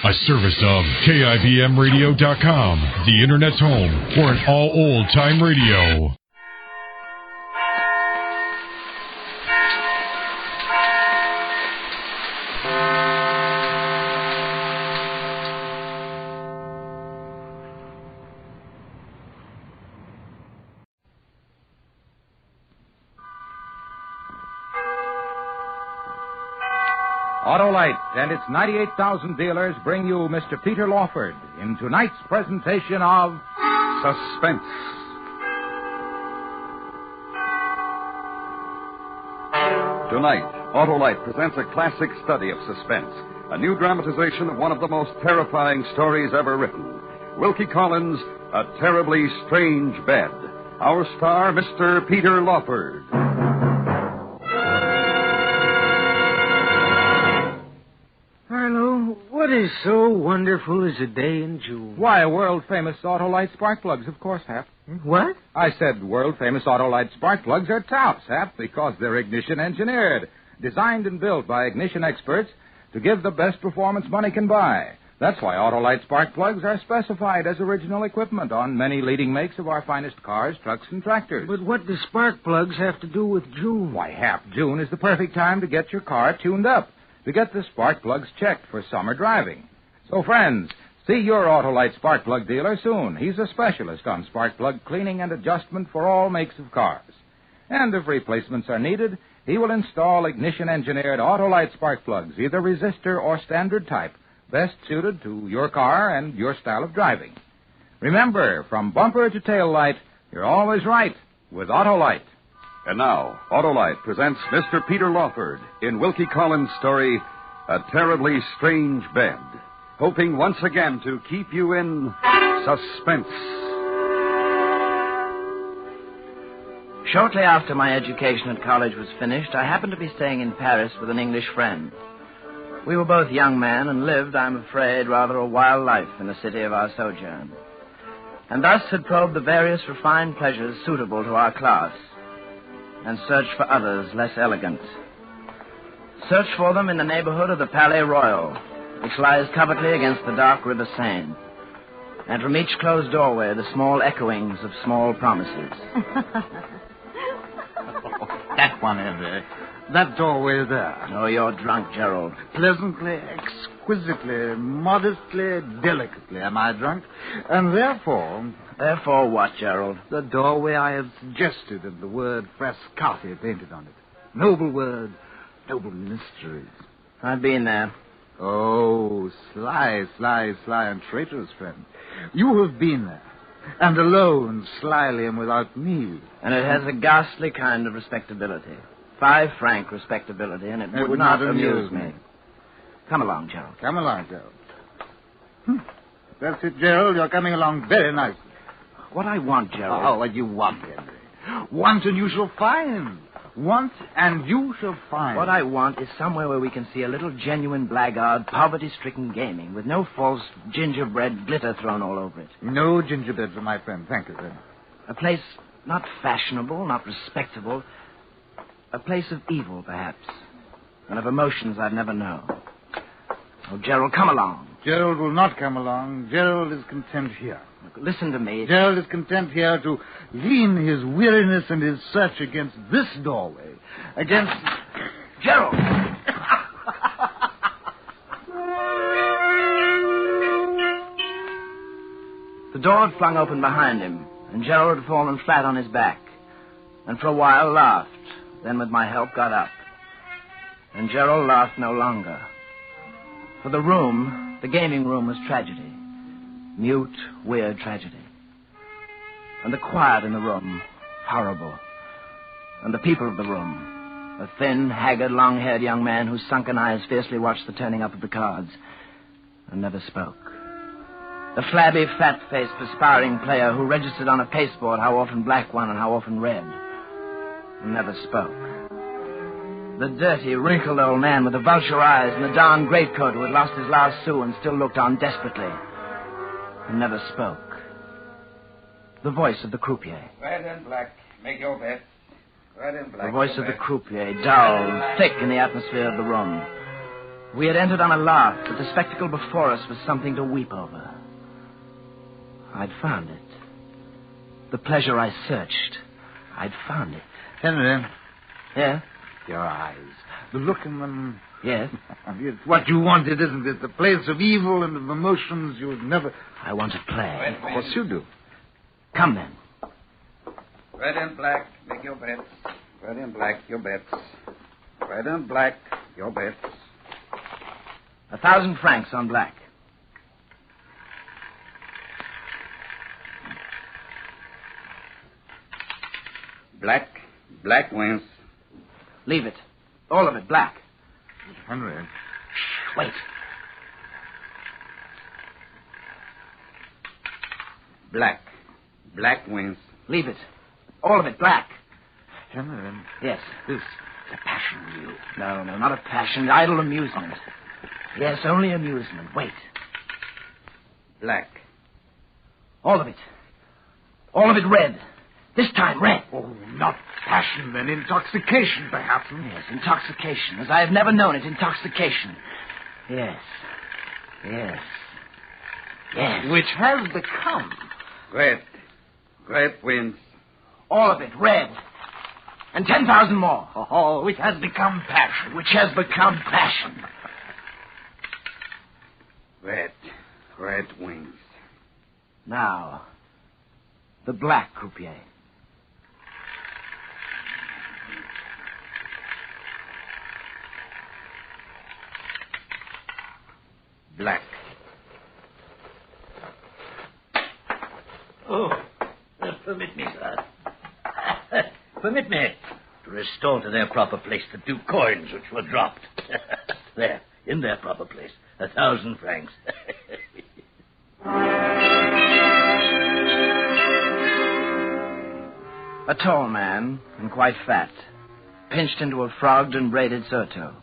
A service of KIBMradio.com, the Internet's home for an all old-time radio. Autolite and its 98,000 dealers bring you Mr. Peter Lawford in tonight's presentation of Suspense. Tonight, Autolite presents a classic study of suspense, a new dramatization of one of the most terrifying stories ever written. Wilkie Collins' A Terribly Strange Bed. Our star, Mr. Peter Lawford. What is so wonderful as a day in June? Why, world-famous Autolite spark plugs, of course, Hap. What? I said world-famous Autolite spark plugs are touts, Hap, because they're ignition-engineered, designed and built by ignition experts to give the best performance money can buy. That's why Autolite spark plugs are specified as original equipment on many leading makes of our finest cars, trucks, and tractors. But what do spark plugs have to do with June? Why, Hap, June is the perfect time to get your car tuned up, to get the spark plugs checked for summer driving. So, friends, see your Autolite spark plug dealer soon. He's a specialist on spark plug cleaning and adjustment for all makes of cars. And if replacements are needed, he will install ignition-engineered Autolite spark plugs, either resistor or standard type, best suited to your car and your style of driving. Remember, from bumper to tail light, you're always right with Autolite. And now, Autolite presents Mr. Peter Lawford in Wilkie Collins' story, A Terribly Strange Bed, hoping once again to keep you in suspense. Shortly after my education at college was finished, I happened to be staying in Paris with an English friend. We were both young men and lived, I'm afraid, rather a wild life in the city of our sojourn, and thus had probed the various refined pleasures suitable to our class, and searched for others less elegant. Searched for them in the neighborhood of the Palais Royal, which lies covertly against the dark River Seine. And from each closed doorway, the small echoings of small promises. That one, Henry. That doorway there. Oh, you're drunk, Gerald. Pleasantly, exquisitely, modestly, delicately am I drunk. And therefore... Therefore what, Gerald? The doorway I have suggested and the word Frascati painted on it. Noble word, noble mysteries. I've been there. Oh, sly, and traitorous friend. You have been there. And alone, slyly, and without me. And it has a ghastly kind of respectability. 5 franc respectability, and it would not amuse me. Come along, Gerald. Come along, Gerald. That's it, Gerald. You're coming along very nicely. What I want, Gerald... Oh, what you want, Henry. Want and you shall find. Want and you shall find. What I want is somewhere where we can see a little genuine blackguard, poverty-stricken gaming, with no false gingerbread glitter thrown all over it. No gingerbread for my friend. Thank you, then. A place not fashionable, not respectable. A place of evil, perhaps. And of emotions I've never known. Oh, Gerald, come along. Gerald will not come along. Gerald is content here. Look, listen to me. Gerald is content here to lean his weariness and his search against this doorway. Against... Gerald! The door had flung open behind him, and Gerald had fallen flat on his back, and for a while laughed, then with my help got up. And Gerald laughed no longer. For the room, the gaming room, was tragedy. Mute, weird tragedy. And the quiet in the room, horrible. And the people of the room, a thin, haggard, long-haired young man whose sunken eyes fiercely watched the turning up of the cards and never spoke. The flabby, fat-faced, perspiring player who registered on a pasteboard how often black won and how often red and never spoke. The dirty, wrinkled old man with the vulture eyes and the darn greatcoat who had lost his last sou and still looked on desperately and never spoke. The voice of the croupier. Red and black. Make your bet. Red and black. The voice of the croupier, dull, thick in the atmosphere of the room. We had entered on a laugh, but the spectacle before us was something to weep over. I'd found it. The pleasure I searched, I'd found it. Henry. Yeah? Your eyes. The look in them. Yes? It's what you wanted, isn't it? The place of evil and of emotions you would never... I want to play. Of course you do. Come then. Red and black, make your bets. Red and black, your bets. Red and black, your bets. 1,000 francs on black. Black wins. Leave it. All of it, black. Henry. Wait. Black wins. Leave it. All of it, black. Henry. Yes. This is a passion for you. No, not a passion. Idle amusement. Yes, only amusement. Wait. Black. All of it. All of it red. This time, red. Oh, not passion, then. Intoxication, perhaps. Yes, intoxication. As I have never known it, intoxication. Yes. Which has become. Red wins. All of it, red. And 10,000 more. Oh, which has become passion. Which has become passion. Red wins. Now, the black croupier. Black. Oh, permit me, sir. Permit me to restore to their proper place the 2 coins which were dropped. There, in their proper place. 1,000 francs. A tall man, and quite fat, pinched into a frogged and braided surtout.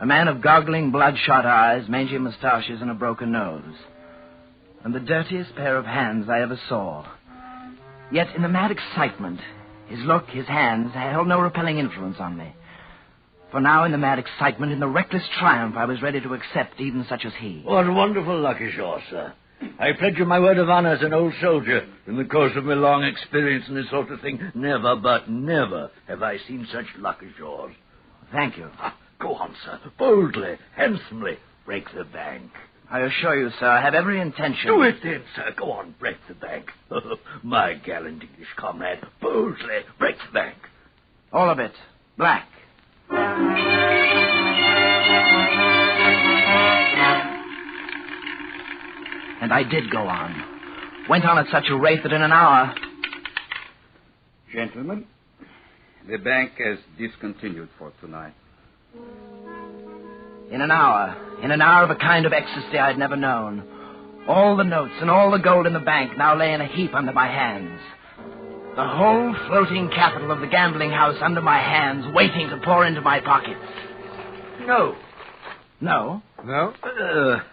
A man of goggling, bloodshot eyes, mangy moustaches, and a broken nose. And the dirtiest pair of hands I ever saw. Yet in the mad excitement, his look, his hands, held no repelling influence on me. For now, in the mad excitement, in the reckless triumph, I was ready to accept even such as he. What wonderful luck is yours, sir. I pledge you my word of honor as an old soldier. In the course of my long experience in this sort of thing, never, but never have I seen such luck as yours. Thank you. Go on, sir. Boldly, handsomely, break the bank. I assure you, sir, I have every intention. Do it then, sir. Go on, break the bank. My gallant English comrade, boldly break the bank. All of it. Black. And I did go on. Went on at such a rate that in an hour... Gentlemen, the bank has discontinued for tonight. In an hour of a kind of ecstasy I'd never known. All the notes and all the gold in the bank now lay in a heap under my hands. The whole floating capital of the gambling house under my hands, waiting to pour into my pockets. No. No? No?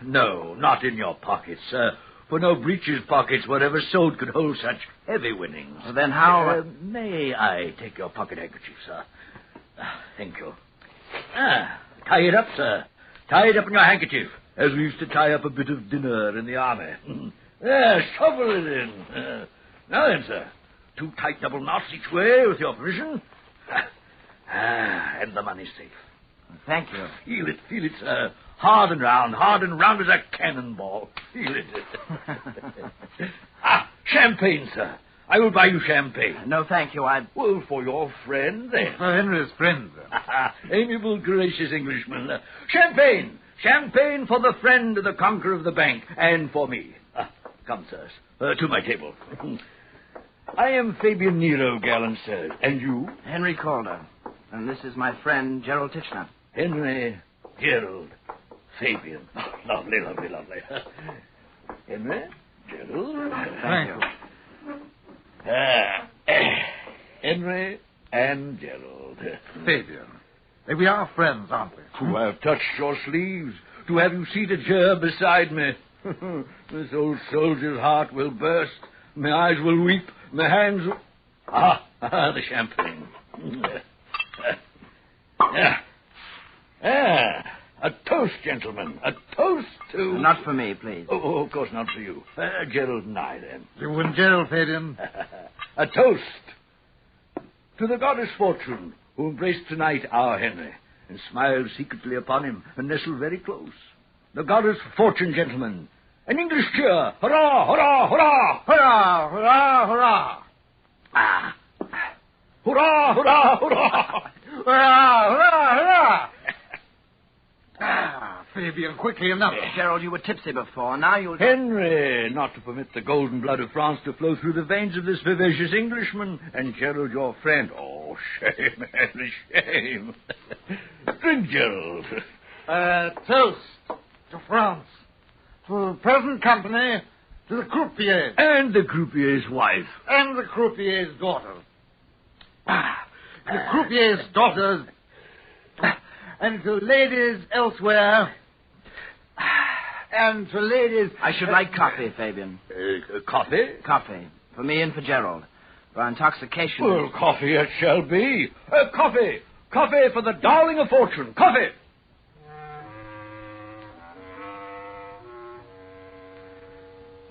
No, not in your pockets, sir. For no breeches pockets, whatever sewed, could hold such heavy winnings. Well, then how... May I take your pocket handkerchief, sir? Thank you. Tie it up, sir. Tie it up in your handkerchief, as we used to tie up a bit of dinner in the army. There, shovel it in. Now then, sir. 2 tight double knots each way, with your permission. And the money's safe. Thank you. Feel it, sir. Hard and round as a cannonball. Feel it. Champagne, sir. I will buy you champagne. No, thank you. Well, for your friend, then. For Henry's friend, sir. Amiable, gracious Englishman. Champagne! Champagne for the friend, the conqueror of the bank, and for me. Come, sirs, to my table. I am Fabian Nero, gallant sir. And you? Henry Calder. And this is my friend, Gerald Titchener. Henry, Gerald, Fabian. Lovely. Henry, Gerald. Thank you. Henry and Gerald. Fabian. We are friends, aren't we? To have touched your sleeves, to have you seated here beside me. This old soldier's heart will burst, my eyes will weep, my hands will... the champagne. A toast, gentlemen. A toast to... Not for me, please. Oh, of course not for you. Gerald and I, then. You and Gerald, Fabian. A toast to the goddess Fortune, who embraced tonight our Henry, and smiled secretly upon him, and nestled very close. The goddess Fortune, gentlemen. An English cheer. Hurrah, hurrah, hurrah! Hurrah, hurrah, hurrah! Ah. Hurrah, hurrah, hurrah! Hurrah, hurrah, hurrah! Fabian, quickly enough. Gerald, you were tipsy before. Now you'll... Henry, not to permit the golden blood of France to flow through the veins of this vivacious Englishman. And Gerald, your friend. Oh, shame, Henry, shame. Drink, Gerald. Toast to France, to the present company, to the croupier. And the croupier's wife. And the croupier's daughter. The croupier's daughters. And to ladies elsewhere. And to ladies... I should like coffee, Fabian. Coffee? Coffee. For me and for Gerald. For our intoxication... Well, coffee it shall be. Coffee. Coffee for the darling of Fortune. Coffee.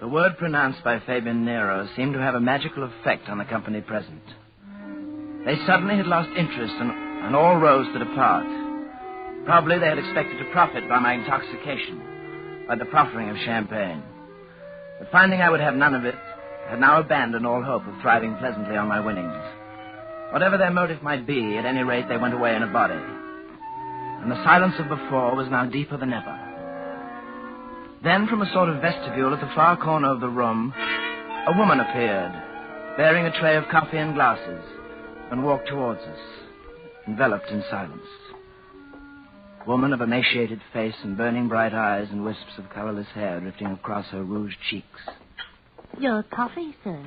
The word pronounced by Fabian Nero seemed to have a magical effect on the company present. They suddenly had lost interest and all rose to depart. Probably they had expected to profit by my intoxication, by the proffering of champagne. But finding I would have none of it, had now abandoned all hope of thriving pleasantly on my winnings. Whatever their motive might be, at any rate they went away in a body. And the silence of before was now deeper than ever. Then, from a sort of vestibule at the far corner of the room, a woman appeared, bearing a tray of coffee and glasses, and walked towards us, enveloped in silence. Woman of emaciated face and burning bright eyes and wisps of colorless hair drifting across her rouged cheeks. Your coffee, sir.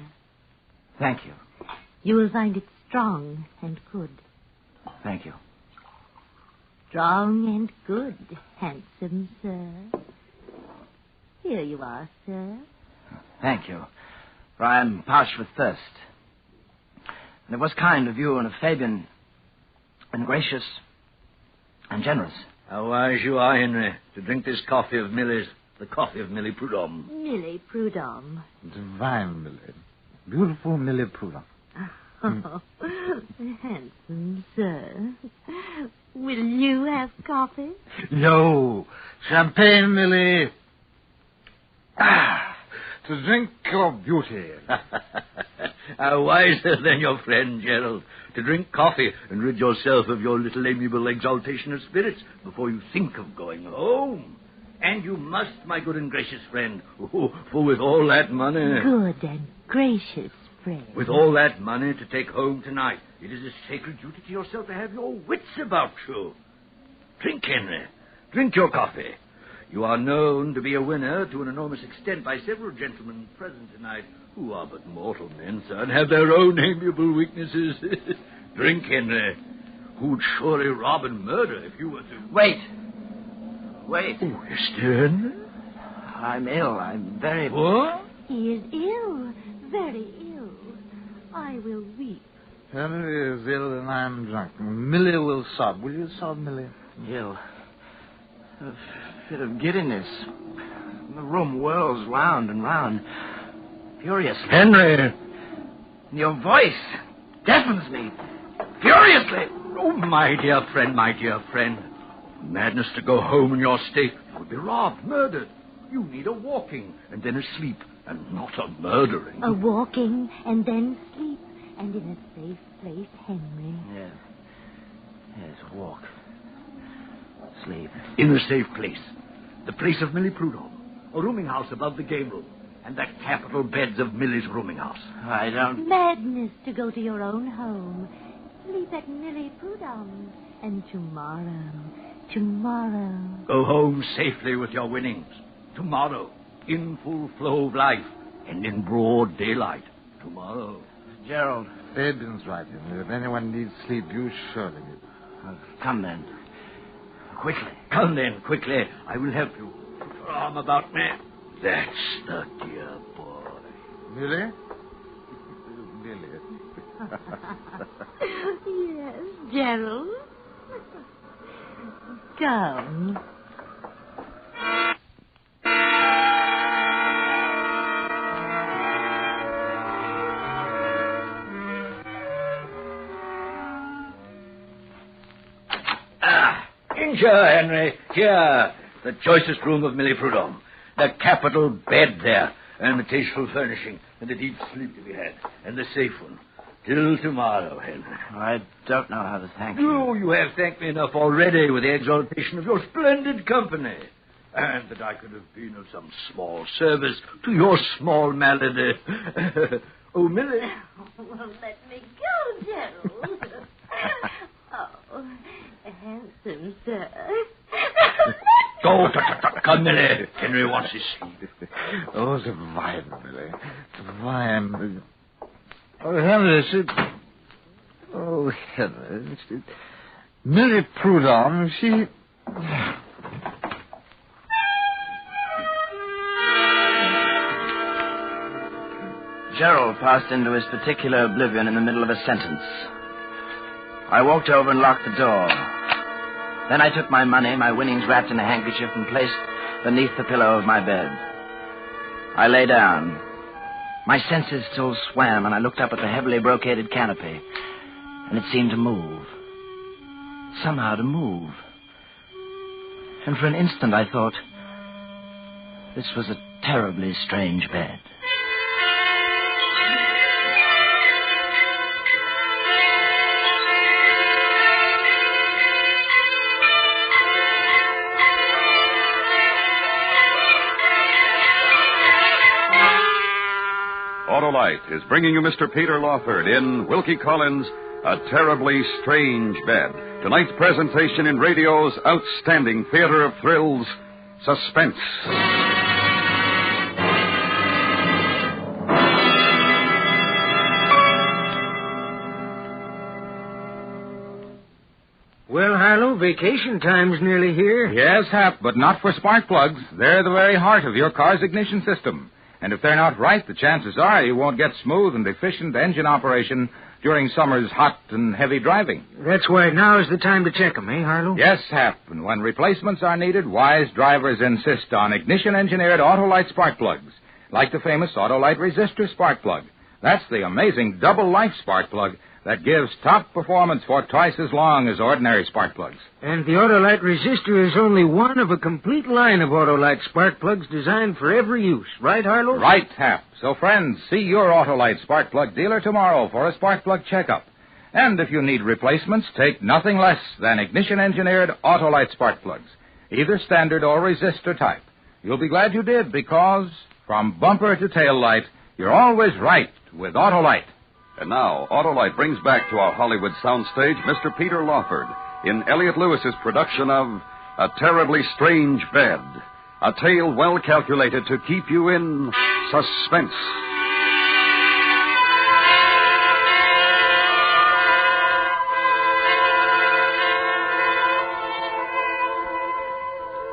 Thank you. You will find it strong and good. Thank you. Strong and good, handsome sir. Here you are, sir. Thank you. For I am parched with thirst. And it was kind of you and of Fabian, and gracious and generous. How wise you are, Henry, to drink this coffee of Millie's, the coffee of Millie Prudhomme. Millie Prudhomme. Divine Millie. Beautiful Millie Prudhomme. Oh, handsome sir. Will you have coffee? No. Champagne, Millie. To drink your beauty. How wiser than your friend, Gerald, to drink coffee and rid yourself of your little amiable exaltation of spirits before you think of going home. And you must, my good and gracious friend, for with all that money... Good and gracious friend. With all that money to take home tonight, it is a sacred duty to yourself to have your wits about you. Drink, Henry. Drink your coffee. You are known to be a winner to an enormous extent by several gentlemen present tonight who are but mortal men, sir, and have their own amiable weaknesses. Drink, Henry. Who'd surely rob and murder if you were to... Wait. Oh, Henry? I'm ill. I'm very... What? He is ill, very ill. I will weep. Henry is ill and I'm drunk. Millie will sob. Will you sob, Millie? ill. A fit of giddiness. The room whirls round and round, furiously. Henry! Your voice deafens me, furiously. Oh, my dear friend, my dear friend. Madness to go home in your state. You would be robbed, murdered. You need a walking, and then a sleep, and not a murdering. A walking, and then sleep, and in a safe place, Henry. Yes, walk. Sleep. In a safe place. The place of Millie Prudhomme. A rooming house above the game room. And the capital beds of Millie's rooming house. I don't... Madness to go to your own home. Sleep at Millie Prudhomme. And tomorrow... Go home safely with your winnings. Tomorrow, in full flow of life, and in broad daylight. Tomorrow. Gerald. Fabian's right. If anyone needs sleep, you surely need. Come then. Quickly. Come then, quickly. I will help you. Put your arm about me. That's the dear boy. Millie? Millie. Yes, Gerald. Come. Injure, Henry. Here, the choicest room of Millie Prudhomme. The capital bed there, and the tasteful furnishing, and the deep sleep to be had, and the safe one. Till tomorrow, Henry. I don't know how to thank you. You have thanked me enough already with the exaltation of your splendid company. And that I could have been of some small service to your small malady. Oh, Millie. Well, let me go, Gerald. Oh, handsome, sir. Go, come, Millie. Henry wants his sleep. Oh, the wine, Millie. The wine. Oh, Henry, Oh, Henry. Millie Prudhomme, she... Gerald passed into his particular oblivion in the middle of a sentence. I walked over and locked the door. Then I took my money, my winnings wrapped in a handkerchief, and placed beneath the pillow of my bed. I lay down. My senses still swam, and I looked up at the heavily brocaded canopy, and it seemed to move. Somehow to move. And for an instant I thought, this was a terribly strange bed. Autolite is bringing you Mr. Peter Lawford in Wilkie Collins' A Terribly Strange Bed. Tonight's presentation in radio's outstanding theater of thrills, Suspense. Well, Harlow, vacation time's nearly here. Yes, Hap, but not for spark plugs. They're the very heart of your car's ignition system. And if they're not right, the chances are you won't get smooth and efficient engine operation during summer's hot and heavy driving. That's why now is the time to check them, eh, Harlow? Yes, Hap, and when replacements are needed, wise drivers insist on ignition-engineered Autolite spark plugs, like the famous Autolite resistor spark plug. That's the amazing double-life spark plug that gives top performance for twice as long as ordinary spark plugs. And the Autolite resistor is only one of a complete line of Autolite spark plugs designed for every use. Right, Harlow? Right, Hap. So, friends, see your Autolite spark plug dealer tomorrow for a spark plug checkup. And if you need replacements, take nothing less than ignition-engineered Autolite spark plugs, either standard or resistor type. You'll be glad you did, because from bumper to tail light, you're always right with Autolite. And now, Autolite brings back to our Hollywood soundstage Mr. Peter Lawford in Elliot Lewis's production of A Terribly Strange Bed, a tale well calculated to keep you in suspense.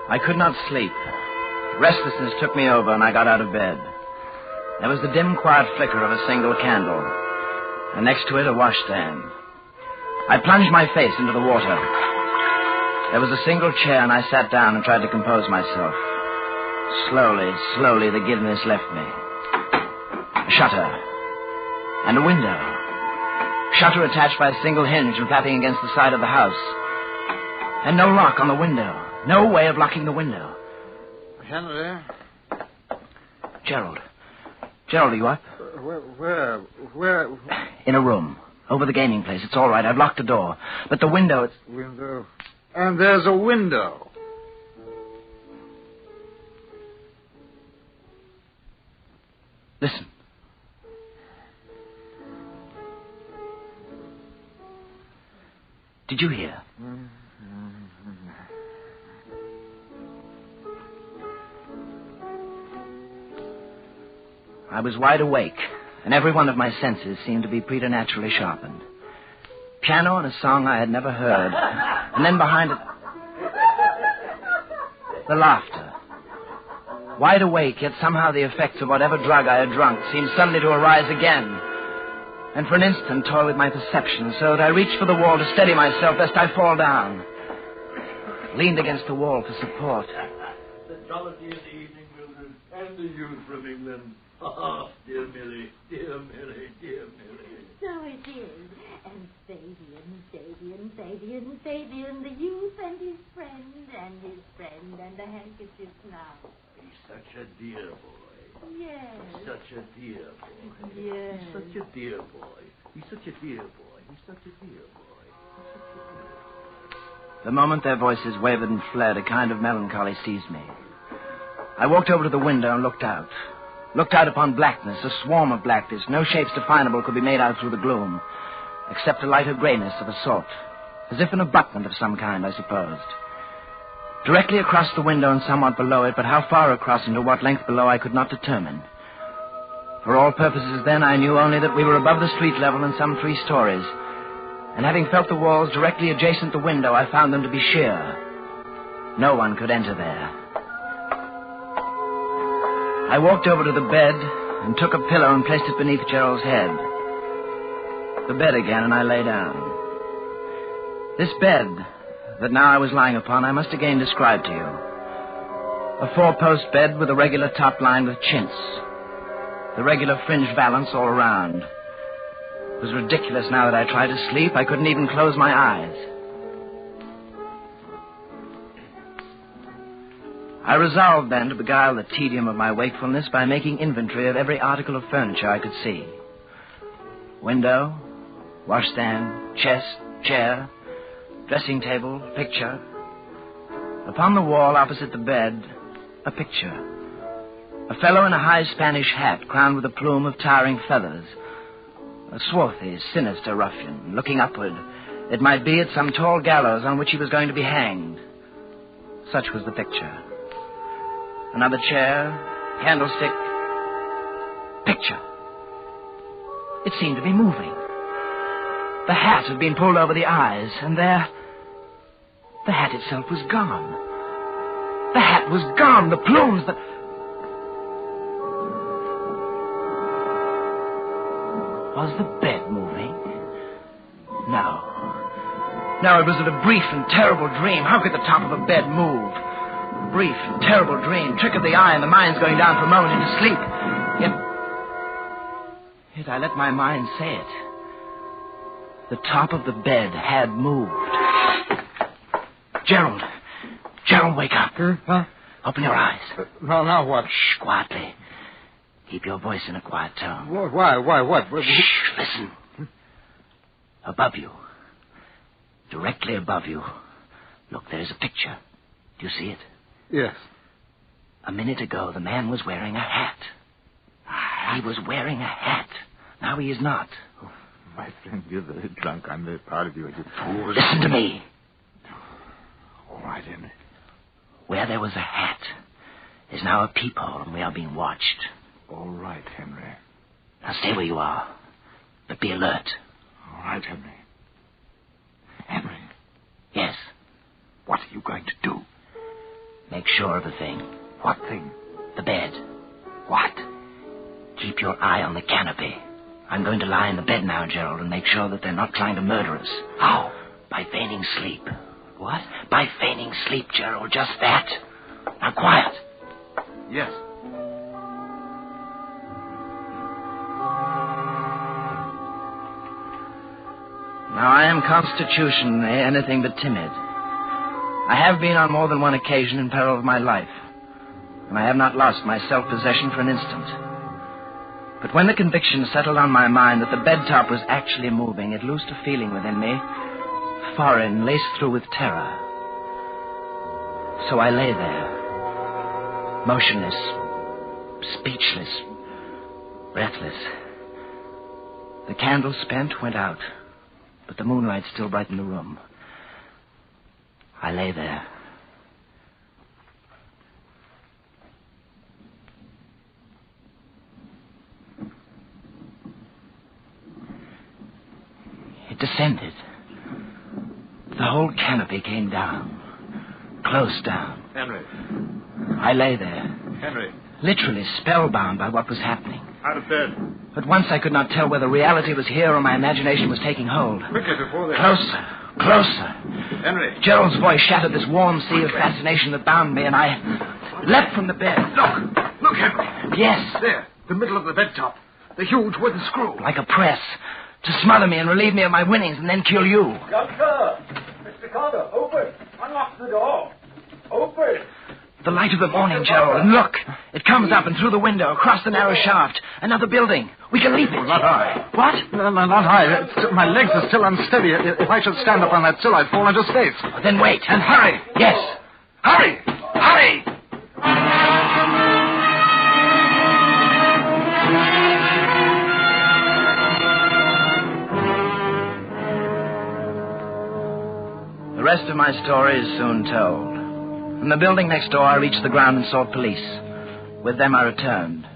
I could not sleep. Restlessness took me over, and I got out of bed. There was the dim, quiet flicker of a single candle, and next to it a washstand. I plunged my face into the water. There was a single chair, and I sat down and tried to compose myself. Slowly, the giddiness left me. A shutter. And a window. Shutter attached by a single hinge and flapping against the side of the house. And no lock on the window. No way of locking the window. Henry? Gerald, are you up? Where? In a room. Over the gaming place. It's all right. I've locked the door. But the window, it's... Window. And there's a window. Listen. Did you hear? I was wide awake, and every one of my senses seemed to be preternaturally sharpened. Piano and a song I had never heard, and then behind it, the laughter. Wide awake, yet somehow the effects of whatever drug I had drunk seemed suddenly to arise again, and for an instant toy with my perception, so that I reached for the wall to steady myself lest I fall down. leaned against the wall for support. The jollity of the evening, Mildred, and the youth from England. Oh, dear Millie, dear Millie, dear Millie. So it is. And Fabian, the youth and his friend, and the handkerchief now. He's such a dear boy. Yes. He's such a dear boy. Yes. He's such a dear boy. He's such a dear boy. He's such a dear boy. He's such a dear boy. The moment their voices wavered and fled, a kind of melancholy seized me. I walked over to the window and looked out. Looked out upon blackness, a swarm of blackness. No shapes definable could be made out through the gloom, except a lighter grayness of a sort, as if an abutment of some kind, I supposed. Directly across the window and somewhat below it, but how far across and to what length below I could not determine. For all purposes then, I knew only that we were above the street level in some 3 stories, and having felt the walls directly adjacent the window, I found them to be sheer. No one could enter there. I walked over to the bed and took a pillow and placed it beneath Gerald's head. The bed again, and I lay down. This bed that now I was lying upon, I must again describe to you. A 4-post bed with a regular top lined with chintz. The regular fringe valance all around. It was ridiculous now that I tried to sleep. I couldn't even close my eyes. I resolved then to beguile the tedium of my wakefulness by making inventory of every article of furniture I could see. Window, washstand, chest, chair, dressing table, picture. Upon the wall opposite the bed, a picture. A fellow in a high Spanish hat crowned with a plume of towering feathers. A swarthy, sinister ruffian, looking upward. It might be at some tall gallows on which he was going to be hanged. Such was the picture. Another chair, candlestick, picture. It seemed to be moving. The hat had been pulled over the eyes, and there, the hat itself was gone. The hat was gone. The plumes, Was the bed moving? No. No, it was a brief and terrible dream. How could the top of a bed move? Brief and terrible dream, trick of the eye, and the mind's going down for a moment into sleep. Yet I let my mind say it. The top of the bed had moved. Gerald, wake up. Huh? Open your eyes. Now what? Shh, quietly. Keep your voice in a quiet tone. Why? What? Shh, listen. Above you. Directly above you. Look, there's a picture. Do you see it? Yes. A minute ago, the man was wearing a hat. He was wearing a hat. Now he is not. Oh, my friend, you're very drunk. I'm very proud of you. Fool, listen to me. All right, Henry. Where there was a hat is now a peephole, and we are being watched. All right, Henry. Now stay where you are, but be alert. All right, Henry. Henry. Yes. What are you going to do? Make sure of a thing. What thing? The bed. What? Keep your eye on the canopy. I'm going to lie in the bed now, Gerald, and make sure that they're not trying to murder us. How? By feigning sleep. What? By feigning sleep, Gerald. Just that. Now, quiet. Yes. Now, I am constitutionally anything but timid. I have been on more than one occasion in peril of my life, and I have not lost my self-possession for an instant. But when the conviction settled on my mind that the bed top was actually moving, it loosed a feeling within me, foreign, laced through with terror. So I lay there, motionless, speechless, breathless. The candle spent went out, but the moonlight still brightened the room. I lay there. It descended. The whole canopy came down. Close down. Henry. I lay there. Henry. Literally spellbound by what was happening. Out of bed. At once I could not tell whether reality was here or my imagination was taking hold. Quickly, before they... Closer, Closer. Henry. Gerald's voice shattered this warm sea of fascination that bound me, and I leapt from the bed. Look, Henry. Yes. There, the middle of the bed top. The huge wooden screw. Like a press. To smother me and relieve me of my winnings and then kill you. Doctor! Mr. Carter, open! Unlock the door! Open! The light of the morning, Gerald, and look. It comes up and through the window, across the narrow shaft. Another building. We can leap it. Not high. What? No, not high. My legs are still unsteady. If I should stand up on that sill, I'd fall into space. Then wait. And hurry. Yes. Hurry! Hurry! The rest of my story is soon told. From the building next door, I reached the ground and saw police. With them, I returned.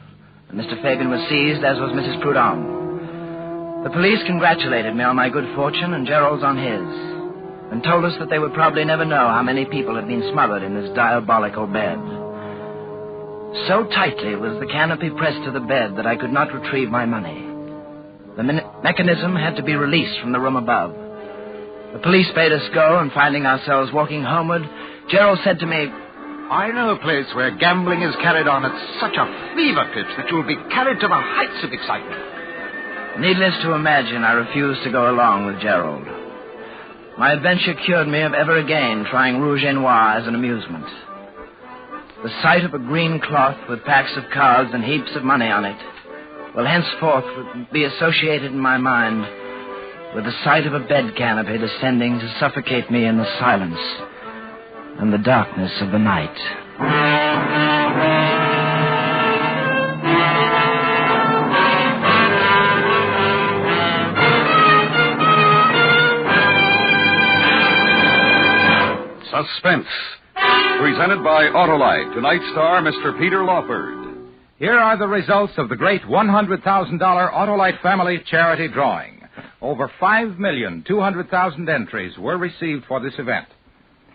And Mr. Fabian was seized, as was Mrs. Prudhomme. The police congratulated me on my good fortune and Gerald's on his, and told us that they would probably never know how many people had been smothered in this diabolical bed. So tightly was the canopy pressed to the bed that I could not retrieve my money. The mechanism had to be released from the room above. The police bade us go, and finding ourselves walking homeward, Gerald said to me, I know a place where gambling is carried on at such a fever pitch that you'll be carried to the heights of excitement. Needless to imagine, I refused to go along with Gerald. My adventure cured me of ever again trying rouge et noir as an amusement. The sight of a green cloth with packs of cards and heaps of money on it will henceforth be associated in my mind with the sight of a bed canopy descending to suffocate me in the silence and the darkness of the night. Suspense. Presented by Autolite. Tonight's star, Mr. Peter Lawford. Here are the results of the great $100,000 Autolite Family Charity Drawing. Over 5,200,000 entries were received for this event.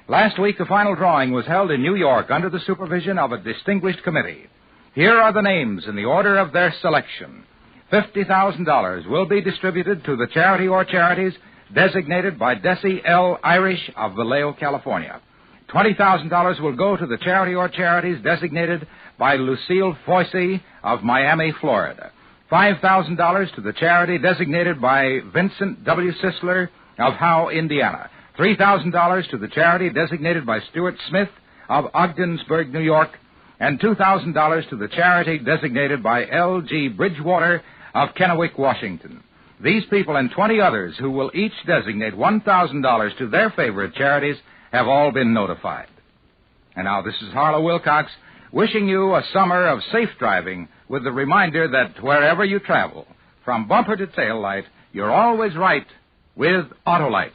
Last week, the final drawing was held in New York under the supervision of a distinguished committee. Here are the names in the order of their selection. $50,000 will be distributed to the charity or charities designated by Desi L. Irish of Vallejo, California. $20,000 will go to the charity or charities designated by Lucille Foisey of Miami, Florida. $5,000 to the charity designated by Vincent W. Sisler of Howe, Indiana. $3,000 to the charity designated by Stuart Smith of Ogdensburg, New York. And $2,000 to the charity designated by L.G. Bridgewater of Kennewick, Washington. These people and 20 others who will each designate $1,000 to their favorite charities have all been notified. And now this is Harlow Wilcox wishing you a summer of safe driving with the reminder that wherever you travel, from bumper to tail light, you're always right with Autolite.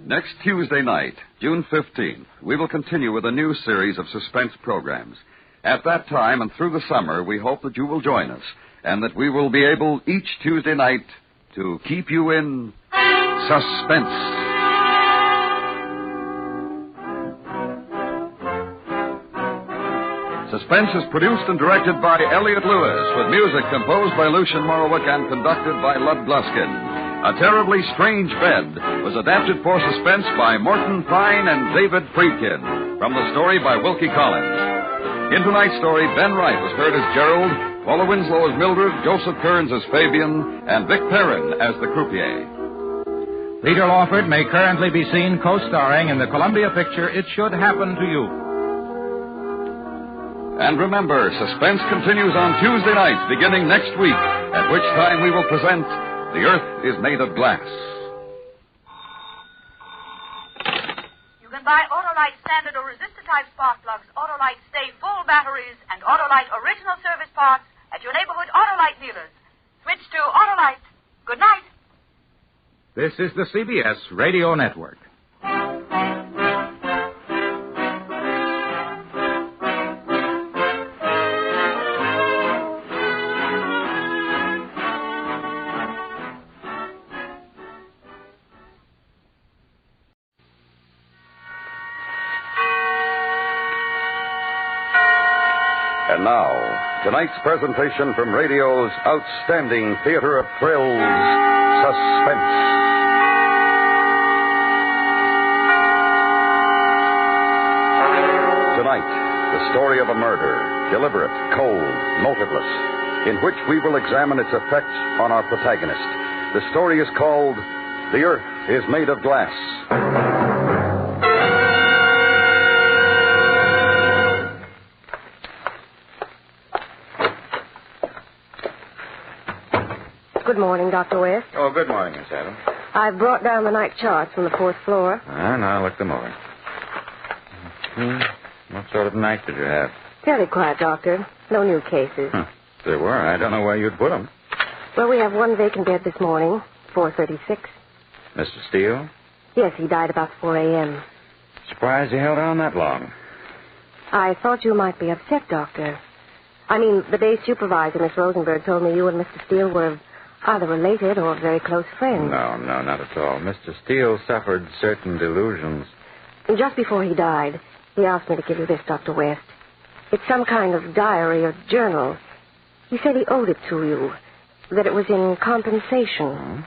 Next Tuesday night, June 15th, we will continue with a new series of suspense programs. At that time and through the summer, we hope that you will join us and that we will be able each Tuesday night to keep you in suspense. Suspense is produced and directed by Elliot Lewis, with music composed by Lucien Morawick and conducted by Lud Gluskin. A Terribly Strange Bed was adapted for suspense by Morton Fine and David Friedkin, from the story by Wilkie Collins. In tonight's story, Ben Wright was heard as Gerald, Paula Winslow as Mildred, Joseph Kearns as Fabian, and Vic Perrin as the croupier. Peter Lawford may currently be seen co-starring in the Columbia picture It Should Happen to You. And remember, Suspense continues on Tuesday nights beginning next week, at which time we will present The Earth is Made of Glass. You can buy Autolite standard or resistor type spark plugs, Autolite Stay Full batteries, and Autolite original service parts at your neighborhood Autolite dealers. Switch to Autolite. Good night. This is the CBS Radio Network. And now, Tonight's presentation from radio's outstanding theater of thrills, Suspense. Tonight, the story of a murder, deliberate, cold, motiveless, in which we will examine its effects on our protagonist. The story is called The Earth is Made of Glass. Good morning, Dr. West. Oh, good morning, Miss Adams. I've brought down the night charts from the 4th floor. Now look them over. What sort of night did you have? Fairly quiet, Doctor. No new cases. If there were, I don't know where you'd put them. Well, we have one vacant bed this morning, 436. Mr. Steele? Yes, he died about 4 a.m. Surprised he held on that long. I thought you might be upset, Doctor. I mean, the day supervisor, Miss Rosenberg, told me you and Mr. Steele were either related or very close friends. No, not at all. Mr. Steele suffered certain delusions. And just before he died, he asked me to give you this, Dr. West. It's some kind of diary or journal. He said he owed it to you, that it was in compensation.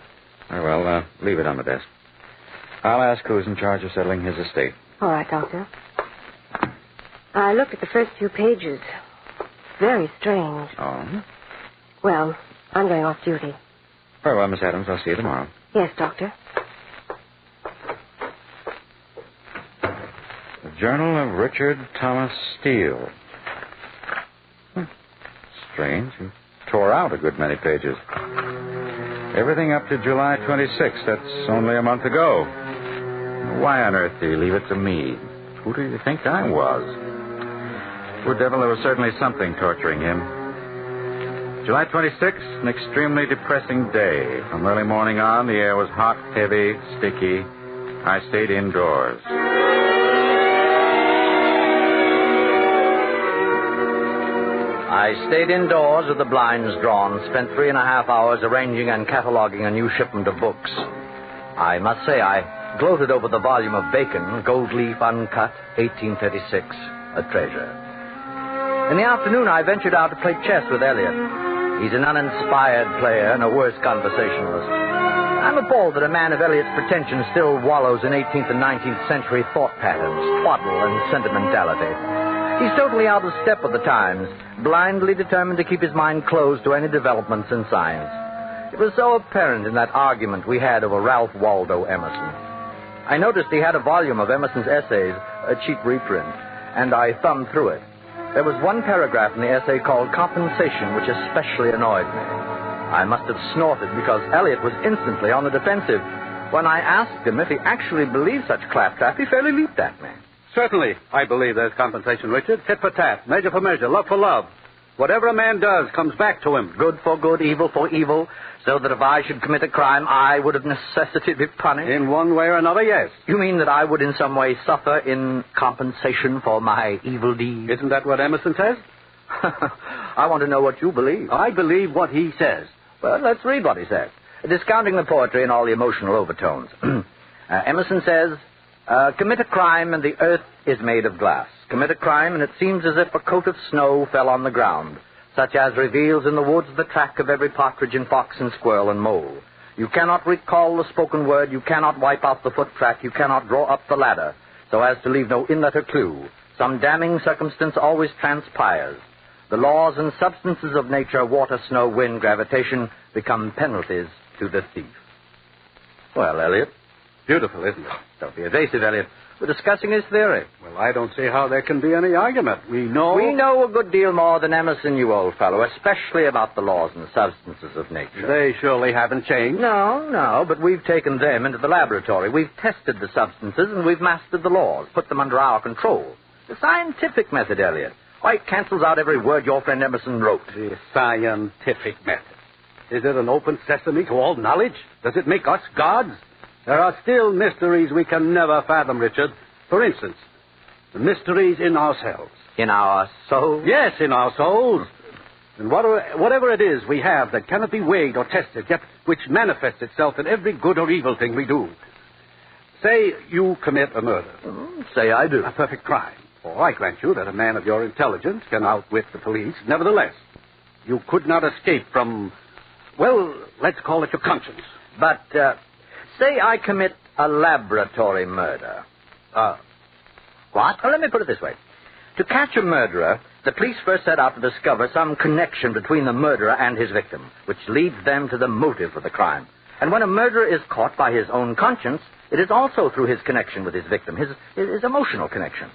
Well, leave it on the desk. I'll ask who's in charge of settling his estate. All right, Doctor. I looked at the first few pages. Very strange. Oh? Well, I'm going off duty. Very well, Miss Adams. I'll see you tomorrow. Yes, Doctor. The Journal of Richard Thomas Steele. Strange. He tore out a good many pages. Everything up to July 26th. That's only a month ago. Why on earth did he leave it to me? Who do you think I was? Poor devil, there was certainly something torturing him. July 26th, an extremely depressing day. From early morning on, the air was hot, heavy, sticky. I stayed indoors. I stayed indoors with the blinds drawn, spent 3.5 hours arranging and cataloging a new shipment of books. I must say I gloated over the volume of Bacon, Gold Leaf Uncut, 1836, a treasure. In the afternoon, I ventured out to play chess with Elliot. He's an uninspired player and a worse conversationalist. I'm appalled that a man of Eliot's pretensions still wallows in 18th and 19th century thought patterns, twaddle, and sentimentality. He's totally out of step with the times, blindly determined to keep his mind closed to any developments in science. It was so apparent in that argument we had over Ralph Waldo Emerson. I noticed he had a volume of Emerson's essays, a cheap reprint, and I thumbed through it. There was one paragraph in the essay called Compensation, which especially annoyed me. I must have snorted because Eliot was instantly on the defensive. When I asked him if he actually believed such claptrap, he fairly leaped at me. Certainly, I believe there's compensation, Richard. Tit for tat, measure for measure, love for love. Whatever a man does comes back to him. Good for good, evil for evil, so that if I should commit a crime, I would of necessity be punished. In one way or another, yes. You mean that I would in some way suffer in compensation for my evil deed? Isn't that what Emerson says? I want to know what you believe. I believe what he says. Well, let's read what he says. Discounting the poetry and all the emotional overtones. Emerson says, commit a crime and the earth is made of glass. Commit a crime and it seems as if a coat of snow fell on the ground, such as reveals in the woods the track of every partridge and fox and squirrel and mole. You cannot recall the spoken word, you cannot wipe out the foot track, you cannot draw up the ladder, so as to leave no inlet or clue. Some damning circumstance always transpires. The laws and substances of nature, water, snow, wind, gravitation, become penalties to the thief. Well, Eliot. Beautiful, isn't it? Don't be evasive, Eliot. We're discussing his theory. Well, I don't see how there can be any argument. We know a good deal more than Emerson, you old fellow, especially about the laws and substances of nature. They surely haven't changed. No, but we've taken them into the laboratory. We've tested the substances and we've mastered the laws, put them under our control. The scientific method, Eliot. Why, it cancels out every word your friend Emerson wrote. The scientific method. Is it an open sesame to all knowledge? Does it make us gods? There are still mysteries we can never fathom, Richard. For instance, the mysteries in ourselves. In our souls? Yes, in our souls. And whatever it is we have that cannot be weighed or tested, yet which manifests itself in every good or evil thing we do. Say you commit a murder. Say I do. A perfect crime. Oh, I grant you that a man of your intelligence can outwit the police. Nevertheless, you could not escape from, well, let's call it your conscience. But, say I commit a laboratory murder. What? Well, let me put it this way. To catch a murderer, the police first set out to discover some connection between the murderer and his victim, which leads them to the motive for the crime. And when a murderer is caught by his own conscience, it is also through his connection with his victim, his emotional connection.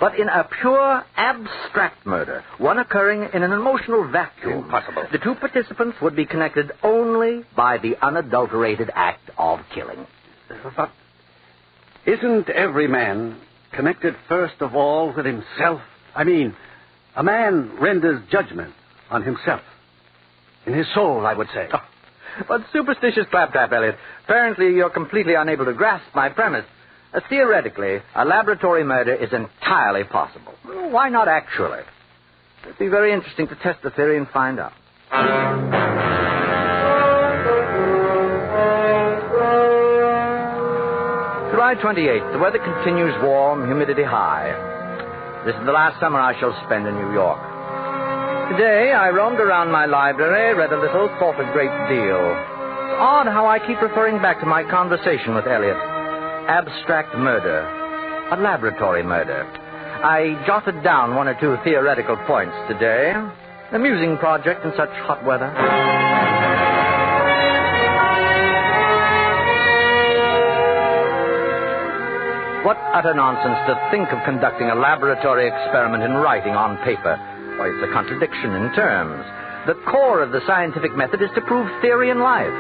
But in a pure, abstract murder, one occurring in an emotional vacuum, impossible. The two participants would be connected only by the unadulterated act of killing. But isn't every man connected first of all with himself? I mean, a man renders judgment on himself. In his soul, I would say. Oh, but superstitious claptrap, Elliot. Apparently you're completely unable to grasp my premise. Theoretically, a laboratory murder is entirely possible. Well, why not actually? It'd be very interesting to test the theory and find out. July 28th. The weather continues warm, humidity high. This is the last summer I shall spend in New York. Today, I roamed around my library, read a little, thought a great deal. It's odd how I keep referring back to my conversation with Elliot. Abstract murder. A laboratory murder. I jotted down one or two theoretical points today. An amusing project in such hot weather. What utter nonsense to think of conducting a laboratory experiment in writing on paper. Why, it's a contradiction in terms. The core of the scientific method is to prove theory in life.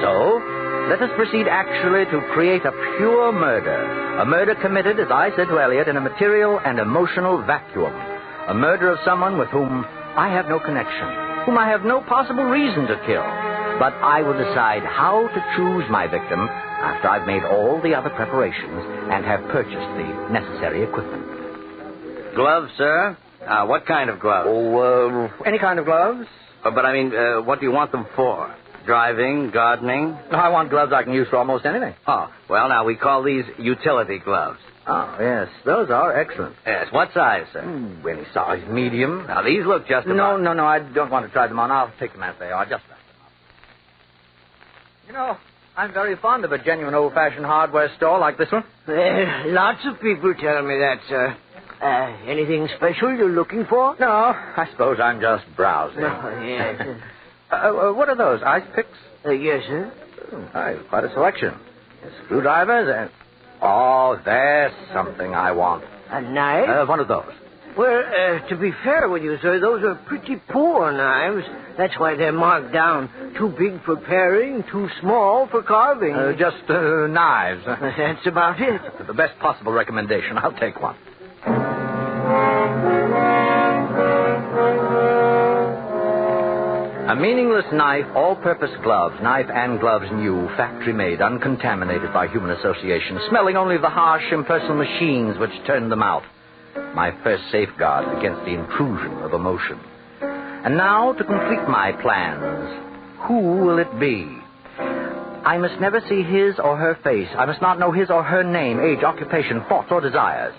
So, let us proceed actually to create a pure murder. A murder committed, as I said to Elliot, in a material and emotional vacuum. A murder of someone with whom I have no connection, whom I have no possible reason to kill. But I will decide how to choose my victim after I've made all the other preparations and have purchased the necessary equipment. Gloves, sir? What kind of gloves? Oh, any kind of gloves? But I mean, what do you want them for? Driving, gardening? I want gloves I can use for almost anything. Oh, well, now, we call these utility gloves. Oh, yes, those are excellent. Yes, what size, sir? Any size, medium. Now, these look just about... No, I don't want to try them on. I'll take them as they are, just like them. You know, I'm very fond of a genuine old-fashioned hardware store like this one. Lots of people tell me that, sir. Anything special you're looking for? No, I suppose I'm just browsing. Oh, yes. What are those, ice picks? Yes, sir. Quite a selection. Screwdrivers and... Oh, there's something I want. A knife? One of those. Well, to be fair with you, sir, those are pretty poor knives. That's why they're marked down. Too big for paring, too small for carving. Just knives. That's about it. The best possible recommendation. I'll take one. A meaningless knife, all-purpose gloves, knife and gloves new, factory-made, uncontaminated by human association, smelling only of the harsh, impersonal machines which turned them out. My first safeguard against the intrusion of emotion. And now, to complete my plans, who will it be? I must never see his or her face. I must not know his or her name, age, occupation, thoughts, or desires.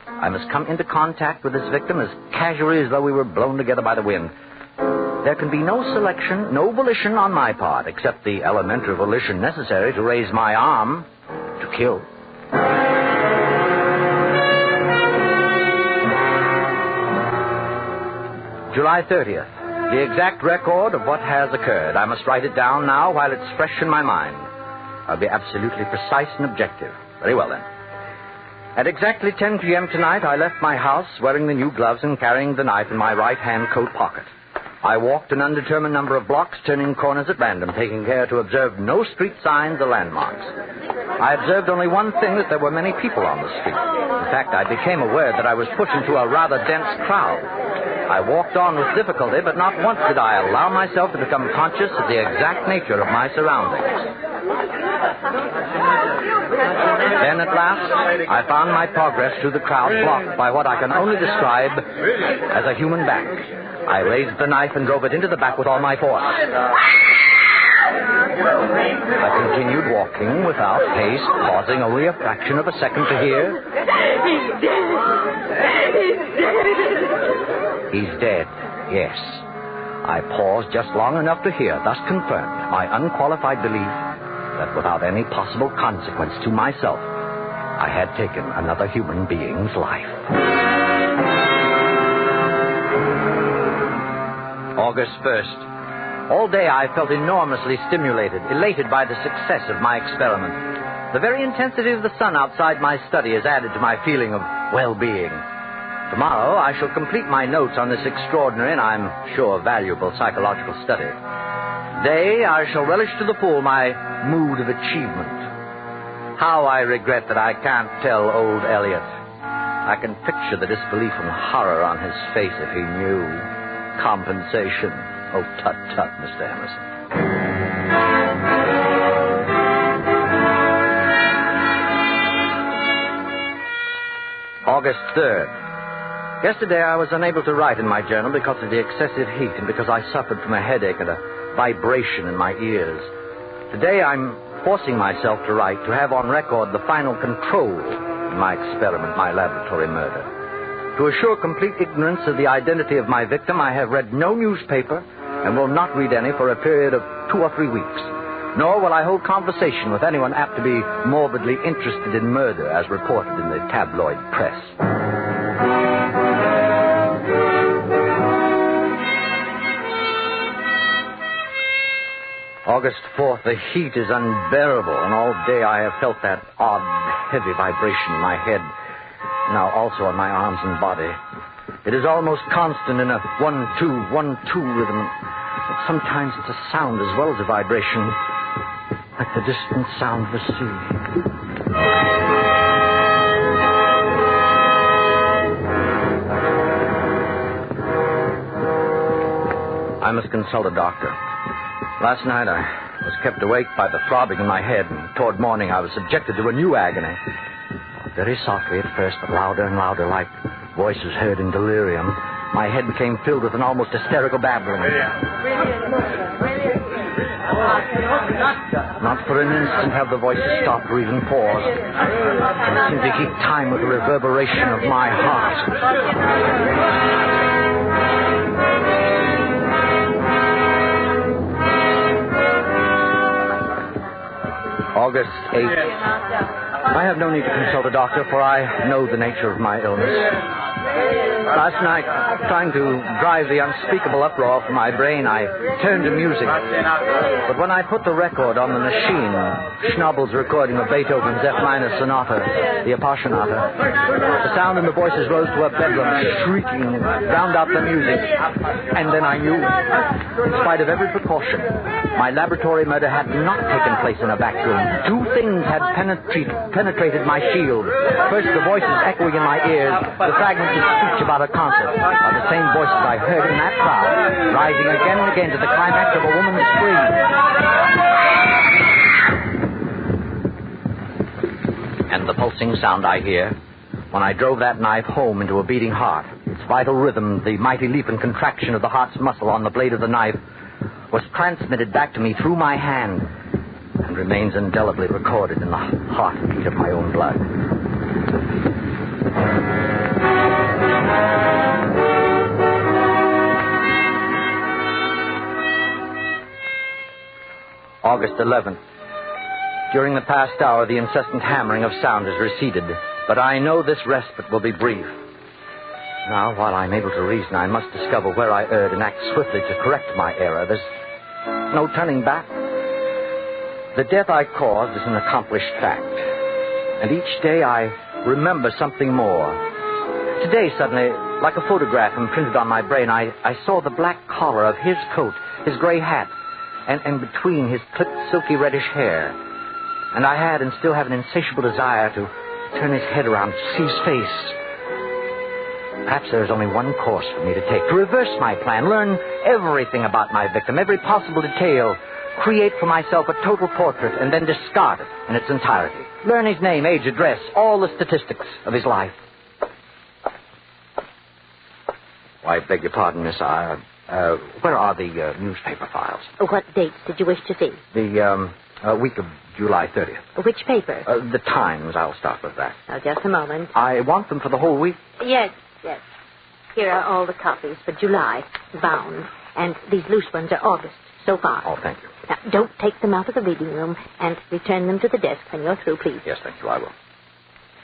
I must come into contact with this victim as casually as though we were blown together by the wind. There can be no selection, no volition on my part, except the elementary volition necessary to raise my arm to kill. July 30th. The exact record of what has occurred. I must write it down now while it's fresh in my mind. I'll be absolutely precise and objective. Very well, then. At exactly 10 p.m. tonight, I left my house wearing the new gloves and carrying the knife in my right-hand coat pocket. I walked an undetermined number of blocks, turning corners at random, taking care to observe no street signs or landmarks. I observed only one thing, that there were many people on the street. In fact, I became aware that I was pushed into a rather dense crowd. I walked on with difficulty, but not once did I allow myself to become conscious of the exact nature of my surroundings. Then, at last, I found my progress through the crowd blocked by what I can only describe as a human back. I raised the knife and drove it into the back with all my force. I continued walking without haste, pausing only a fraction of a second to hear. He's dead. He's dead, yes. I paused just long enough to hear, thus confirmed my unqualified belief that without any possible consequence to myself, I had taken another human being's life. August 1st. All day I felt enormously stimulated, elated by the success of my experiment. The very intensity of the sun outside my study has added to my feeling of well-being. Tomorrow I shall complete my notes on this extraordinary and I'm sure valuable psychological study. Today I shall relish to the full my mood of achievement. How I regret that I can't tell old Elliot. I can picture the disbelief and horror on his face if he knew. Compensation. Oh, tut-tut, Mr. Emerson. August 3rd. Yesterday I was unable to write in my journal because of the excessive heat and because I suffered from a headache and a vibration in my ears. Today I'm forcing myself to write to have on record the final control in my experiment, my laboratory murder. To assure complete ignorance of the identity of my victim, I have read no newspaper and will not read any for a period of 2 or 3 weeks. Nor will I hold conversation with anyone apt to be morbidly interested in murder as reported in the tabloid press. August 4th, the heat is unbearable, and all day I have felt that odd, heavy vibration in my head, now also on my arms and body. It is almost constant in a 1-2, 1-2 rhythm. But sometimes it's a sound as well as a vibration, like the distant sound of the sea. I must consult a doctor. Last night I was kept awake by the throbbing in my head, and toward morning I was subjected to a new agony. Very softly at first, but louder and louder, like voices heard in delirium. My head became filled with an almost hysterical babbling. Not for an instant have the voices stopped or even paused. They seemed to keep time with the reverberation of my heart. August 8th. I have no need to consult a doctor, for I know the nature of my illness. Last night, trying to drive the unspeakable uproar from my brain, I turned to music. But when I put the record on the machine, Schnabel's recording of Beethoven's F-minor sonata, the Appassionata, the sound and the voices rose to a bedlam, shrieking, and drowned out the music. And then I knew, in spite of every precaution, my laboratory murder had not taken place in a vacuum. Two things had penetrated my shield. First, the voices echoing in my ears, the fragments of speech about a concert, are the same voices I heard in that crowd, rising again and again to the climax of a woman's scream. And the pulsing sound I hear when I drove that knife home into a beating heart, its vital rhythm, the mighty leap and contraction of the heart's muscle on the blade of the knife, was transmitted back to me through my hand and remains indelibly recorded in the heartbeat of my own blood. August 11th. During the past hour, the incessant hammering of sound has receded, but I know this respite will be brief. Now, while I'm able to reason, I must discover where I erred and act swiftly to correct my error. There's no turning back. The death I caused is an accomplished fact, and each day I remember something more. Today, suddenly, like a photograph imprinted on my brain, I saw the black collar of his coat, his gray hat, and between his clipped, silky, reddish hair. And I had and still have an insatiable desire to turn his head around, see his face. Perhaps there is only one course for me to take, to reverse my plan, learn everything about my victim, every possible detail, create for myself a total portrait, and then discard it in its entirety. Learn his name, age, address, all the statistics of his life. I beg your pardon, miss. I Where are the newspaper files? What dates did you wish to see? The week of July 30th. Which paper? The Times. I'll start with that. Now, just a moment. I want them for the whole week. Yes. Here are all the copies for July, bound. And these loose ones are August, so far. Oh, thank you. Now, don't take them out of the reading room and return them to the desk when you're through, please. Yes, thank you, I will.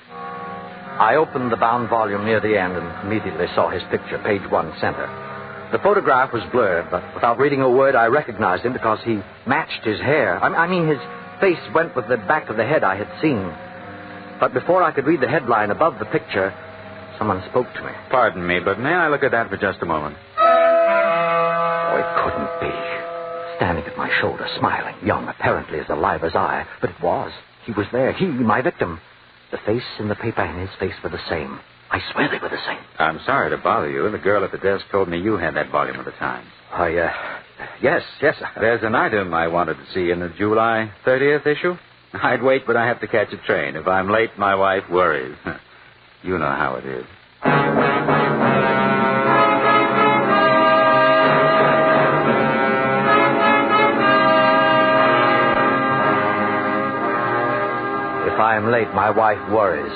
I opened the bound volume near the end and immediately saw his picture, page 1, center. The photograph was blurred, but without reading a word, I recognized him because he matched his hair. I mean, his face went with the back of the head I had seen. But before I could read the headline above the picture, someone spoke to me. Pardon me, but may I look at that for just a moment? Oh, it couldn't be. Standing at my shoulder, smiling, young, apparently as alive as I. But it was. He was there. He, my victim. The face in the paper and his face were the same. I swear they were the same. I'm sorry to bother you. The girl at the desk told me you had that volume of the Times. Yes. There's an item I wanted to see in the July 30th issue. I'd wait, but I have to catch a train. If I'm late, my wife worries. You know how it is. If I am late, my wife worries.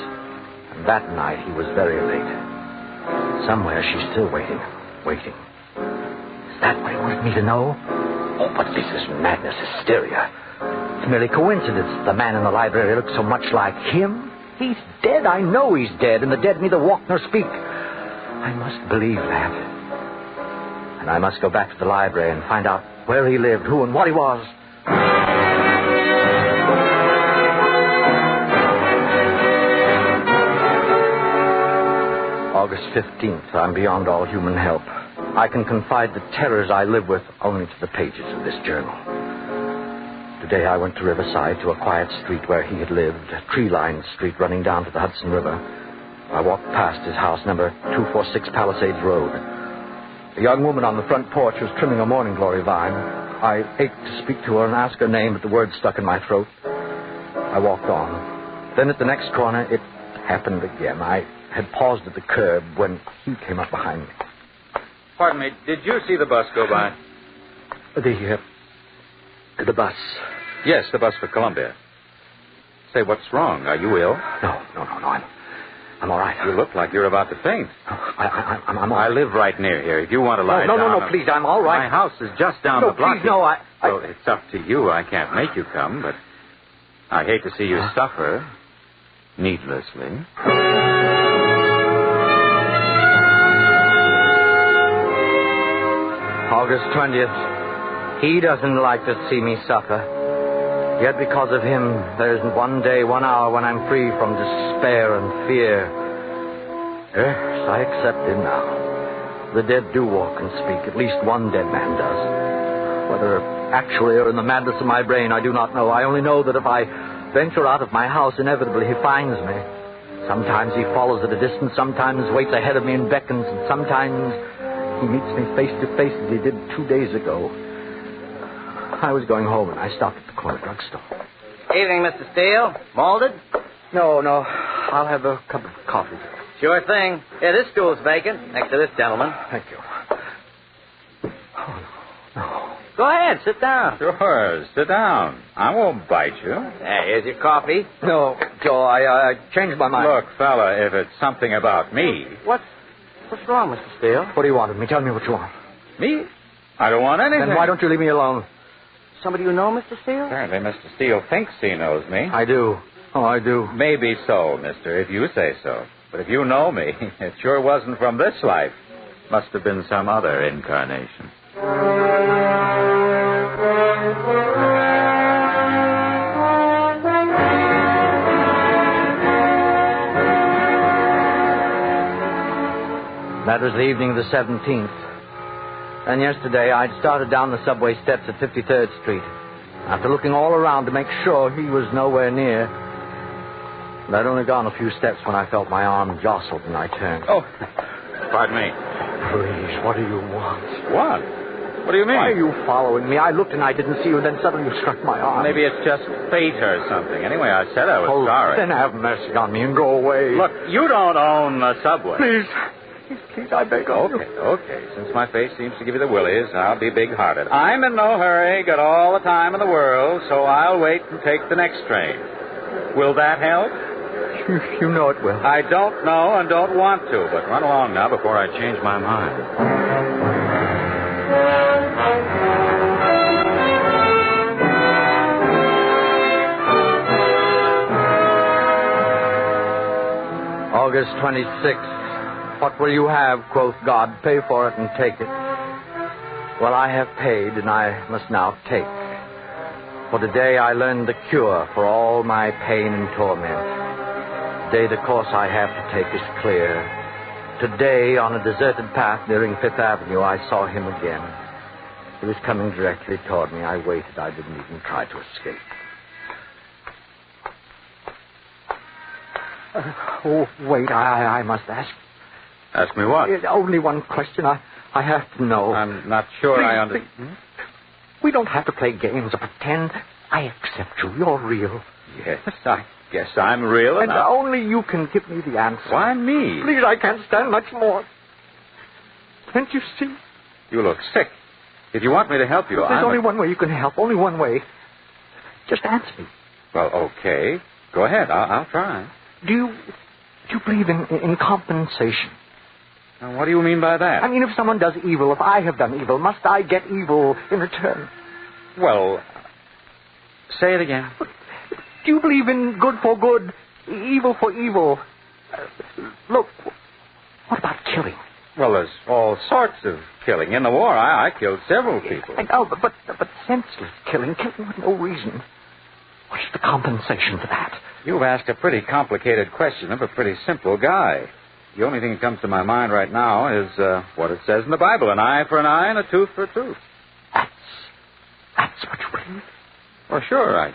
And that night, he was very late. Somewhere, she's still waiting. Is that what he wanted me to know? Oh, but this is madness, hysteria. It's merely coincidence. The man in the library looks so much like him. He's dead. I know he's dead, and the dead neither walk nor speak. I must believe that. And I must go back to the library and find out where he lived, who and what he was. August 15th. I'm beyond all human help. I can confide the terrors I live with only to the pages of this journal. Today I went to Riverside, to a quiet street where he had lived, a tree-lined street running down to the Hudson River. I walked past his house, number 246 Palisades Road. A young woman on the front porch was trimming a morning glory vine. I ached to speak to her and ask her name, but the words stuck in my throat. I walked on. Then at the next corner, it happened again. I had paused at the curb when he came up behind me. Pardon me, did you see the bus go by? The bus. Yes, the bus for Columbia. Say, what's wrong? Are you ill? No. I'm all right. You look like you're about to faint. I'm all right. I live right near here. If you want to lie down... No, please, I'm all right. My house is just down the block. Please, no, Well, it's up to you. I can't make you come, but I hate to see you suffer needlessly. August 20th. He doesn't like to see me suffer. Yet because of him, there isn't one day, 1 hour when I'm free from despair and fear. Yes, I accept him now. The dead do walk and speak. At least one dead man does. Whether actually or in the madness of my brain, I do not know. I only know that if I venture out of my house, inevitably he finds me. Sometimes he follows at a distance, sometimes waits ahead of me and beckons, and sometimes he meets me face to face as he did 2 days ago. I was going home, and I stopped at the corner drugstore. Evening, Mr. Steele. Malted? No. I'll have a cup of coffee. Sure thing. Here, this stool's vacant, next to this gentleman. Thank you. Oh, no. Go ahead, sit down. Sure, sit down. I won't bite you. Here's your coffee. No, Joe, I changed my mind. Look, fella, if it's something about me... What's wrong, Mr. Steele? What do you want of me? Tell me what you want. Me? I don't want anything. Then why don't you leave me alone? Somebody you know, Mr. Steele? Apparently, Mr. Steele thinks he knows me. I do. Oh, I do. Maybe so, mister, if you say so. But if you know me, it sure wasn't from this life. Must have been some other incarnation. That was the evening of the 17th. And yesterday, I'd started down the subway steps at 53rd Street. After looking all around to make sure he was nowhere near. And I'd only gone a few steps when I felt my arm jostled and I turned. Oh, pardon me. Please, what do you want? What? What do you mean? Why are you following me? I looked and I didn't see you, and then suddenly you struck my arm. Maybe it's just fate or something. Anyway, I said I was sorry. Then have mercy on me and go away. Look, you don't own the subway. Please. please, I beg of you. Okay. Since my face seems to give you the willies, I'll be big-hearted. I'm in no hurry, got all the time in the world, so I'll wait and take the next train. Will that help? You know it will. I don't know and don't want to, but run along now before I change my mind. August 26th. What will you have, quoth God? Pay for it and take it. Well, I have paid, and I must now take. For today I learned the cure for all my pain and torment. Today the course I have to take is clear. Today, on a deserted path nearing Fifth Avenue, I saw him again. He was coming directly toward me. I waited. I didn't even try to escape. Wait, I must ask. Ask me what? Only one question. I have to know. I'm not sure Please, I understand. We don't have to play games or pretend. I accept you. You're real. Yes, I guess I'm real And enough. only you can give me the answer. Why me? Please, I can't stand much more. Can't you see? You look sick. If you want me to help you, There's only one way you can help. Only one way. Just answer me. Well, okay. Go ahead. I'll try. Do you believe in compensation? Now, what do you mean by that? I mean, if someone does evil, if I have done evil, must I get evil in return? Well, say it again. Do you believe in good for good, evil for evil? Look, what about killing? Well, there's all sorts of killing. In the war, I killed several people. I know, but senseless killing with no reason. What's the compensation for that? You've asked a pretty complicated question of a pretty simple guy. The only thing that comes to my mind right now is what it says in the Bible, an eye for an eye and a tooth for a tooth. That's what you believe? Well, sure, I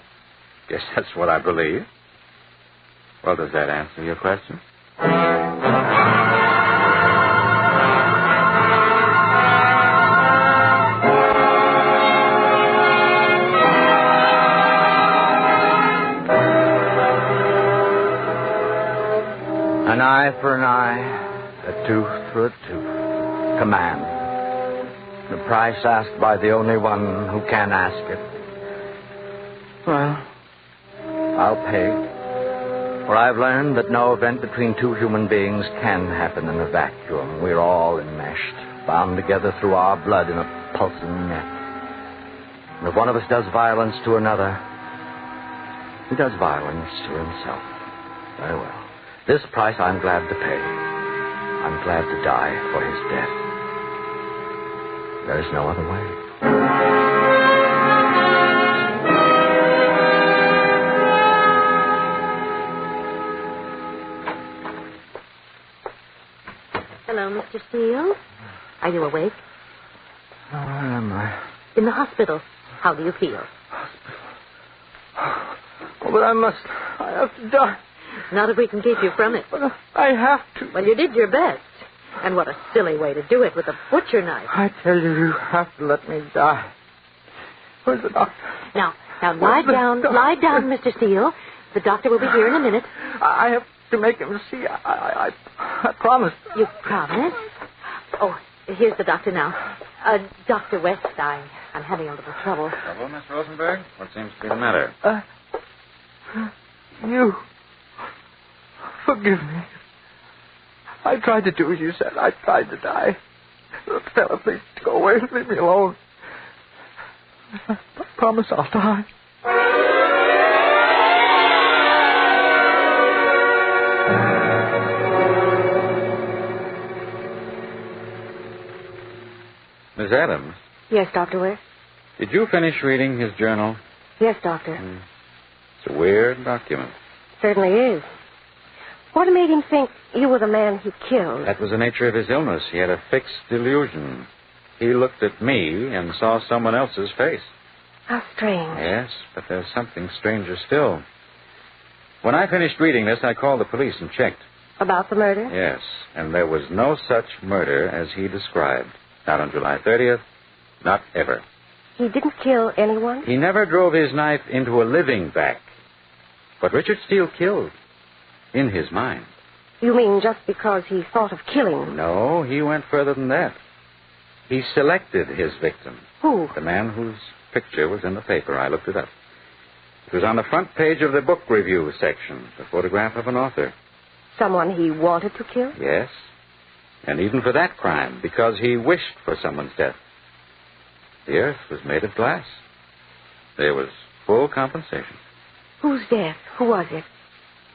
guess that's what I believe. Well, does that answer your question? An eye for an eye, a tooth for a tooth. Command. The price asked by the only one who can ask it. Well, I'll pay. For I've learned that no event between two human beings can happen in a vacuum. We're all enmeshed, bound together through our blood in a pulsing net. And if one of us does violence to another, he does violence to himself. Very well. This price I'm glad to pay. I'm glad to die for his death. There's no other way. Hello, Mr. Steele. Are you awake? Where am I? In the hospital. How do you feel? Oh, but I have to die. Not if we can keep you from it. But I have to. Well, you did your best. And what a silly way to do it with a butcher knife. I tell you, you have to let me die. Where's the doctor? Now, lie down, Mr. Steele. The doctor will be here in a minute. I have to make him see. I promised. You promised? Oh, here's the doctor now. Dr. West, I'm having a little trouble. Trouble, Miss Rosenberg? What seems to be the matter? You. Forgive me. I tried to do as you said. I tried to die. Stella, please go away and leave me alone. I promise I'll die. Miss Adams, Yes, Dr. West? did you finish reading his journal? Yes, Doctor. It's a weird document. Certainly is. What made him think you were the man he killed? That was the nature of his illness. He had a fixed delusion. He looked at me and saw someone else's face. How strange. Yes, but there's something stranger still. When I finished reading this, I called the police and checked. About the murder? Yes, and there was no such murder as he described. Not on July 30th, not ever. He didn't kill anyone? He never drove his knife into a living back. But Richard Steele killed. In his mind. You mean just because he thought of killing? No, he went further than that. He selected his victim. Who? The man whose picture was in the paper. I looked it up. It was on the front page of the book review section, the photograph of an author. Someone he wanted to kill? Yes. And even for that crime, because he wished for someone's death. The earth was made of glass. There was full compensation. Whose death? Who was it?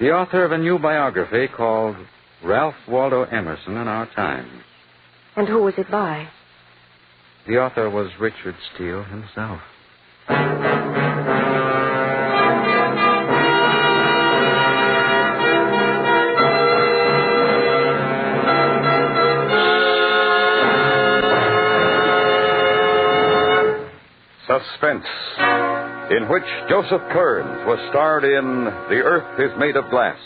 The author of a new biography called Ralph Waldo Emerson in Our Times. And who was it by? The author was Richard Steele himself. Suspense, in which Joseph Kearns was starred in The Earth is Made of Glass.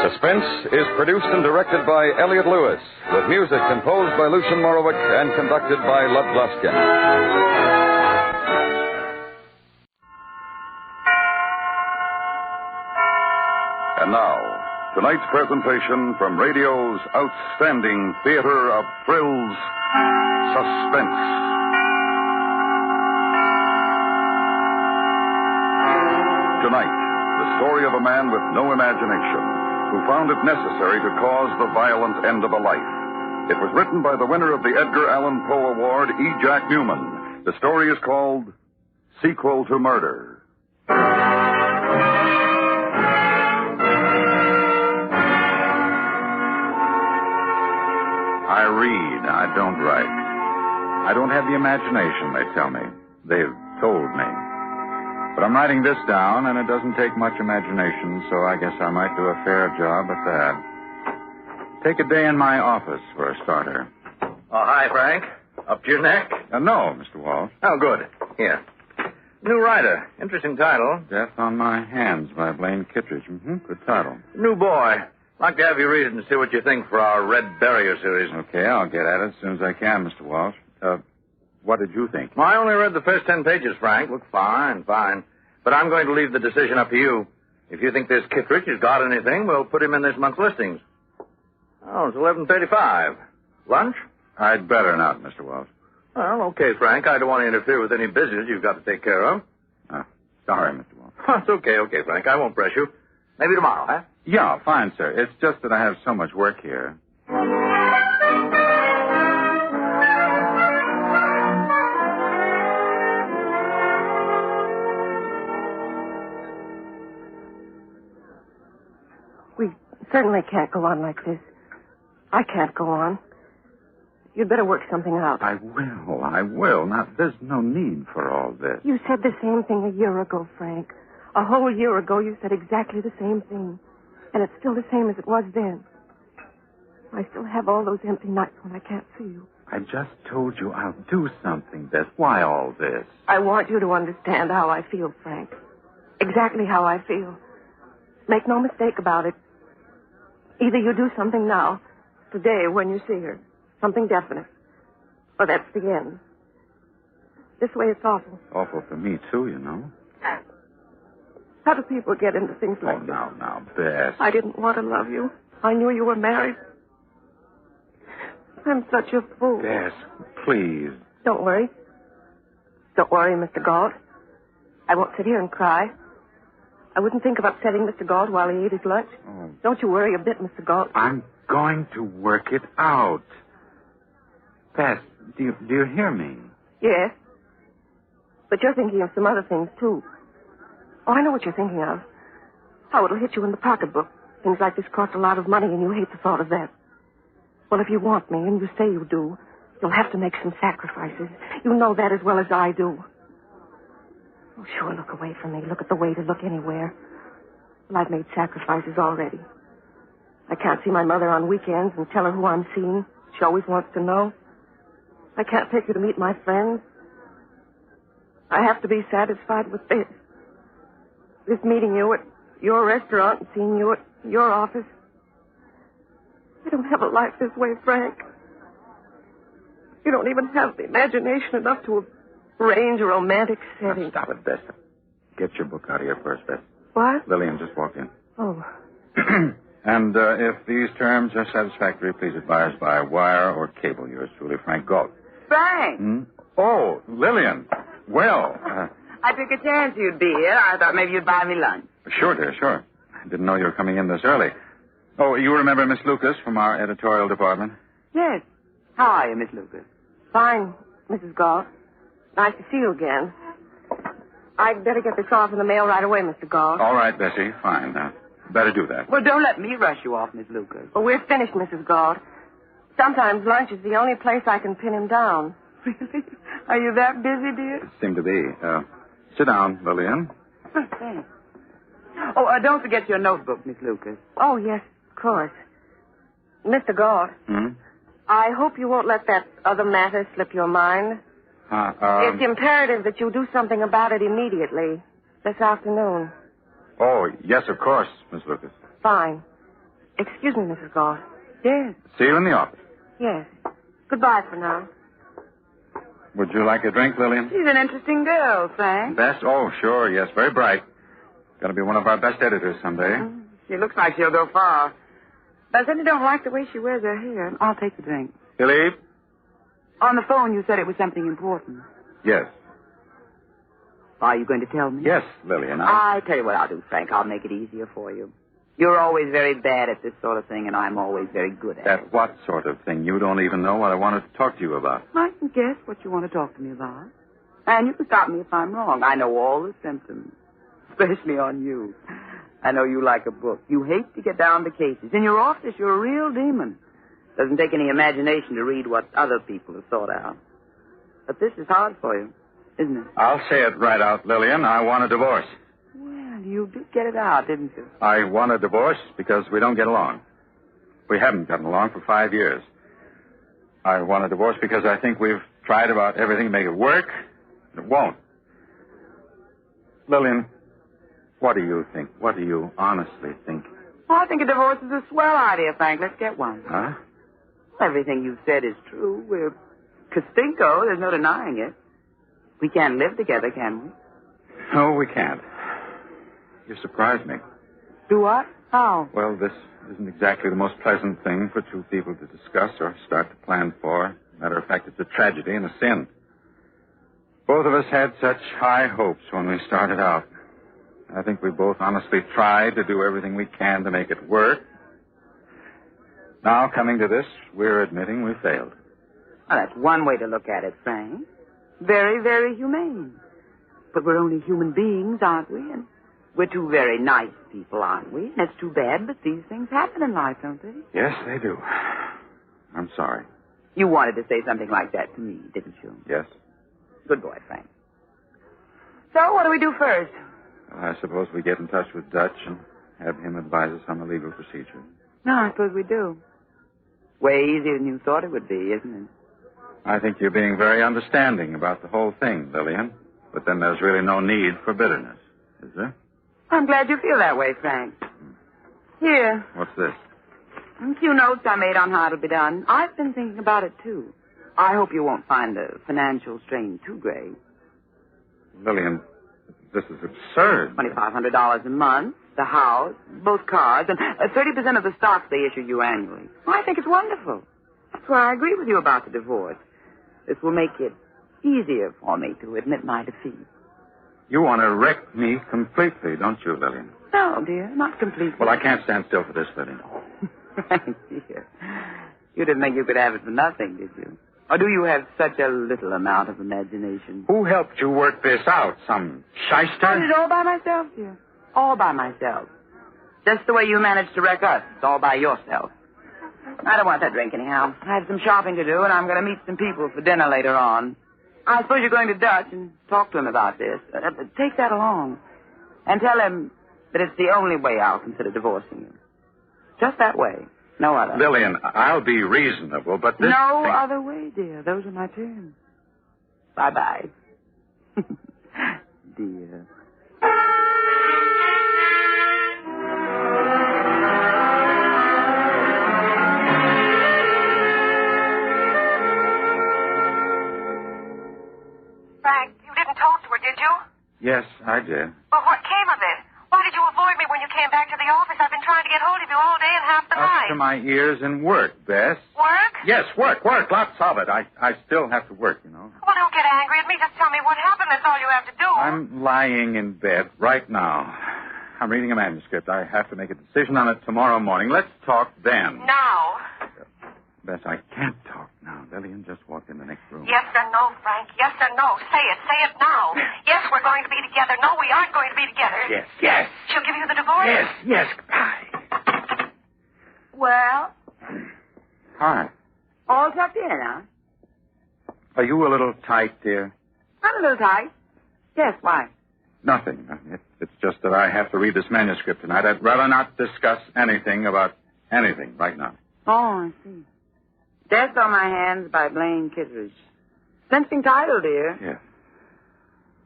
Suspense is produced and directed by Elliot Lewis, with music composed by Lucien Morowick and conducted by Lud Gluskin. And now, tonight's presentation from radio's outstanding theater of thrills, Suspense. Tonight, the story of a man with no imagination who found it necessary to cause the violent end of a life. It was written by the winner of the Edgar Allan Poe Award, E. Jack Newman. The story is called Sequel to Murder. I read. I don't write. I don't have the imagination, they tell me. They've told me. But I'm writing this down, and it doesn't take much imagination, so I guess I might do a fair job at that. Take a day in my office for a starter. Oh, hi, Frank. Up to your neck? No, Mr. Walsh. Oh, good. Here. New writer. Interesting title. Death on My Hands by Blaine Kittredge. Good title. New boy. Like to have you read it and see what you think for our Red Barrier series. Okay, I'll get at it as soon as I can, Mr. Walsh. What did you think? Well, I only read the first 10 pages, Frank. Looked fine. But I'm going to leave the decision up to you. If you think this Kittredge has got anything, we'll put him in this month's listings. Oh, it's 11:35. Lunch? I'd better not, Mr. Walsh. Well, okay, Frank. I don't want to interfere with any business you've got to take care of. Sorry, Mr. Walsh. It's okay, Frank. I won't press you. Maybe tomorrow, huh? Yeah, fine, sir. It's just that I have so much work here. We certainly can't go on like this. I can't go on. You'd better work something out. I will. Now, there's no need for all this. You said the same thing a year ago, Frank. A whole year ago, you said exactly the same thing. And it's still the same as it was then. I still have all those empty nights when I can't see you. I just told you I'll do something, Beth. Why all this? I want you to understand how I feel, Frank. Exactly how I feel. Make no mistake about it. Either you do something now, today, when you see her. Something definite. Or that's the end. This way it's awful. Awful for me, too, you know. How do people get into things like this? Now, Beth. I didn't want to love you. I knew you were married. I'm such a fool. Beth, please. Don't worry. Don't worry, Mr. Galt. I won't sit here and cry. I wouldn't think of upsetting Mr. Galt while he ate his lunch. Oh. Don't you worry a bit, Mr. Galt. I'm going to work it out. Beth, do you hear me? Yes. But you're thinking of some other things, too. Oh, I know what you're thinking of. How it'll hit you in the pocketbook. Things like this cost a lot of money, and you hate the thought of that. Well, if you want me, and you say you do, you'll have to make some sacrifices. You know that as well as I do. Oh, sure, look away from me. Look at the way to look anywhere. Well, I've made sacrifices already. I can't see my mother on weekends and tell her who I'm seeing. She always wants to know. I can't take her to meet my friends. I have to be satisfied with this. This meeting you at your restaurant and seeing you at your office. I don't have a life this way, Frank. You don't even have the imagination enough to arrange a romantic setting. Now, stop it, Bess. Get your book out of here first, Bess. What? Lillian just walked in. Oh. And if these terms are satisfactory, please advise by wire or cable. Yours truly, Frank Galt. Frank! Hmm? Oh, Lillian. Well, I took a chance you'd be here. I thought maybe you'd buy me lunch. Sure, dear, sure. I didn't know you were coming in this early. Oh, you remember Miss Lucas from our editorial department? Yes. How are you, Miss Lucas? Fine, Mrs. Galt. Nice to see you again. I'd better get this off in the mail right away, Mr. Galt. All right, Bessie. Fine. Better do that. Well, don't let me rush you off, Miss Lucas. Well, we're finished, Mrs. Galt. Sometimes lunch is the only place I can pin him down. Really? Are you that busy, dear? Seem to be. Sit down, Lillian. Thanks. Oh, don't forget your notebook, Miss Lucas. Oh, yes, of course. Mr. Galt. Hmm? I hope you won't let that other matter slip your mind. It's imperative that you do something about it immediately. This afternoon. Oh, yes, of course, Miss Lucas. Fine. Excuse me, Mrs. Galt. Yes. See you in the office. Yes. Goodbye for now. Would you like a drink, Lillian? She's an interesting girl, Frank. Best? Oh, sure, yes. Very bright. Going to be one of our best editors someday. She looks like she'll go far. But I certainly don't like the way she wears her hair. I'll take the drink. Philippe? On the phone, you said it was something important. Yes. Are you going to tell me? Yes, Lillian. I tell you what I'll do, Frank. I'll make it easier for you. You're always very bad at this sort of thing, and I'm always very good at it. That what sort of thing? You don't even know what I wanted to talk to you about. I can guess what you want to talk to me about. And you can stop me if I'm wrong. I know all the symptoms, especially on you. I know you like a book. You hate to get down to cases. In your office, you're a real demon. Doesn't take any imagination to read what other people have thought out. But this is hard for you, isn't it? I'll say it right out, Lillian. I want a divorce. Well, you did get it out, didn't you? I want a divorce because we don't get along. We haven't gotten along for 5 years. I want a divorce because I think we've tried about everything to make it work. It won't. Lillian, what do you think? What do you honestly think? Well, I think a divorce is a swell idea, Frank. Let's get one. Huh? Everything you've said is true. We're Castinko. There's no denying it. We can't live together, can we? No, we can't. You surprised me. Do what? How? Well, this isn't exactly the most pleasant thing for two people to discuss or start to plan for. Matter of fact, it's a tragedy and a sin. Both of us had such high hopes when we started out. I think we both honestly tried to do everything we can to make it work. Now, coming to this, we're admitting we failed. Well, that's one way to look at it, Frank. Very, very humane. But we're only human beings, aren't we? And we're two very nice people, aren't we? And it's too bad, but these things happen in life, don't they? Yes, they do. I'm sorry. You wanted to say something like that to me, didn't you? Yes. Good boy, Frank. So, what do we do first? Well, I suppose we get in touch with Dutch and have him advise us on the legal procedure. No, I suppose we do. Way easier than you thought it would be, isn't it? I think you're being very understanding about the whole thing, Lillian. But then there's really no need for bitterness, is there? I'm glad you feel that way, Frank. Here. What's this? A few notes I made on how it'll be done. I've been thinking about it, too. I hope you won't find the financial strain too great. Lillian, this is absurd. $2,500 a month, the house, both cars, and 30% of the stocks they issue you annually. I think it's wonderful. That's why I agree with you about the divorce. This will make it easier for me to admit my defeat. You want to wreck me completely, don't you, Lillian? No, dear, not completely. Well, I can't stand still for this, Lillian. Dear, you didn't think you could have it for nothing, did you? Or do you have such a little amount of imagination? Who helped you work this out? Some shyster? I did it all by myself, dear. All by myself. Just the way you managed to wreck us. It's all by yourself. I don't want that drink anyhow. I have some shopping to do, and I'm going to meet some people for dinner later on. I suppose you're going to Dutch and talk to him about this. Take that along. And tell him that it's the only way I'll consider divorcing you. Just that way. No other. Lillian, I'll be reasonable, but this No thing... other way, dear. Those are my terms. Bye-bye. Dear. Yes, I did. Well, what came of it? Why did you avoid me when you came back to the office? I've been trying to get hold of you all day and half the night. Up to my ears in work, Bess. Work? Yes, work. Lots of it. I still have to work, you know. Well, don't get angry at me. Just tell me what happened. That's all you have to do. I'm lying in bed right now. I'm reading a manuscript. I have to make a decision on it tomorrow morning. Let's talk then. Now? Bess, I can't talk now. Lillian just walked in the next room. Yes or no, Frank? Yes or no? Say it. Say it now. Yes, we're going to be together. No, we aren't going to be together. Yes. She'll give you the divorce? Yes. Goodbye. Well, Hi. all tucked in, huh? Are you a little tight, dear? I'm a little tight. Yes, why? Nothing. It's just that I have to read this manuscript tonight. I'd rather not discuss anything about anything right now. Oh, I see. Death on My Hands by Blaine Kittredge. Interesting title, dear. Yes.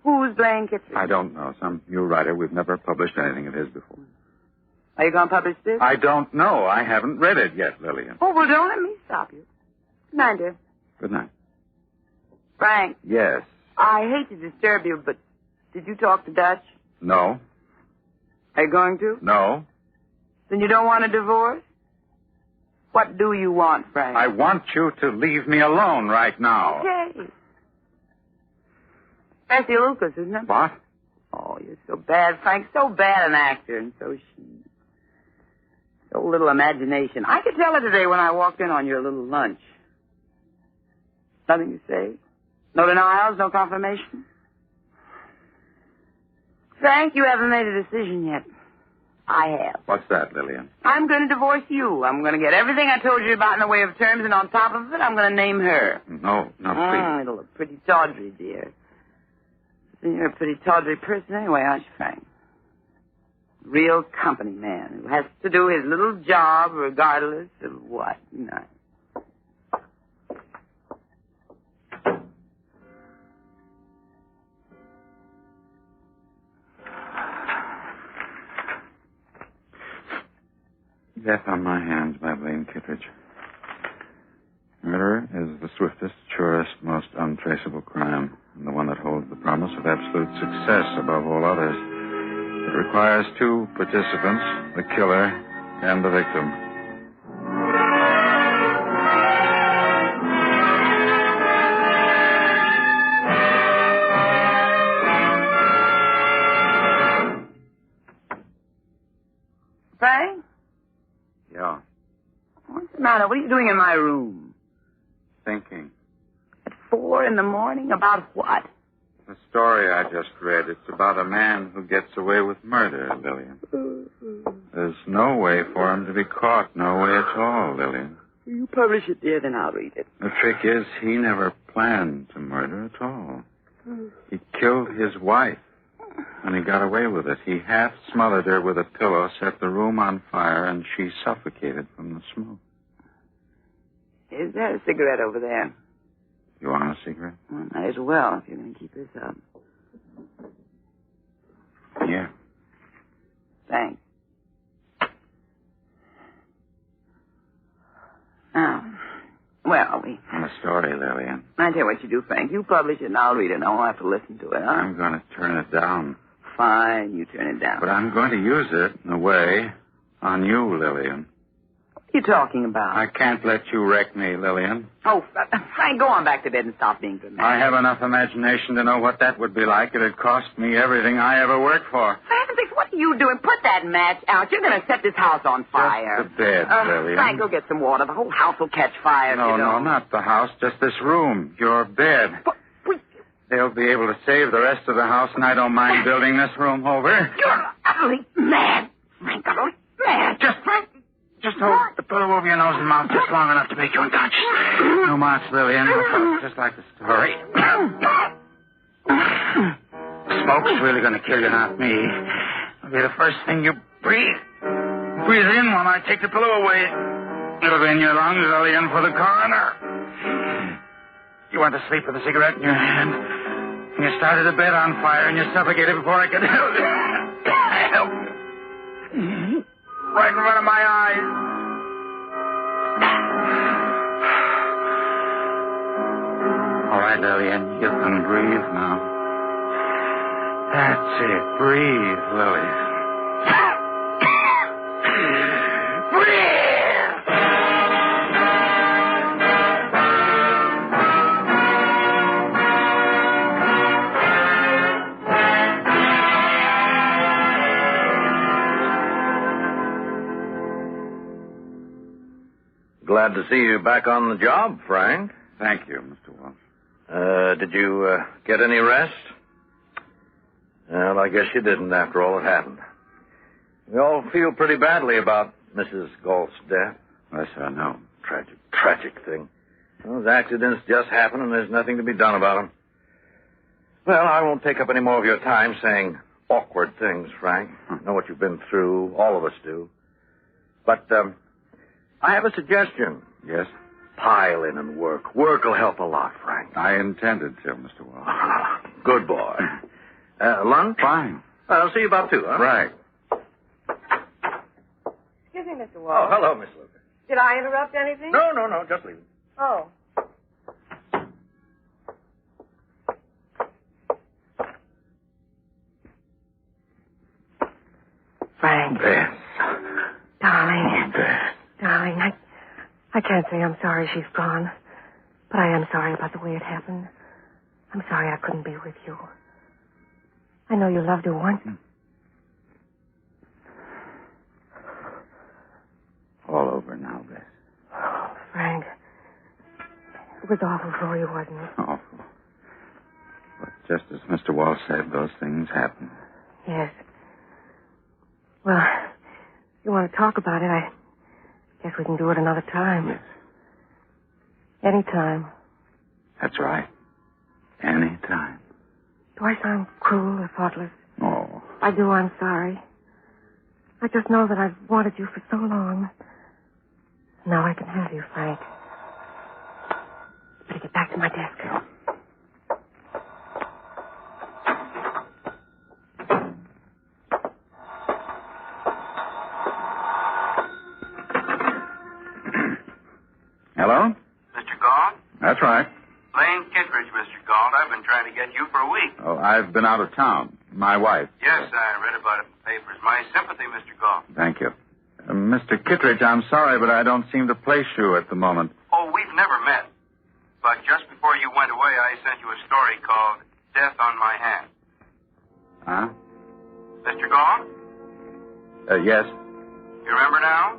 Who's Blaine Kittredge? I don't know. Some new writer. We've never published anything of his before. Are you going to publish this? I don't know. I haven't read it yet, Lillian. Oh, well, don't let me stop you. Good night, dear. Good night. Frank, Yes. I hate to disturb you, but did you talk to Dutch? No. Are you going to? No. Then you don't want a divorce? What do you want, Frank? I want you to leave me alone right now. Okay. Bessie Lucas, isn't it? What? Oh, you're so bad, Frank. So bad an actor, and so little imagination. I could tell her today when I walked in on your little lunch. Nothing to say? No denials, no confirmation? Frank, you haven't made a decision yet. I have. What's that, Lillian? I'm going to divorce you. I'm going to get everything I told you about in the way of terms, and on top of it, I'm going to name her. No, please. It'll look pretty tawdry, dear. You're a pretty tawdry person anyway, aren't you, Frank? Real company man who has to do his little job regardless of what. No. Death on My Hands by Blaine Kittredge. Murder is the swiftest, surest, most untraceable crime, and the one that holds the promise of absolute success above all others. It requires two participants, the killer and the victim. Frank? Yeah. What's the matter? What are you doing in my room? Thinking. At 4 a.m? About what? The story I just read, it's about a man who gets away with murder, Lillian. There's no way for him to be caught. No way at all, Lillian. You publish it, dear, then I'll read it. The trick is he never planned to murder at all. He killed his wife, and he got away with it. He half smothered her with a pillow, set the room on fire, and she suffocated from the smoke. Is there a cigarette over there? You want a cigarette? Well, might as well if you're going to keep this up. Yeah. Thanks. Now, well, On a story, Lillian. I tell you what you do, Frank. You publish it and I'll read it and I won't have to listen to it, huh? I'm going to turn it down. Fine, you turn it down. But I'm going to use it, in a way, on you, Lillian. What are you talking about? I can't let you wreck me, Lillian. Oh, Frank, go on back to bed and stop being dramatic. I have enough imagination to know what that would be like. It'd cost me everything I ever worked for. For heaven's sakes, what are you doing? Put that match out. You're going to set this house on fire. Just the bed, Lillian. Frank, go get some water. The whole house will catch fire if you No, don't. not the house. Just this room. Your bed. They'll be able to save the rest of the house, and I don't mind building this room over. You're utterly mad, Frank. Utterly mad. Just hold the pillow over your nose and mouth just long enough to make you unconscious. No marks, Lillian. Just like the story. Smoke's really going to kill you, not me. It'll be the first thing you breathe. Breathe in when I take the pillow away. It'll be in your lungs, Lillian, for the coroner. You went to sleep with a cigarette in your hand. And you started the bed on fire and you suffocated before I could help you. Right in front of my eyes. All right, Lillian, you can breathe now. That's it. Breathe, Lily. Glad to see you back on the job, Frank. Thank you, Mr. Walsh. Did you get any rest? Well, I guess you didn't after all that happened. We all feel pretty badly about Mrs. Galt's death. Yes, I know. Tragic thing. Those accidents just happen and there's nothing to be done about them. Well, I won't take up any more of your time saying awkward things, Frank. I know what you've been through. All of us do. But, I have a suggestion. Yes? Pile in and work. Work will help a lot, Frank. I intended to, Mr. Walsh. Good boy. Lunch? Fine. I'll see you about 2, huh? Right. Excuse me, Mr. Walsh. Oh, hello, Miss Luca. Did I interrupt anything? No, just leave it. Oh. Frank. Beth. Darling. Beth. Darling, I can't say I'm sorry she's gone, but I am sorry about the way it happened. I'm sorry I couldn't be with you. I know you loved her once. All over now, Beth. Oh, Frank. It was awful for you, wasn't it? Awful. But just as Mr. Walsh said, those things happen. Yes. Well, if you want to talk about it, I guess we can do it another time. Yes. Any time. That's right. Any time. Do I sound cruel or thoughtless? Oh. I do, I'm sorry. I just know that I've wanted you for so long. Now I can have you, Frank. Better get back to my desk. Hello? Mr. Galt? That's right. Lane Kittredge, Mr. Galt. I've been trying to get you for a week. Oh, I've been out of town. My wife. Yes, I read about it in the papers. My sympathy, Mr. Galt. Thank you. Mr. Kittredge, I'm sorry, but I don't seem to place you at the moment. Oh, we've never met. But just before you went away, I sent you a story called Death on My Hand. Huh? Mr. Galt? Yes. You remember now?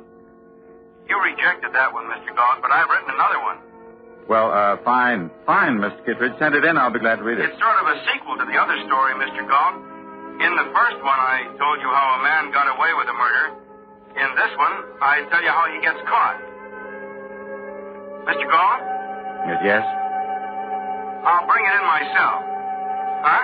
You rejected that one, Mr. Galt, but I've written another one. Well, fine. Fine, Mr. Kittredge. Send it in. I'll be glad to read it. It's sort of a sequel to the other story, Mr. Galt. In the first one, I told you how a man got away with a murder. In this one, I tell you how he gets caught. Mr. Galt? Yes? I'll bring it in myself. Huh?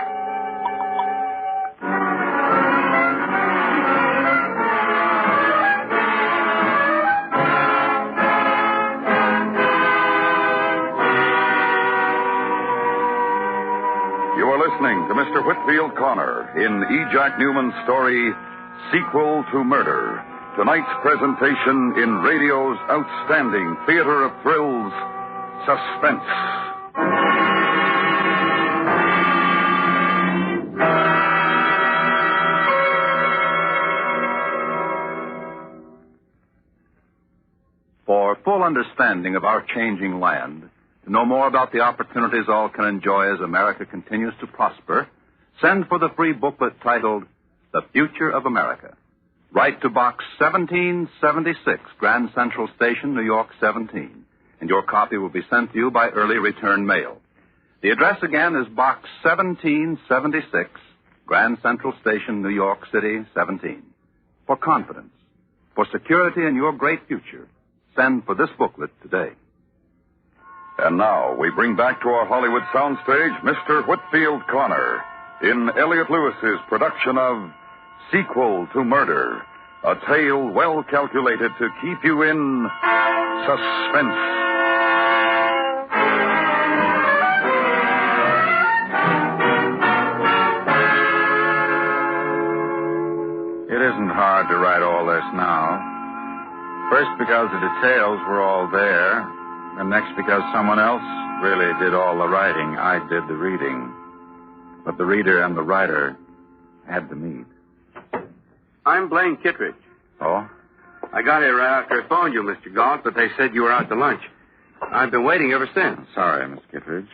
You are listening to Mr. Whitfield Connor in E. Jack Newman's story, Sequel to Murder. Tonight's presentation in radio's outstanding theater of thrills, Suspense. For full understanding of our changing land, to know more about the opportunities all can enjoy as America continues to prosper, send for the free booklet titled The Future of America. Write to Box 1776, Grand Central Station, New York 17, and your copy will be sent to you by early return mail. The address again is Box 1776, Grand Central Station, New York City 17. For confidence, for security in your great future, send for this booklet today. And now we bring back to our Hollywood soundstage Mr. Whitfield Connor in Elliot Lewis's production of Sequel to Murder, a tale well calculated to keep you in suspense. It isn't hard to write all this now. First, because the details were all there, and next because someone else really did all the writing. I did the reading. But the reader and the writer had to meet. I'm Blaine Kittredge. Oh? I got here right after I phoned you, Mr. Galt, but they said you were out to lunch. I've been waiting ever since. Sorry, Miss Kittredge.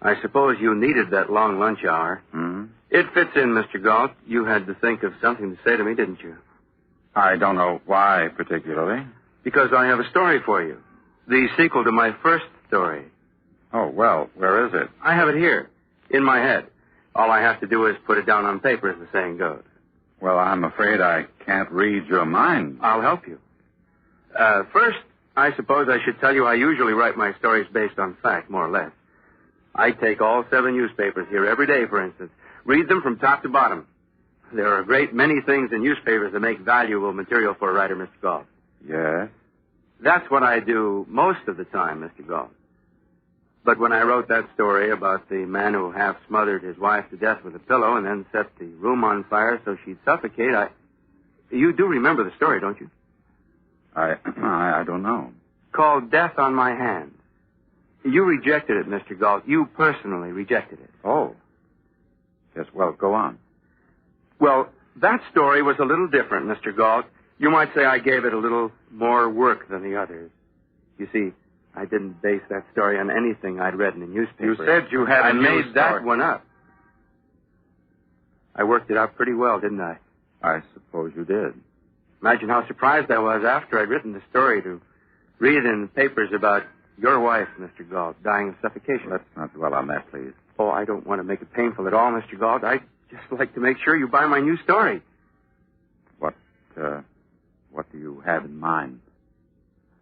I suppose you needed that long lunch hour. Hmm? It fits in, Mr. Galt. You had to think of something to say to me, didn't you? I don't know why particularly. Because I have a story for you. The sequel to my first story. Oh, well, where is it? I have it here, in my head. All I have to do is put it down on paper, as the saying goes. Well, I'm afraid I can't read your mind. I'll help you. First, I suppose I should tell you I usually write my stories based on fact, more or less. I take all 7 newspapers here every day, for instance. Read them from top to bottom. There are a great many things in newspapers that make valuable material for a writer, Mr. Galt. Yes? That's what I do most of the time, Mr. Galt. But when I wrote that story about the man who half smothered his wife to death with a pillow and then set the room on fire so she'd suffocate, You do remember the story, don't you? I don't know. Called Death on My Hands. You rejected it, Mr. Galt. You personally rejected it. Oh. Yes, well, go on. Well, that story was a little different, Mr. Galt. You might say I gave it a little more work than the others. You see, I didn't base that story on anything I'd read in the newspaper. You said you had I made that one up. I worked it out pretty well, didn't I? I suppose you did. Imagine how surprised I was after I'd written the story to read in the papers about your wife, Mr. Galt, dying of suffocation. Let's not dwell on that, please. Oh, I don't want to make it painful at all, Mr. Galt. I'd just like to make sure you buy my new story. What do you have in mind?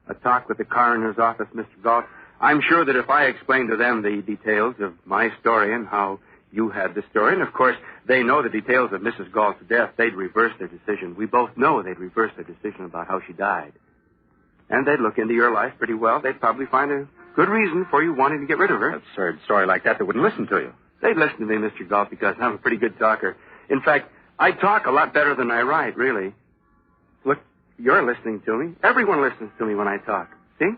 A talk with the coroner's office, Mr. Galt. I'm sure that if I explained to them the details of my story and how you had the story, and of course they know the details of Mrs. Galt's death, they'd reverse their decision. We both know they'd reverse their decision about how she died. And they'd look into your life pretty well. They'd probably find a good reason for you wanting to get rid of her. An absurd story like that, they wouldn't listen to you. They'd listen to me, Mr. Galt, because I'm a pretty good talker. In fact, I talk a lot better than I write, really. Look, you're listening to me. Everyone listens to me when I talk. See?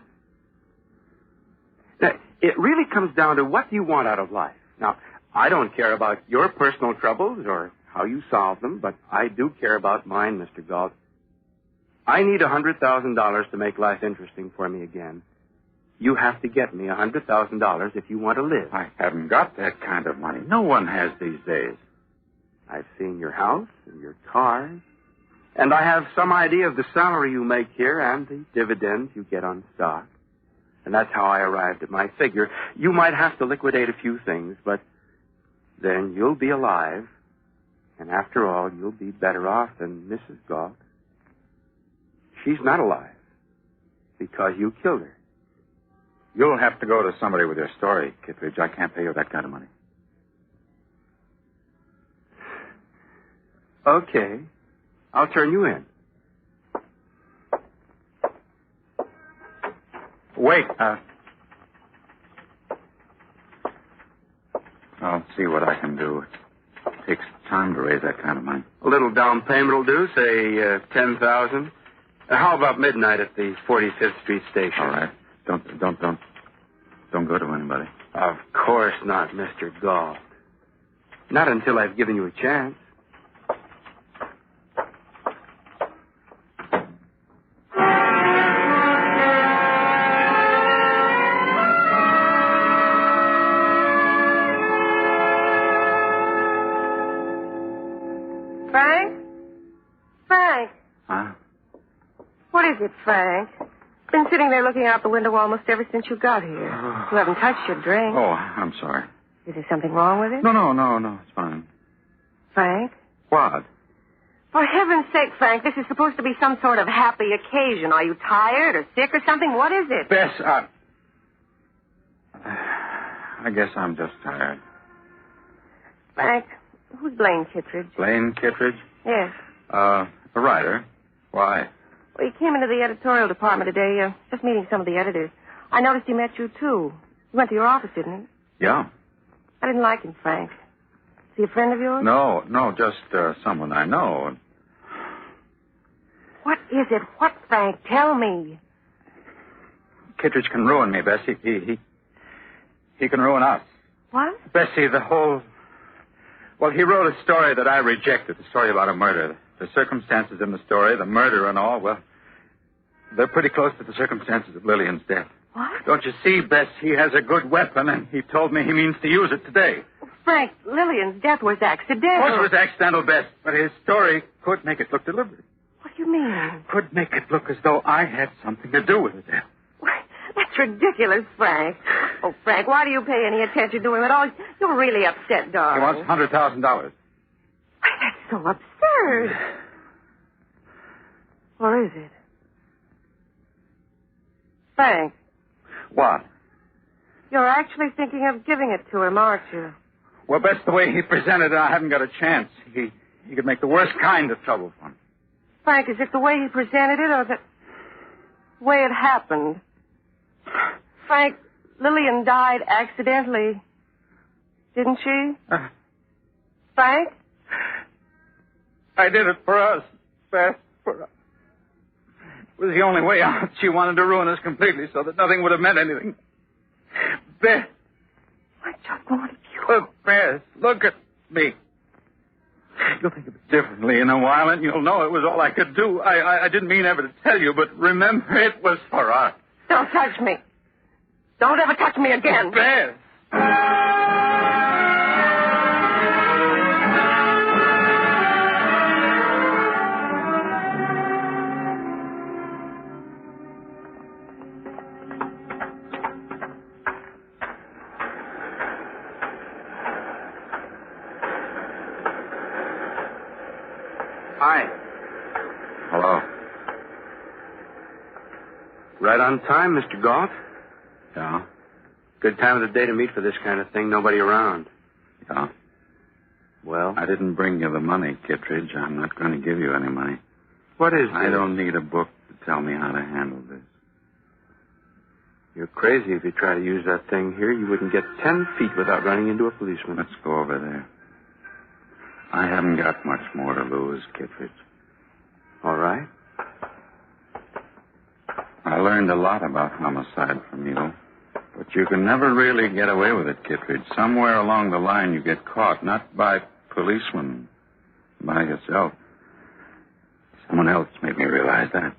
Now, it really comes down to what do you want out of life. Now, I don't care about your personal troubles or how you solve them, but I do care about mine, Mr. Galt. I need $100,000 to make life interesting for me again. You have to get me $100,000 if you want to live. I haven't got that kind of money. No one has these days. I've seen your house and your cars, and I have some idea of the salary you make here and the dividends you get on stock. And that's how I arrived at my figure. You might have to liquidate a few things, but then you'll be alive. And after all, you'll be better off than Mrs. Galt. She's not alive because you killed her. You'll have to go to somebody with your story, Kittredge. I can't pay you that kind of money. Okay. I'll turn you in. Wait. I'll see what I can do. It takes time to raise that kind of money. A little down payment will do, say $10,000. How about midnight at the 45th Street station? All right. Don't go to anybody. Of course not, Mr. Galt. Not until I've given you a chance. Frank? Huh? What is it, Frank? Been sitting there looking out the window almost ever since you got here. You haven't touched your drink. Oh, I'm sorry. Is there something wrong with it? No, it's fine. Frank? What? For heaven's sake, Frank, this is supposed to be some sort of happy occasion. Are you tired or sick or something? What is it? Bess, I guess I'm just tired. Frank, who's Blaine Kittredge? Blaine Kittredge? Yes. A writer. Why? Well, he came into the editorial department today, just meeting some of the editors. I noticed he met you, too. He went to your office, didn't he? Yeah. I didn't like him, Frank. Is he a friend of yours? No, just someone I know. What is it? What, Frank? Tell me. Kittredge can ruin me, Bessie. He can ruin us. What? Bessie, the whole Well, he wrote a story that I rejected, a story about a murder. The circumstances in the story, the murder and all, well, they're pretty close to the circumstances of Lillian's death. What? Don't you see, Bess, he has a good weapon, and he told me he means to use it today. Frank, Lillian's death was accidental. Of course it was accidental, Bess, but his story could make it look deliberate. What do you mean? Could make it look as though I had something to do with the death. That's ridiculous, Frank. Oh, Frank, why do you pay any attention to him at all? You're really upset, He darling. wants $100,000. That's so absurd. Or is it? Frank, What? you're actually thinking of giving it to him, aren't you? Well, Bess, the way he presented it, I haven't got a chance. He could make the worst kind of trouble for me. Frank, is it the way he presented it or the way it happened? Frank, Lillian died accidentally. Didn't she? Frank? I did it for us, Bess, for us. It was the only way out. She wanted to ruin us completely so that nothing would have meant anything. Bess. What just going to do? Look, Bess, look at me. You'll think of it differently in a while, and you'll know it was all I could do. I didn't mean ever to tell you, but remember, it was for us. Don't touch me. Don't ever touch me again. Bess. Hi. Hello. Right on time, Mr. Galt. Yeah? Good time of the day to meet for this kind of thing. Nobody around. Yeah. Well? I didn't bring you the money, Kittredge. I'm not going to give you any money. What is this? I don't need a book to tell me how to handle this. You're crazy if you try to use that thing here. You wouldn't get 10 feet without running into a policeman. Let's go over there. I haven't got much more to lose, Kittredge. All right. I learned a lot about homicide from you. But you can never really get away with it, Kittredge. Somewhere along the line you get caught, not by policemen, by yourself. Someone else made me realize that.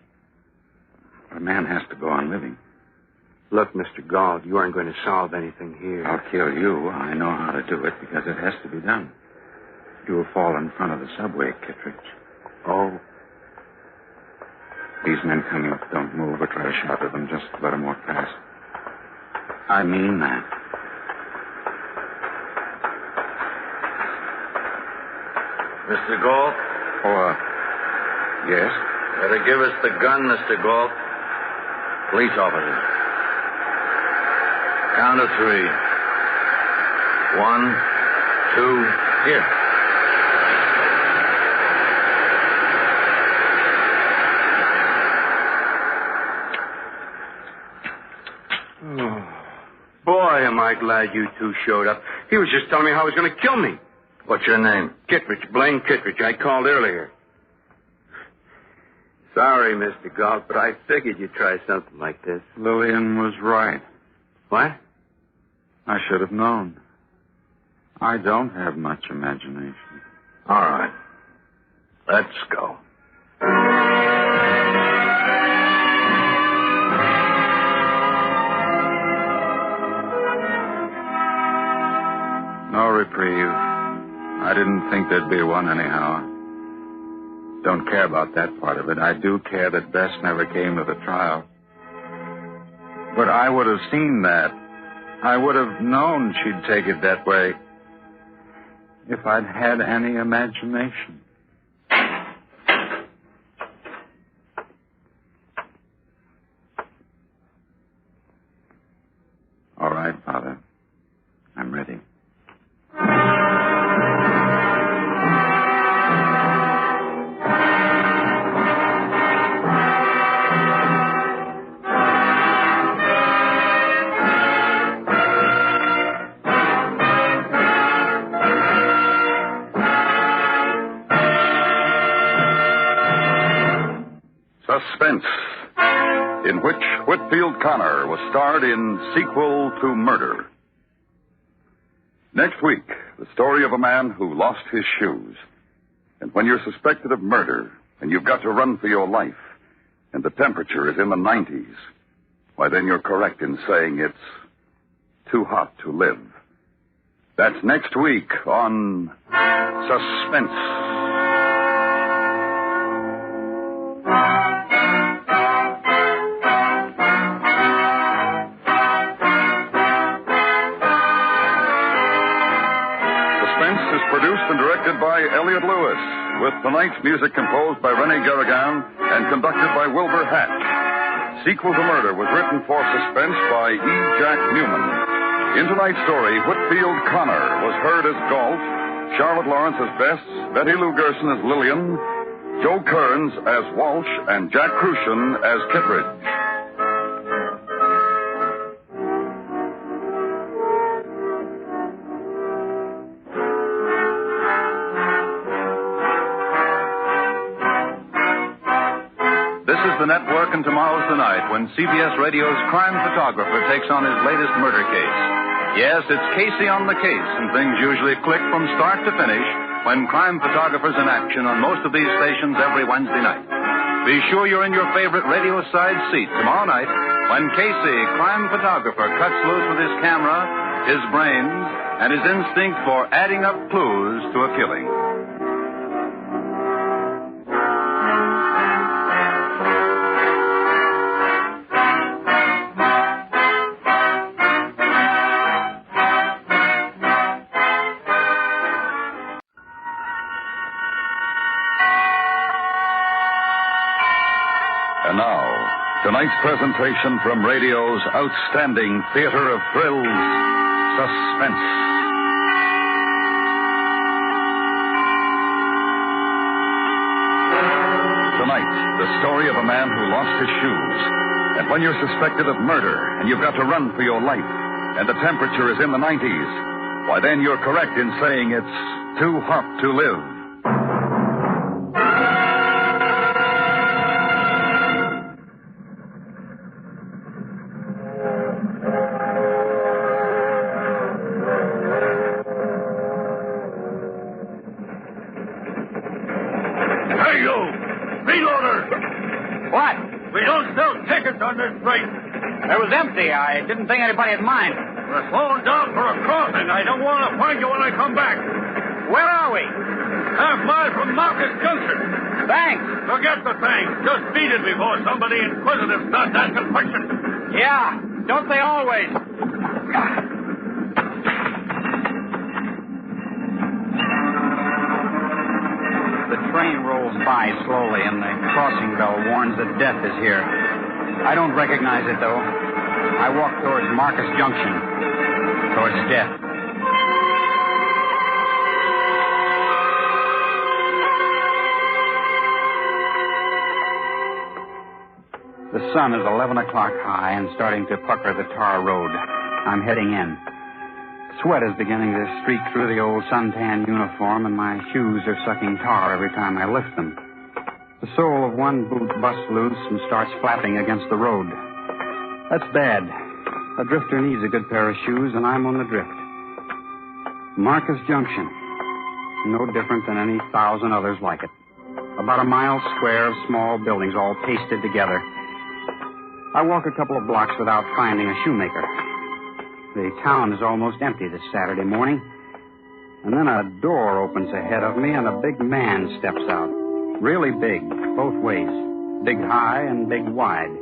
But a man has to go on living. Look, Mr. Galt, you aren't going to solve anything here. I'll kill you. I know how to do it because it has to be done. You will fall in front of the subway, Kittredge. Oh. These men coming up don't move or try to shout at them. Just let them walk past. I mean that. Mr. Galt? Yes? Better give us the gun, Mr. Galt. Police officer. Count of 3. 1, 2, here. Boy, am I glad you two showed up. He was just telling me how he was going to kill me. What's your name? Kittredge, Blaine Kittredge. I called earlier. Sorry, Mr. Galt, but I figured you'd try something like this. Lillian was right. What? I should have known. I don't have much imagination. All right. Let's go. No reprieve. I didn't think there'd be one anyhow. Don't care about that part of it. I do care that Bess never came to the trial. But I would have seen that. I would have known she'd take it that way if I'd had any imagination. All right, Father. I'm ready. Suspense, in which Whitfield Connor was starred in Sequel to Murder. Next week, the story of a man who lost his shoes. And when you're suspected of murder, and you've got to run for your life, and the temperature is in the 90s, why, then you're correct in saying it's too hot to live. That's next week on Suspense. Suspense is produced and directed by Elliott Lewis, with tonight's music composed by René Garrigan and conducted by Wilbur Hatch. Sequel to Murder was written for Suspense by E. Jack Newman. In tonight's story, Whitfield Connor was heard as Galt, Charlotte Lawrence as Bess, Betty Lou Gerson as Lillian, Joe Kearns as Walsh, and Jack Crucian as Kittredge. This is the network, and tomorrow's the night when CBS Radio's crime photographer takes on his latest murder case. Yes, it's Casey on the case, and things usually click from start to finish when crime photographer's in action on most of these stations every Wednesday night. Be sure you're in your favorite radio side seat tomorrow night when Casey, crime photographer, cuts loose with his camera, his brains, and his instinct for adding up clues to a killing. And now, tonight's presentation from radio's outstanding theater of thrills, Suspense. Tonight, the story of a man who lost his shoes. And when you're suspected of murder, and you've got to run for your life, and the temperature is in the 90s, why, then you're correct in saying it's too hot to live. On this freight. It was empty. I didn't think anybody would mind. We're slowing down for a crossing. I don't want to find you when I come back. Where are we? Half-mile from Marcus Junction. Thanks. Forget the thanks. Just beat it before somebody inquisitive starts asking questions. Yeah. Don't they always? The train rolls by slowly, and the crossing bell warns that death is here. I don't recognize it, though. I walk towards Marcus Junction, towards death. The sun is 11 o'clock high and starting to pucker the tar road. I'm heading in. Sweat is beginning to streak through the old suntan uniform, and my shoes are sucking tar every time I lift them. The sole of one boot busts loose and starts flapping against the road. That's bad. A drifter needs a good pair of shoes, and I'm on the drift. Marcus Junction. No different than any 1,000 others like it. About a mile square of small buildings all pasted together. I walk a couple of blocks without finding a shoemaker. The town is almost empty this Saturday morning. And then a door opens ahead of me, and a big man steps out. Really big, both ways. Big high and big wide.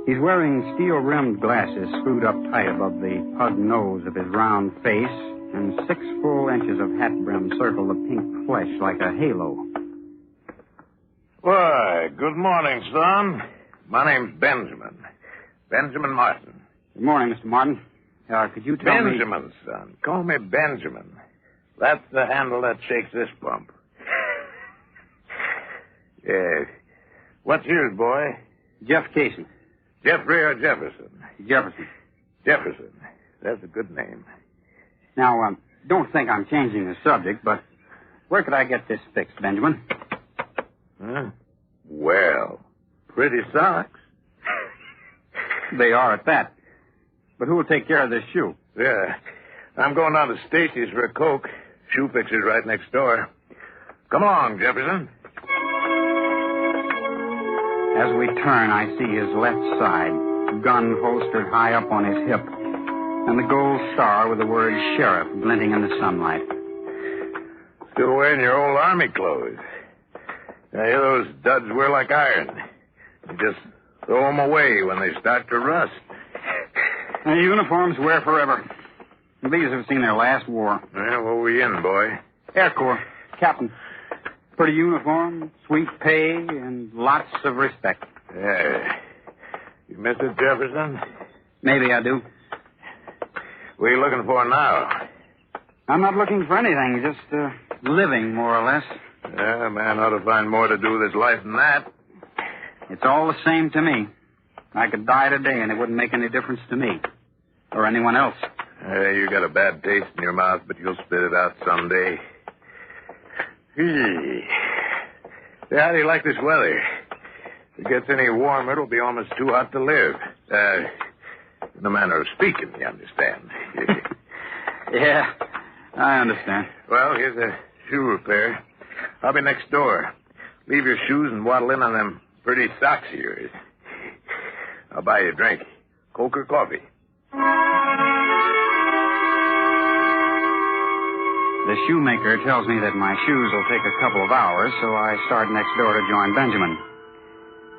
He's wearing steel-rimmed glasses screwed up tight above the pug nose of his round face, and 6 full inches of hat brim circle the pink flesh like a halo. Why, good morning, son. My name's Benjamin. Benjamin Martin. Good morning, Mr. Martin. Could you tell me... Benjamin, son. Call me Benjamin. That's the handle that shakes this pump. Yes. What's yours, boy? Jeff Casey. Jeffrey or Jefferson? Jefferson. Jefferson. That's a good name. Now, don't think I'm changing the subject, but where could I get this fixed, Benjamin? Huh? Well, pretty socks. They are at that. But who will take care of this shoe? Yeah. I'm going down to Stacy's for a Coke. Shoe fixer's right next door. Come along, Jefferson. As we turn, I see his left side, gun holstered high up on his hip, and the gold star with the word sheriff glinting in the sunlight. Still wearing your old army clothes. I hear those duds wear like iron. You just throw them away when they start to rust. The uniforms wear forever. These have seen their last war. Well, what were you in, boy? Air Corps. Captain. Pretty uniform, sweet pay, and lots of respect. Yeah. You miss it, Jefferson? Maybe I do. What are you looking for now? I'm not looking for anything, just living, more or less. Yeah, a man ought to find more to do with his life than that. It's all the same to me. I could die today, and it wouldn't make any difference to me. Or anyone else. You got a bad taste in your mouth, but you'll spit it out someday. Say, how do you like this weather? If it gets any warmer, it'll be almost too hot to live. In the manner of speaking, you understand. Yeah, I understand. Well, here's a shoe repair. I'll be next door. Leave your shoes and waddle in on them pretty socks of yours. I'll buy you a drink. Coke or coffee? The shoemaker tells me that my shoes will take a couple of hours, so I start next door to join Benjamin.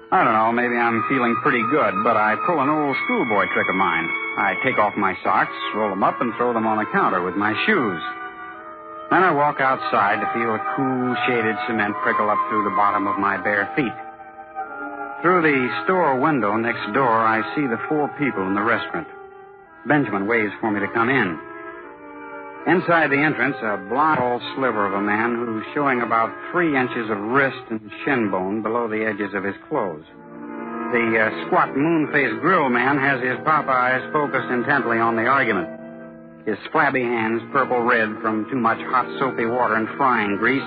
I don't know, maybe I'm feeling pretty good, but I pull an old schoolboy trick of mine. I take off my socks, roll them up, and throw them on the counter with my shoes. Then I walk outside to feel the cool, shaded cement trickle up through the bottom of my bare feet. Through the store window next door, I see the 4 people in the restaurant. Benjamin waves for me to come in. Inside the entrance, a blond sliver of a man who's showing about 3 inches of wrist and shin bone below the edges of his clothes. The squat, moon-faced grill man has his pop eyes focused intently on the argument. His flabby hands, purple-red from too much hot, soapy water and frying grease,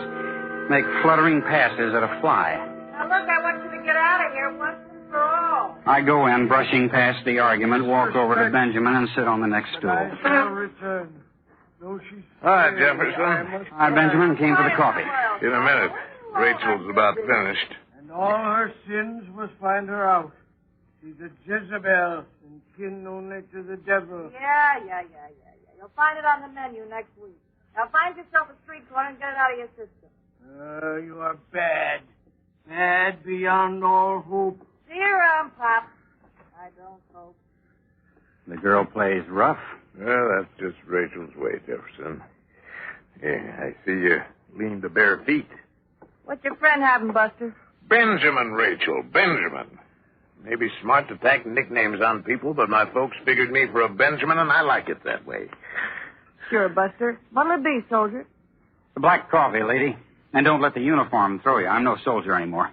make fluttering passes at a fly. Now, look, I want you to get out of here once and for all. I go in, brushing past the argument, walk over to Benjamin, and sit on the next stool. I shall return. No, she's... Hi, Jefferson. Hi, Benjamin. Came for the coffee. In a minute. Rachel's about finished. And all her sins must find her out. She's a Jezebel and kin only to the devil. Yeah. You'll find it on the menu next week. Now find yourself a street corner and get it out of your system. You are bad. Bad beyond all hope. See you around, Pop. I don't hope. The girl plays rough. Well, that's just Rachel's way, Jefferson. Yeah, I see you lean to bare feet. What's your friend having, Buster? Benjamin, Rachel, Benjamin. Maybe smart to tack nicknames on people, but my folks figured me for a Benjamin, and I like it that way. Sure, Buster. What'll it be, soldier? The black coffee, lady. And don't let the uniform throw you. I'm no soldier anymore.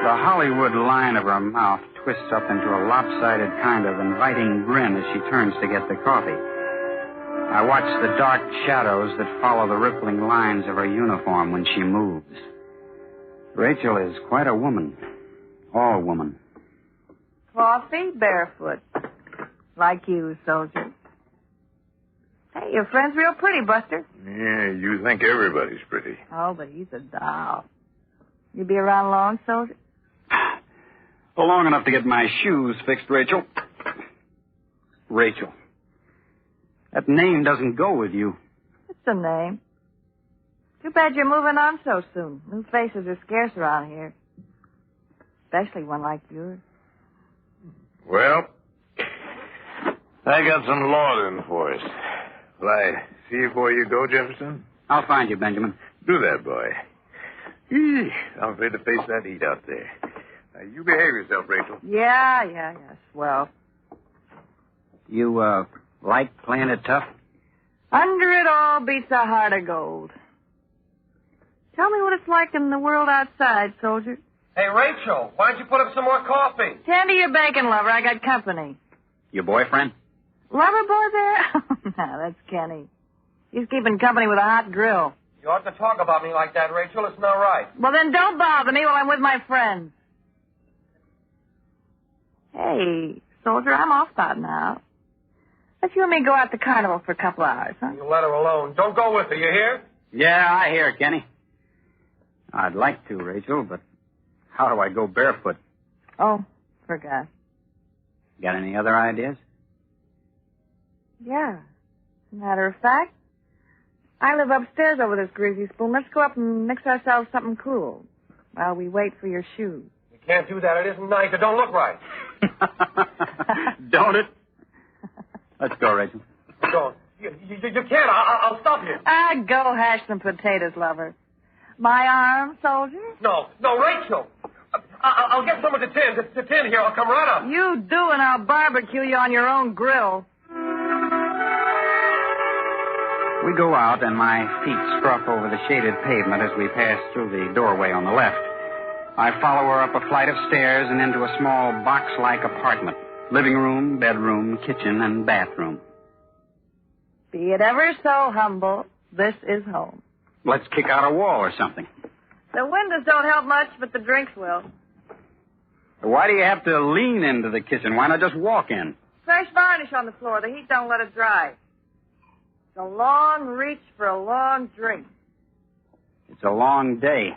The Hollywood line of her mouth twists up into a lopsided kind of inviting grin as she turns to get the coffee. I watch the dark shadows that follow the rippling lines of her uniform when she moves. Rachel is quite a woman. All woman. Coffee, barefoot. Like you, soldier. Hey, your friend's real pretty, Buster. Yeah, you think everybody's pretty. Oh, but he's a doll. You be around long, soldier? Well, long enough to get my shoes fixed, Rachel. Rachel. That name doesn't go with you. It's a name. Too bad you're moving on so soon. New faces are scarce around here. Especially one like yours. Well, I got some lauding for us. Will I see you before you go, Jefferson? I'll find you, Benjamin. Do that, boy. I'm afraid to face that heat out there. You behave yourself, Rachel. Yeah. Swell. You, like playing it tough? Under it all beats a heart of gold. Tell me what it's like in the world outside, soldier. Hey, Rachel, why don't you put up some more coffee? Tend to your bacon, lover. I got company. Your boyfriend? Lover boy there? No, that's Kenny. He's keeping company with a hot grill. You ought to talk about me like that, Rachel. It's not right. Well, then don't bother me while I'm with my friends. Hey, soldier, I'm off about now. Let's you and me go out to Carnival for a couple hours, huh? You let her alone. Don't go with her, you hear? Yeah, I hear, Kenny. I'd like to, Rachel, but how do I go barefoot? Oh, forgot. Got any other ideas? Yeah. Matter of fact, I live upstairs over this greasy spoon. Let's go up and mix ourselves something cool while we wait for your shoes. You can't do that. It isn't nice. It don't look right. Don't it? Let's go, Rachel. Go. You can't. I'll stop you. Go hash some potatoes, lover. My arm, soldier? No, Rachel. I'll get someone to tin here. I'll come right up. You do, and I'll barbecue you on your own grill. We go out, and my feet struck over the shaded pavement as we pass through the doorway on the left. I follow her up a flight of stairs and into a small box-like apartment. Living room, bedroom, kitchen, and bathroom. Be it ever so humble, this is home. Let's kick out a wall or something. The windows don't help much, but the drinks will. Why do you have to lean into the kitchen? Why not just walk in? Fresh varnish on the floor. The heat don't let it dry. It's a long reach for a long drink. It's a long day.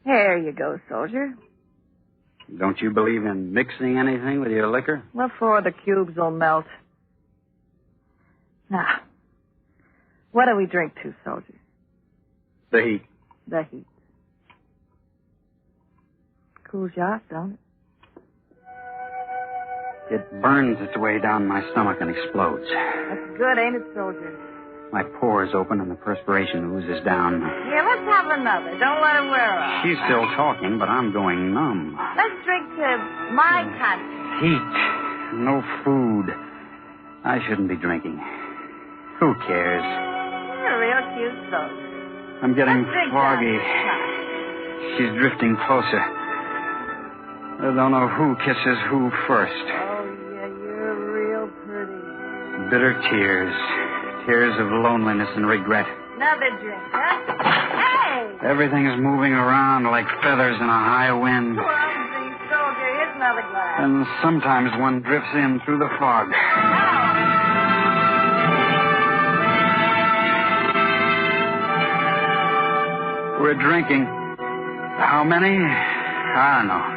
Here you go, soldier. Don't you believe in mixing anything with your liquor? What for? The cubes will melt. Now, what do we drink to, soldier? The heat. The heat. Cools you off, don't it? It burns its way down my stomach and explodes. That's good, ain't it, soldier? My pores open and the perspiration oozes down. Yeah, let's have another. Don't let it wear off. She's still talking, but I'm going numb. Let's drink to my country. Heat. No food. I shouldn't be drinking. Who cares? You're a real cute soldier. I'm getting Let's drink foggy. She's drifting closer. I don't know who kisses who first. Oh, yeah, you're real pretty. Bitter tears. Tears of loneliness and regret. Another drink, huh? Hey! Everything's moving around like feathers in a high wind. Clumsy soldier, here's another glass. And sometimes one drifts in through the fog. We're drinking. How many? I don't know.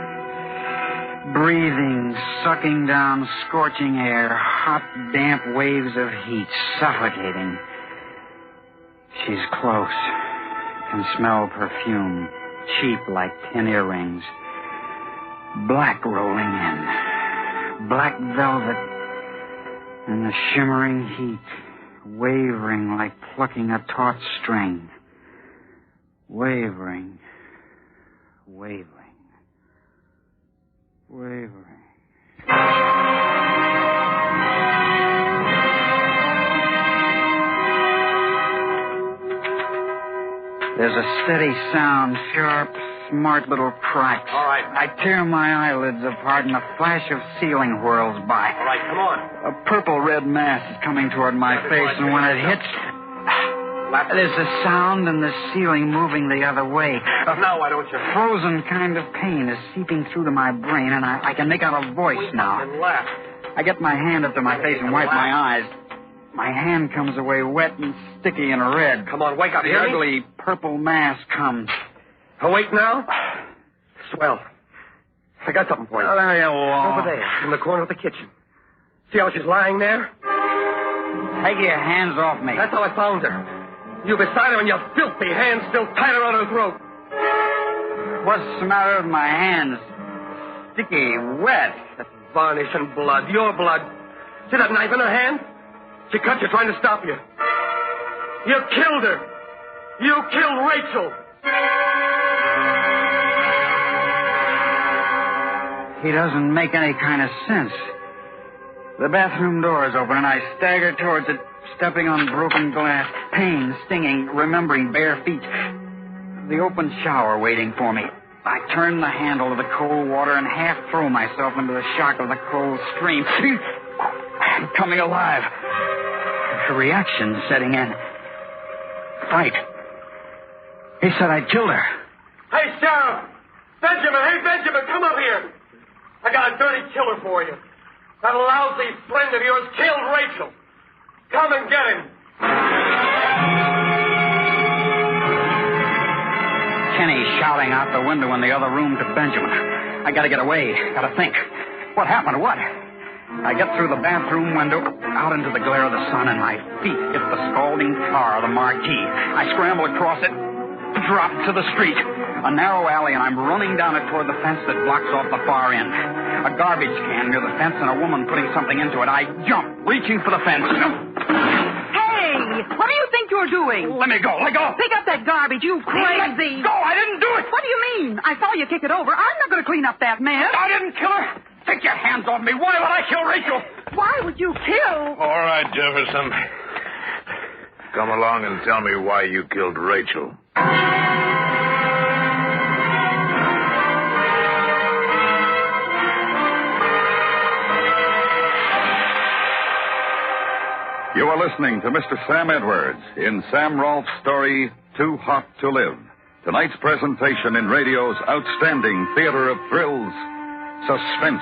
Breathing, sucking down scorching air, hot, damp waves of heat, suffocating. She's close. Can smell perfume, cheap like tin earrings. Black rolling in. Black velvet. And the shimmering heat, wavering like plucking a taut string. Wavering. Wavering. Wavering. There's a steady sound, sharp, smart little cracks. All right. I tear my eyelids apart and a flash of ceiling whirls by. All right, come on. A purple-red mass is coming toward my face, and when it hits, there's a sound and the ceiling moving the other way. Now, why don't you? Frozen kind of pain is seeping through to my brain, and I can make out a voice now. And laugh. I get my hand up to my face and wipe my eyes. My hand comes away wet and sticky and red. Come on, wake up. The ugly purple mass comes. Awake now? Swell. I got something for you. Oh, there you are. Over there, in the corner of the kitchen. See how she's lying there? Take your hands off me. That's how I found her. You beside her and your filthy hands still tied around her throat. What's the matter with my hands? Sticky, wet. That's varnish and blood. Your blood. See that knife in her hand? She cut you trying to stop you. You killed her. You killed Rachel. He doesn't make any kind of sense. The bathroom door is open, and I stagger towards it, stepping on broken glass, pain, stinging, remembering bare feet. The open shower waiting for me. I turn the handle of the cold water and half throw myself into the shock of the cold stream. I'm coming alive. A reaction setting in. Fright. He said I'd killed her. Hey, Sheriff! Benjamin! Hey, Benjamin, come up here! I got a dirty killer for you. That lousy friend of yours killed Rachel. Come and get him. Kenny shouting out the window in the other room to Benjamin. I gotta get away. Gotta think. What happened? What? I get through the bathroom window, out into the glare of the sun, and my feet hit the scalding car of the Marquis. I scramble across it, drop to the street. A narrow alley, and I'm running down it toward the fence that blocks off the far end. A garbage can near the fence and a woman putting something into it. I jump, reaching for the fence. Hey, what do you think you're doing? Let me go. Let go. Pick up that garbage, you crazy. Let go. I didn't do it. What do you mean? I saw you kick it over. I'm not going to clean up that mess. I didn't kill her. Take your hands off me. Why would I kill Rachel? Why would you kill? All right, Jefferson. Come along and tell me why you killed Rachel. You are listening to Mr. Sam Edwards in Sam Rolfe's story, Too Hot to Live. Tonight's presentation in radio's outstanding theater of thrills, Suspense.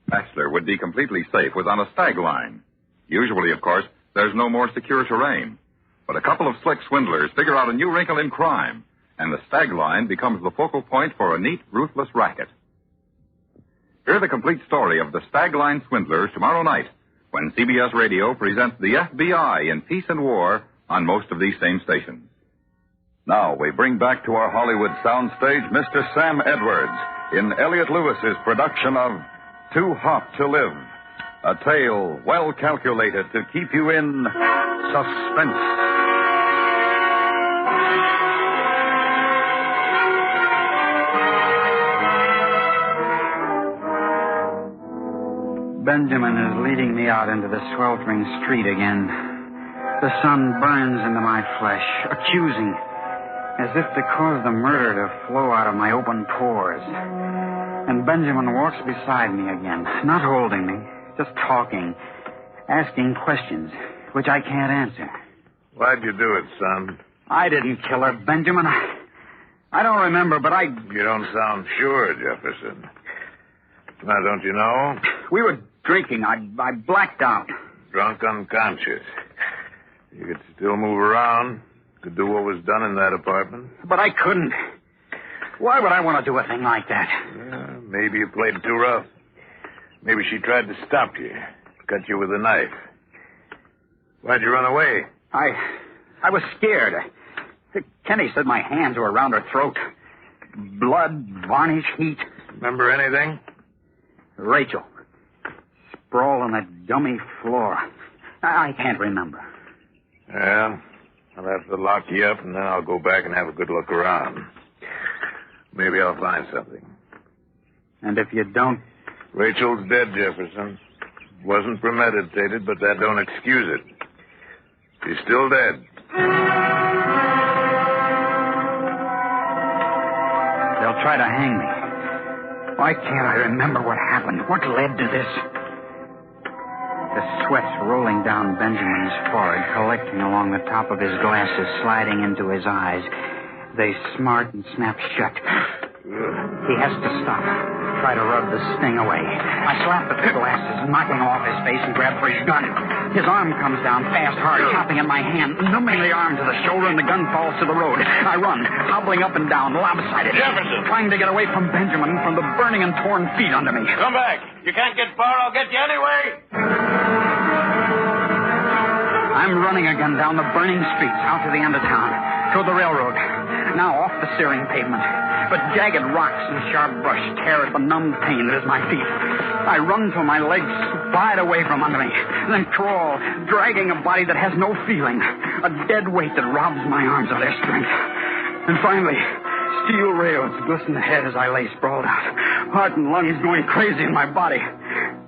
Bachelor would be completely safe was on a stag line. Usually, of course, there's no more secure terrain. But a couple of slick swindlers figure out a new wrinkle in crime, and the stag line becomes the focal point for a neat, ruthless racket. Hear the complete story of the stag line swindlers tomorrow night, when CBS Radio presents the FBI in Peace and War on most of these same stations. Now, we bring back to our Hollywood soundstage Mr. Sam Edwards in Elliot Lewis's production of Too Hot to Live, a tale well calculated to keep you in suspense. Benjamin is leading me out into the sweltering street again. The sun burns into my flesh, accusing, as if to cause the murder to flow out of my open pores. And Benjamin walks beside me again, not holding me, just talking, asking questions, which I can't answer. Why'd you do it, son? I didn't kill her, Benjamin. I don't remember, but I... You don't sound sure, Jefferson. Now, don't you know? We were drinking. I blacked out. Drunk unconscious. You could still move around. Could do what was done in that apartment. But I couldn't. Why would I want to do a thing like that? Maybe you played too rough. Maybe she tried to stop you. Cut you with a knife. Why'd you run away? I was scared. Kenny said my hands were around her throat. Blood, varnish, heat. Remember anything? Rachel. Sprawled on that gummy floor. I can't remember. Yeah. I'll have to lock you up, and then I'll go back and have a good look around. Maybe I'll find something. And if you don't? Rachel's dead, Jefferson. Wasn't premeditated, but that don't excuse it. She's still dead. They'll try to hang me. Why can't I remember what happened? What led to this? The sweat's rolling down Benjamin's forehead, collecting along the top of his glasses, sliding into his eyes. They smart and snap shut. He has to stop. Try to rub the sting away. I slap the glasses, knocking off his face, and grab for his gun. His arm comes down fast, hard, chopping at my hand, numbing the arm to the shoulder, and the gun falls to the road. I run, hobbling up and down, lopsided. Jefferson! Trying to get away from Benjamin, from the burning and torn feet under me. Come back. You can't get far. I'll get you anyway. I'm running again down the burning streets, out to the end of town, toward the railroad. Now off the searing pavement. But jagged rocks and sharp brush tear at the numbed pain that is my feet. I run till my legs slide away from under me, then crawl, dragging a body that has no feeling, a dead weight that robs my arms of their strength. And finally, steel rails glisten ahead as I lay sprawled out, heart and lungs going crazy in my body.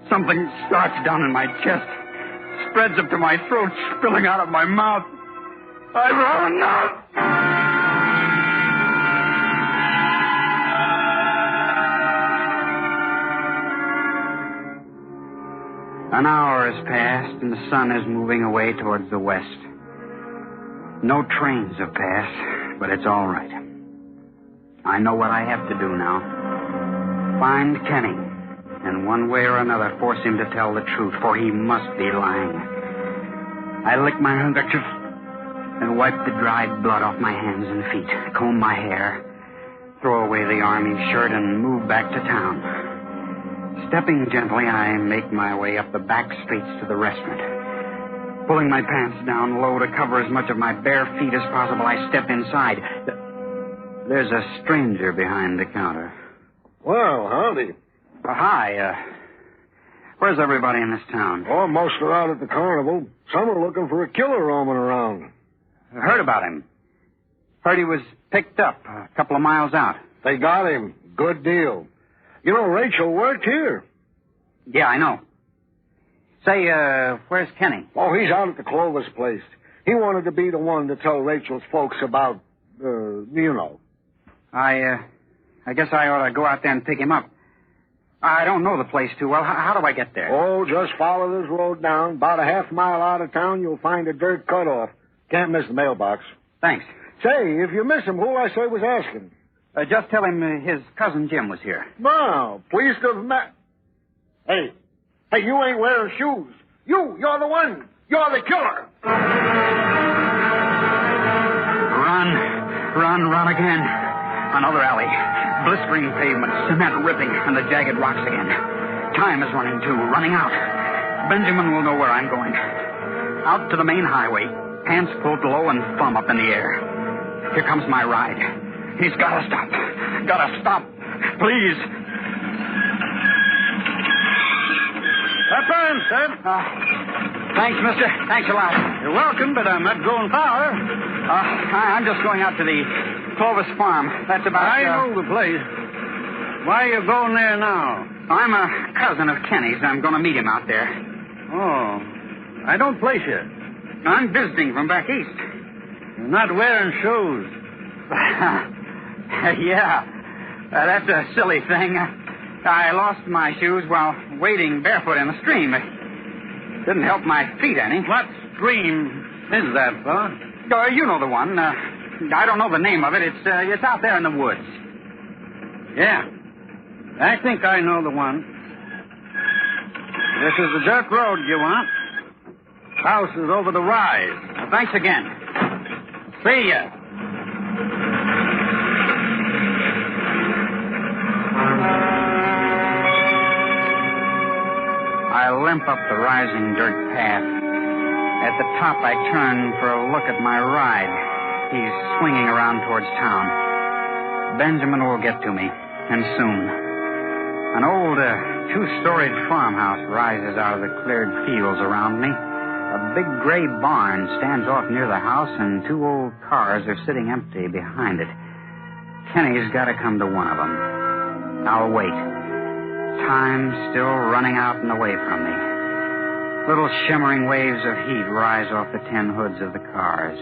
Something starts down in my chest, spreads up to my throat, spilling out of my mouth. I've run out. An hour has passed, and the sun is moving away towards the west. No trains have passed, but it's all right. I know what I have to do now. Find Kenny, and one way or another force him to tell the truth, for he must be lying. I lick my handkerchief and wipe the dried blood off my hands and feet, comb my hair, throw away the army shirt, and move back to town. Stepping gently, I make my way up the back streets to the restaurant. Pulling my pants down low to cover as much of my bare feet as possible, I step inside. There's a stranger behind the counter. Well, howdy. Hi, where's everybody in this town? Oh, most are out at the carnival. Some are looking for a killer roaming around. I heard about him. Heard he was picked up a couple of miles out. They got him. Good deal. You know, Rachel worked here. Yeah, I know. Say, where's Kenny? Oh, he's out at the Clovis place. He wanted to be the one to tell Rachel's folks about, you know. I guess I ought to go out there and pick him up. I don't know the place too well. How do I get there? Oh, just follow this road down. About a half mile out of town, you'll find a dirt cutoff. Can't miss the mailbox. Thanks. Say, if you miss him, who I say was asking? Just tell him his cousin Jim was here. No, pleased to have met. Hey, you ain't wearing shoes. You're the one. You're the killer. Run again. Another alley. Blistering pavement, cement ripping, and the jagged rocks again. Time is running, too. Running out. Benjamin will know where I'm going. Out to the main highway. Pants pulled low and thumb up in the air. Here comes my ride. He's got to stop. Gotta stop. Please. That's fine, sir. Thanks, mister. Thanks a lot. You're welcome, but I'm not going far. I'm just going out to the Clovis farm. That's about... I know the place. Why are you going there now? I'm a cousin of Kenny's. I'm going to meet him out there. Oh. I don't place you. I'm visiting from back east. You're not wearing shoes. Yeah. That's a silly thing. I lost my shoes while wading barefoot in the stream. It didn't help my feet any. What stream is that, fella? You know the one. I don't know the name of it. It's out there in the woods. Yeah. I think I know the one. This is the dirt road you want. House is over the rise. Well, thanks again. See ya. I limp up the rising dirt path. At the top, I turn for a look at my ride. He's swinging around towards town. Benjamin will get to me, and soon. An old two-storied farmhouse rises out of the cleared fields around me. A big gray barn stands off near the house, and two old cars are sitting empty behind it. Kenny's got to come to one of them. I'll wait. Time still running out and away from me. Little shimmering waves of heat rise off the tin hoods of the cars.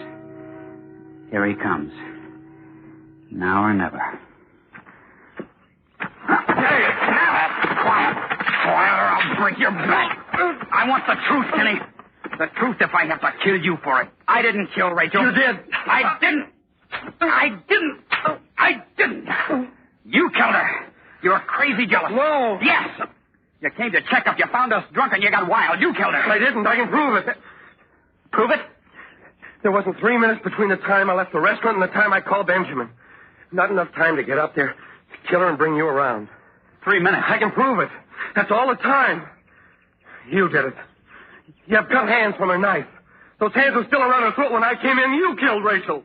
Here he comes. Now or never. Hey, quiet, or I'll break your back. I want the truth, Kenny. The truth if I have to kill you for it. I didn't kill Rachel. You did. I didn't. You killed her. You're crazy jealous. No. Yes. You came to check up. You found us drunk and you got wild. You killed her. I didn't. I can prove it. Prove it? There wasn't 3 minutes between the time I left the restaurant and the time I called Benjamin. Not enough time to get up there, kill her, and bring you around. 3 minutes. I can prove it. That's all the time. You did it. You have cut hands from her knife. Those hands were still around her throat when I came in. You killed Rachel.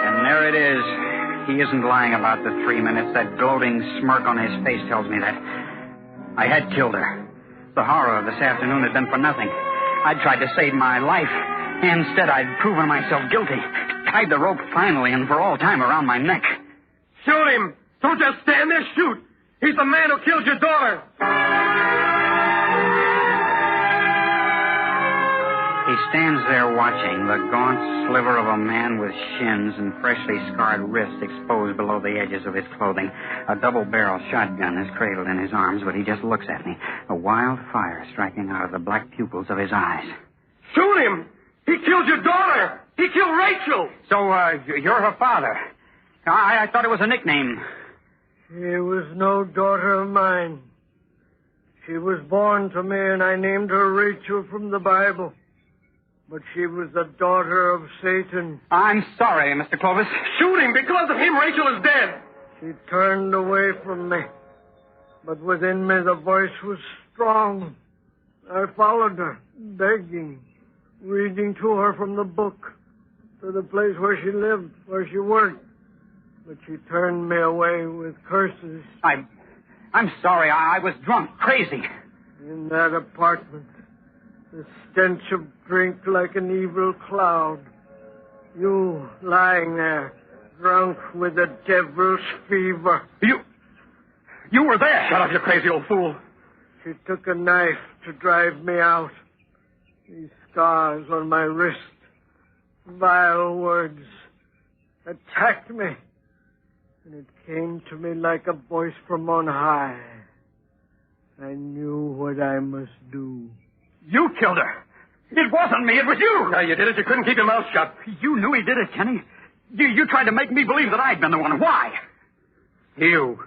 And there it is. He isn't lying about the 3 minutes. That gloating smirk on his face tells me that. I had killed her. The horror of this afternoon had been for nothing. I'd tried to save my life. Instead, I'd proven myself guilty. Tied the rope finally and for all time around my neck. Shoot him. Don't just stand there. Shoot. He's the man who killed your daughter. He he stands there watching, the gaunt sliver of a man with shins and freshly scarred wrists exposed below the edges of his clothing. A double-barrel shotgun is cradled in his arms, but he just looks at me, a wild fire striking out of the black pupils of his eyes. Shoot him! He killed your daughter! He killed Rachel! So, you're her father. I thought it was a nickname. She was no daughter of mine. She was born to me, and I named her Rachel from the Bible. But she was the daughter of Satan. I'm sorry, Mr. Clovis. Shoot him! Because of him, Rachel is dead! She turned away from me. But within me, the voice was strong. I followed her, begging, reading to her from the book, to the place where she lived, where she worked. But she turned me away with curses. I'm sorry. I was drunk, crazy. In that apartment, the stench of drink like an evil cloud. You lying there, drunk with the devil's fever. You were there. Shut up, you crazy old fool. She took a knife to drive me out. These scars on my wrist, vile words, attacked me. And it came to me like a voice from on high. I knew what I must do. You killed her. It wasn't me. It was you. No, you did it. You couldn't keep your mouth shut. You knew he did it, Kenny. You tried to make me believe that I'd been the one. Why? You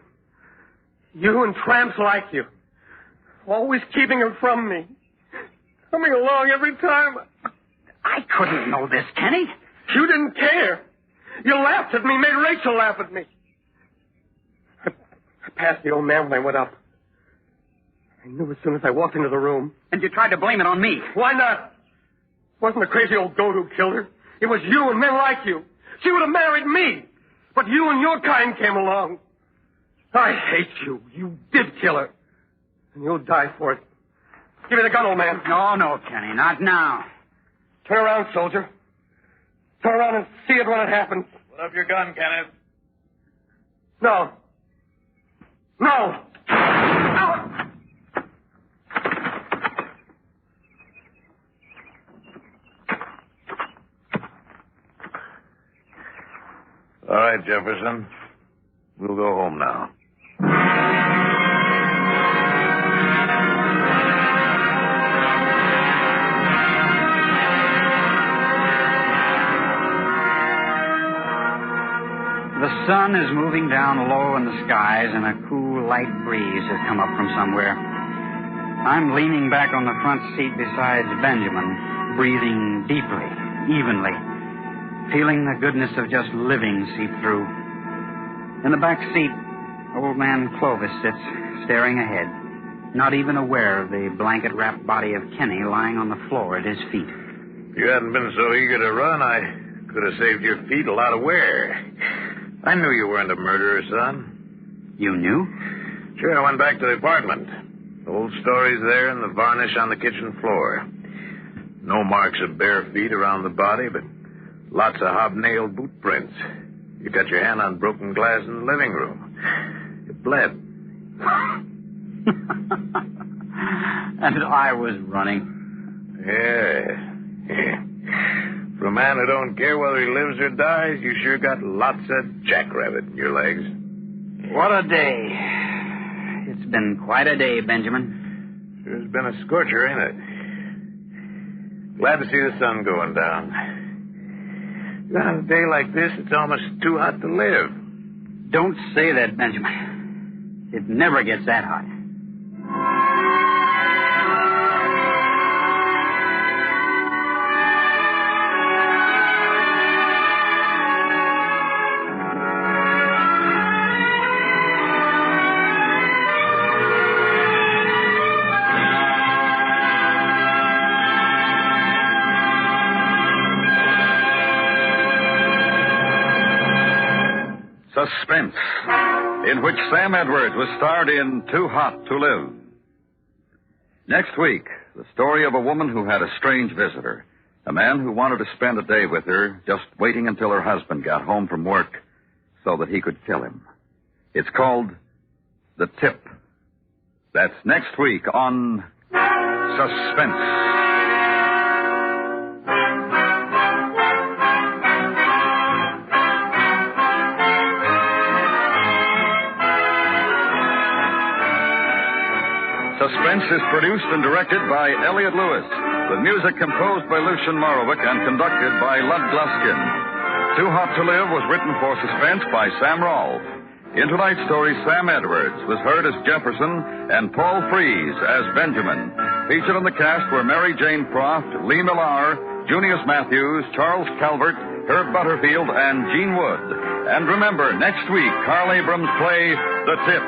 and tramps like you. Always keeping her from me. Coming along every time. I couldn't know this, Kenny. You didn't care. You laughed at me, made Rachel laugh at me. I passed the old man when I went up. I knew as soon as I walked into the room. And you tried to blame it on me. Why not? It wasn't the crazy old goat who killed her. It was you and men like you. She would have married me. But you and your kind came along. I hate you. You did kill her. And you'll die for it. Give me the gun, old man. No, Kenny, not now. Turn around, soldier. Turn around and see it when it happens. Put up your gun, Kenneth. No. No! All right, Jefferson. We'll go home now. The sun is moving down low in the skies, and a cool, light breeze has come up from somewhere. I'm leaning back on the front seat beside Benjamin, breathing deeply, evenly, feeling the goodness of just living seep through. In the back seat, old man Clovis sits, staring ahead, not even aware of the blanket-wrapped body of Kenny lying on the floor at his feet. If you hadn't been so eager to run, I could have saved your feet a lot of wear. I knew you weren't a murderer, son. You knew? Sure, I went back to the apartment. Old stories there and the varnish on the kitchen floor. No marks of bare feet around the body, but lots of hobnailed boot prints. You got your hand on broken glass in the living room. It bled. And I was running. Yeah. For a man who don't care whether he lives or dies, you sure got lots of jackrabbit in your legs. What a day. It's been quite a day, Benjamin. Sure has been a scorcher, ain't it? Glad to see the sun going down. On a day like this, it's almost too hot to live. Don't say that, Benjamin. It never gets that hot. Suspense, in which Sam Edwards was starred in Too Hot to Live. Next week, the story of a woman who had a strange visitor, a man who wanted to spend a day with her, just waiting until her husband got home from work so that he could kill him. It's called The Tip. That's next week on Suspense. Suspense is produced and directed by Elliot Lewis, with music composed by Lucian Morowick and conducted by Lud Gluskin. Too Hot to Live was written for Suspense by Sam Rolfe. In tonight's story, Sam Edwards was heard as Jefferson and Paul Frees as Benjamin. Featured in the cast were Mary Jane Croft, Lee Millar, Junius Matthews, Charles Calvert, Herb Butterfield, and Gene Wood. And remember, next week, Carl Abrams' play, The Tip.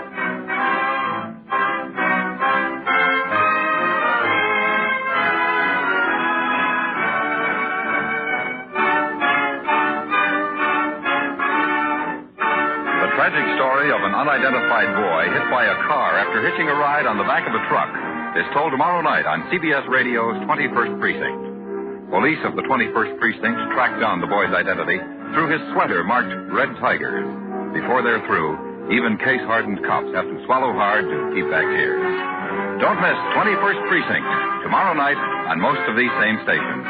The tragic story of an unidentified boy hit by a car after hitching a ride on the back of a truck is told tomorrow night on CBS Radio's 21st Precinct. Police of the 21st Precinct tracked down the boy's identity through his sweater marked Red Tigers. Before they're through, even case-hardened cops have to swallow hard to keep back tears. Don't miss 21st Precinct tomorrow night on most of these same stations.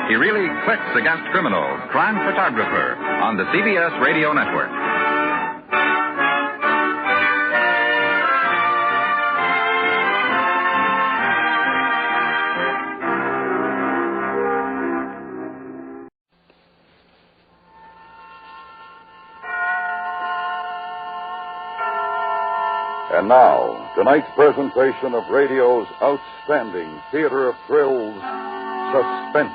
He really clicks against criminals, crime photographer, on the CBS Radio Network. And now, tonight's presentation of radio's outstanding theater of thrills, Suspense.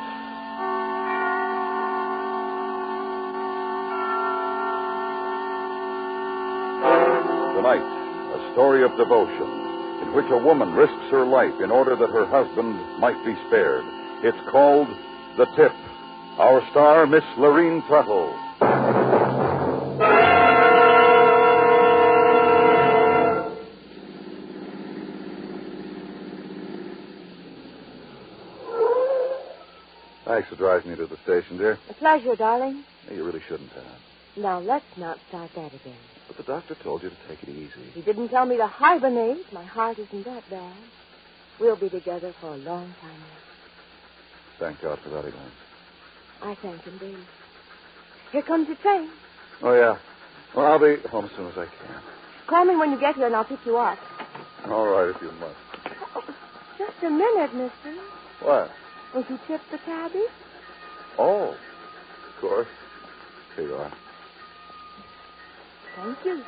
Tonight, a story of devotion in which a woman risks her life in order that her husband might be spared. It's called The Tip. Our star, Miss Lorene Tuttle. Thanks for driving me to the station, dear. A pleasure, darling. Hey, you really shouldn't have. Now, let's not start that again. But the doctor told you to take it easy. He didn't tell me to hibernate. My heart isn't that bad. We'll be together for a long time yet. Thank God for that, Elaine. I thank him, baby. Here comes your train. Oh, yeah. Well, I'll be home as soon as I can. Call me when you get here and I'll pick you up. All right, if you must. Oh, just a minute, mister. What? Will you tip the cabbie? Oh, of course. Here you are. Thank you.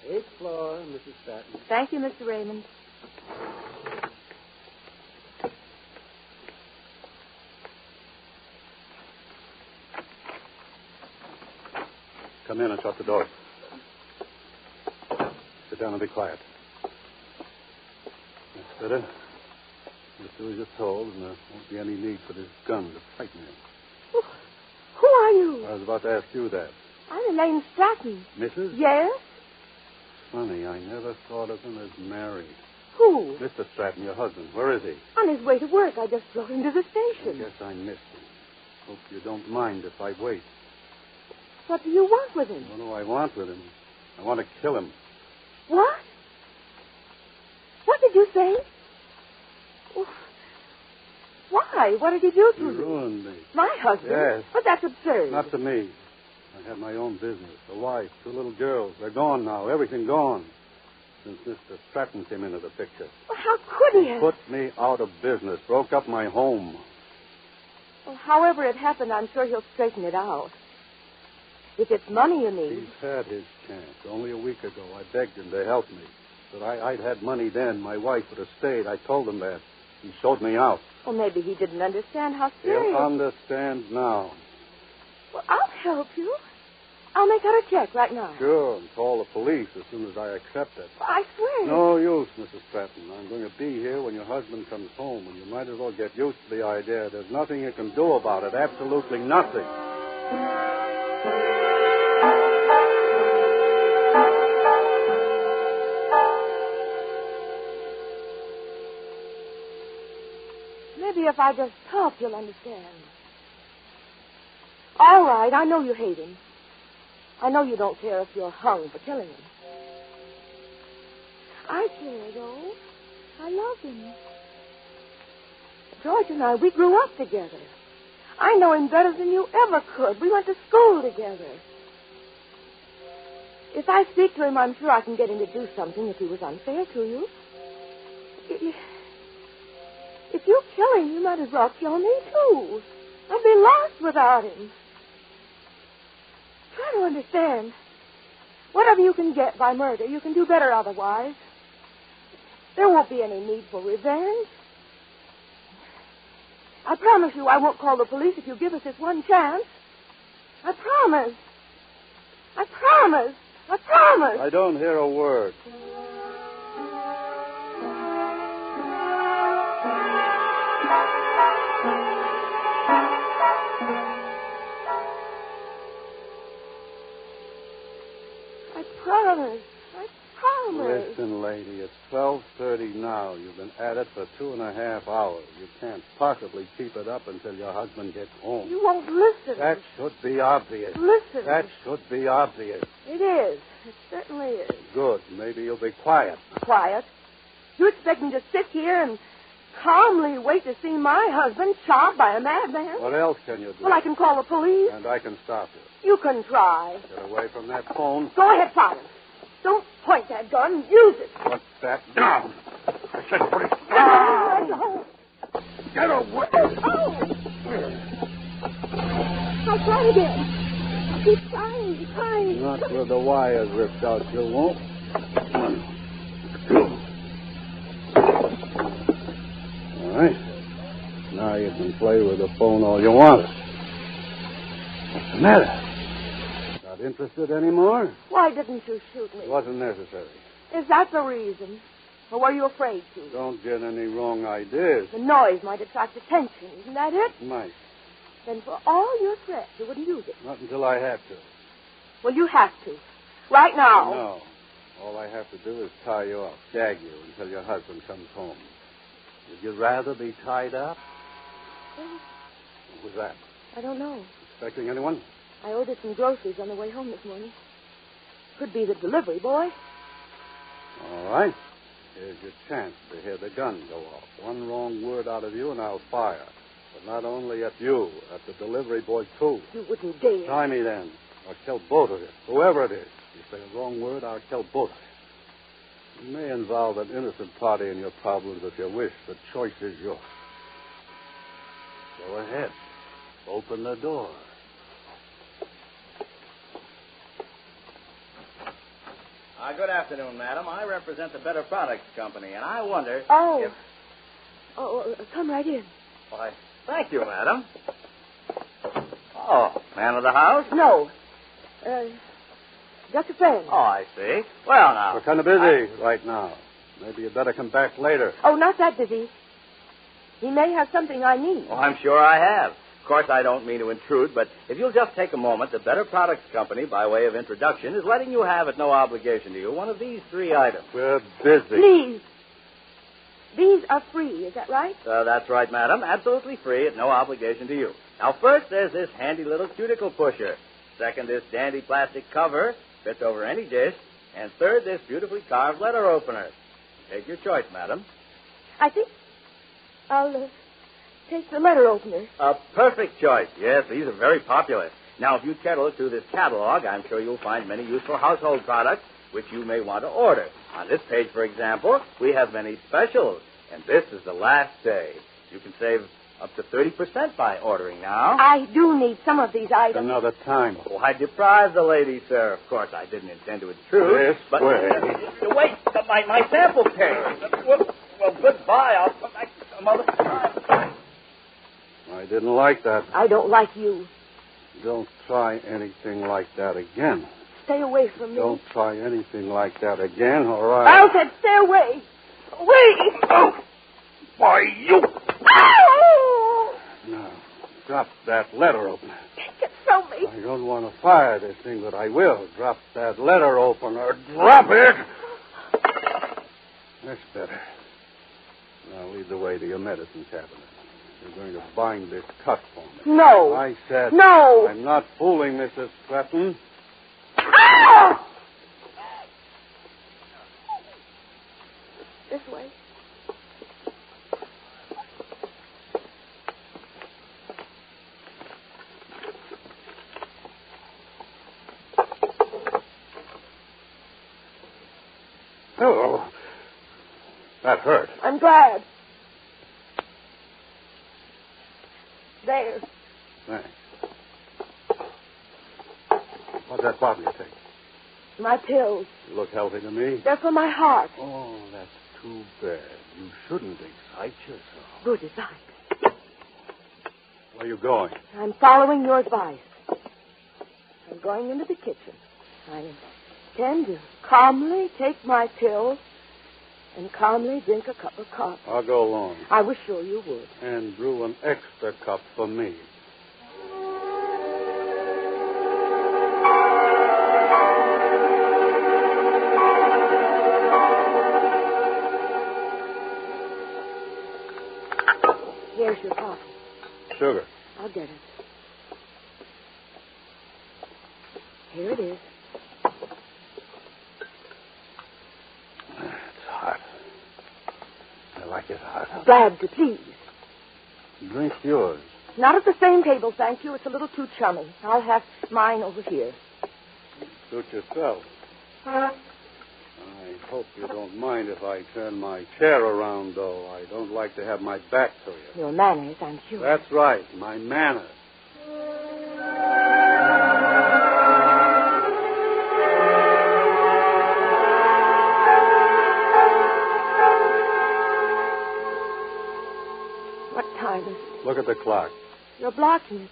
Eighth floor, Mrs. Stratton. Thank you, Mr. Raymond. Come in and shut the door. Sit down and be quiet. That's better. Just do as you're told, and there won't be any need for this gun to frighten you. Who are you? I was about to ask you that. I'm Elaine Stratton. Mrs.? Yes? Funny, I never thought of him as married. Who? Mr. Stratton, your husband. Where is he? On his way to work. I just drove him to the station. I guess I missed him. Hope you don't mind if I wait. What do you want with him? What do I want with him? I want to kill him. What? What did you say? Why? What did he do to you? He ruined me. My husband? Yes. But that's absurd. Not to me. I have my own business, a wife, 2 little girls. They're gone now. Everything gone. Since Mr. Stratton came into the picture. Well, how could he have? Put me out of business. Broke up my home. Well, however it happened, I'm sure he'll straighten it out. If it's money you need. He's had his chance. Only a week ago, I begged him to help me. But I'd had money then. My wife would have stayed. I told him that. He showed me out. Well, maybe he didn't understand how serious. He'll understand now. Well, I'll help you. I'll make out a check right now. Sure, and call the police as soon as I accept it. Well, I swear. No use, Mrs. Stratton. I'm going to be here when your husband comes home, and you might as well get used to the idea. There's nothing you can do about it. Absolutely nothing. Maybe if I just talk, you'll understand. All right, I know you hate him. I know you don't care if you're hung for killing him. I care, though. I love him. George and I, we grew up together. I know him better than you ever could. We went to school together. If I speak to him, I'm sure I can get him to do something if he was unfair to you. If you kill him, you might as well kill me, too. I'll be lost without him. Try to understand. Whatever you can get by murder, you can do better otherwise. There won't be any need for revenge. I promise you I won't call the police if you give us this one chance. I promise. I promise. I promise. I don't hear a word. I promise. I promise. Listen, lady, it's 12:30 now. You've been at it for 2.5 hours. You can't possibly keep it up until your husband gets home. You won't listen. That should be obvious. Listen. That should be obvious. It is. It certainly is. Good. Maybe you'll be quiet. Quiet? You expect me to sit here and calmly wait to see my husband shot by a madman? What else can you do? Well, I can call the police. And I can stop you. You can try. Get away from that phone. Go ahead, Simon. Don't point that gun. Use it. Put that down. I said put it down. down. Get away. Oh. I'll try again. Keep trying. Not with the wires ripped out, you won't. 1, 2. All right. Now you can play with the phone all you want. What's the matter? Not interested anymore? Why didn't you shoot me? It wasn't necessary. Is that the reason? Or were you afraid to? Don't get any wrong ideas. The noise might attract attention. Isn't that it? Might. Then for all your threats, you wouldn't use it. Not until I have to. Well, you have to. Right now. No. All I have to do is tie you up, gag you until your husband comes home. Would you rather be tied up? What was that? I don't know. Expecting anyone? I ordered some groceries on the way home this morning. Could be the delivery boy. All right. Here's your chance to hear the gun go off. One wrong word out of you and I'll fire. But not only at you, at the delivery boy, too. You wouldn't dare. Try me then. I'll kill both of you. Whoever it is. If you say a wrong word, I'll kill both of you. You may involve an innocent party in your problems if you wish. The choice is yours. Go ahead. Open the door. Good afternoon, madam. I represent the Better Products Company, and I wonder if... Come right in. Why, thank you, madam. Oh, man of the house? No. Just a friend. Oh, I see. Well, now... We're kind of busy right now. Maybe you'd better come back later. Oh, not that busy. He may have something I need. Oh, I'm sure I have. Of course, I don't mean to intrude, but if you'll just take a moment, the Better Products Company, by way of introduction, is letting you have at no obligation to you one of these 3 items. We're busy. Please. These are free, is that right? That's right, madam. Absolutely free at no obligation to you. Now, first, there's this handy little cuticle pusher. Second, this dandy plastic cover. Fits over any dish. And third, this beautifully carved letter opener. Take your choice, madam. I think I'll take the letter opener. A perfect choice. Yes, these are very popular. Now, if you kettle through this catalog, I'm sure you'll find many useful household products which you may want to order. On this page, for example, we have many specials. And this is the last day. You can save up to 30% by ordering now. I do need some of these items. Another time. Why deprive the lady, sir? Of course, I didn't intend to intrude. This but way. Wait, my sample case. Well, goodbye. I'll come back some other time. I didn't like that. I don't like you. Don't try anything like that again. Stay away from me. Don't try anything like that again, all right? I said stay away. Away. Oh, why, you. Ow! Now, drop that letter opener. Take it from me. I don't want to fire this thing, but I will. Drop that letter opener. Drop it! That's better. Now lead the way to your medicine cabinet. You're going to bind this cut for me. No. I said... No. I'm not fooling, Mrs. Stratton. This way. Oh, that hurt. I'm glad. There. Thanks. What's that bottle you take? My pills. You look healthy to me. They're for my heart. Oh, that's too bad. You shouldn't excite yourself. Good advice. Where are you going? I'm following your advice. I'm going into the kitchen. I intend to calmly take my pills and calmly drink a cup of coffee. I'll go along. I was sure you would. And brew an extra cup for me. Here's your coffee. Sugar. I'll get it. Here it is. It's hot. I like it hot. Glad to please. Drink yours. Not at the same table, thank you. It's a little too chummy. I'll have mine over here. Suit yourself. I hope you don't mind if I turn my chair around, though. I don't like to have my back to you. Your manners, I'm sure. That's right, my manners. What time is it? Look at the clock. You're blocking it.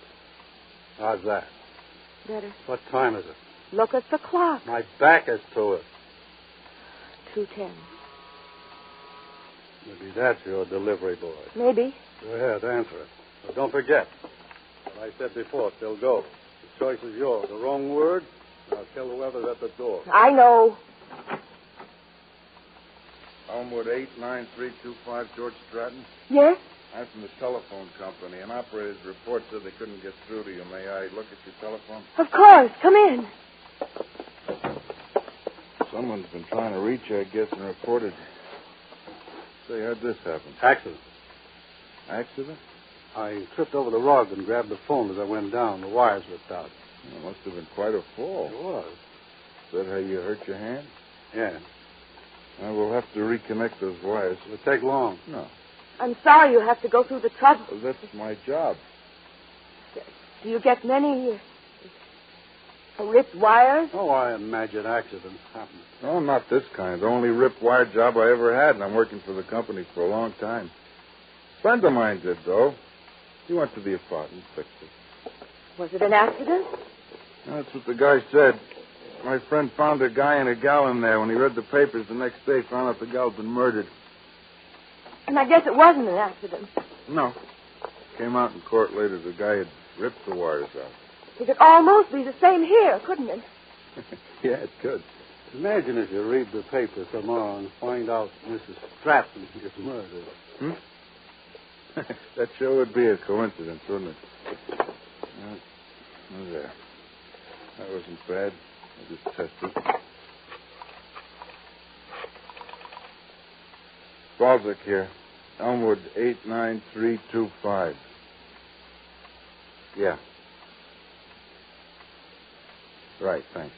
How's that? Better. What time is it? Look at the clock. My back is to it. 2:10. Maybe that's your delivery boy. Maybe. Go ahead, answer it. But don't forget what I said before. Still go. The choice is yours. The wrong word, I'll kill whoever's at the door. I know. Elmwood 89325, George Stratton. Yes? I'm from the telephone company. An operator's report said they couldn't get through to you. May I look at your telephone? Of course. Come in. Someone's been trying to reach you, I guess, and reported. Say, how'd this happen? Accident. Accident? I tripped over the rug and grabbed the phone as I went down. The wires ripped out. It must have been quite a fall. It was. Is that how you hurt your hand? Yeah. We'll have to reconnect those wires. It'll take long. No. I'm sorry you have to go through the trouble. Well, that's my job. Do you get many ripped wires? Oh, I imagine accidents happen. No, not this kind. The only ripped wire job I ever had, and I'm working for the company for a long time. A friend of mine did, though. He went to the apartment, fixed it. Was it an accident? That's what the guy said. My friend found a guy and a gal in there. When he read the papers the next day, found out the gal's been murdered. And I guess it wasn't an accident. No. Came out in court later. The guy had ripped the wires out. It could almost be the same here, couldn't it? Yeah, it could. Imagine if you read the paper tomorrow and find out Mrs. Stratton is murdered. Hmm? That sure would be a coincidence, wouldn't it? Oh, there. That wasn't bad. I just tested. Balzac here. Elmwood 89325. Yeah. Right, thanks.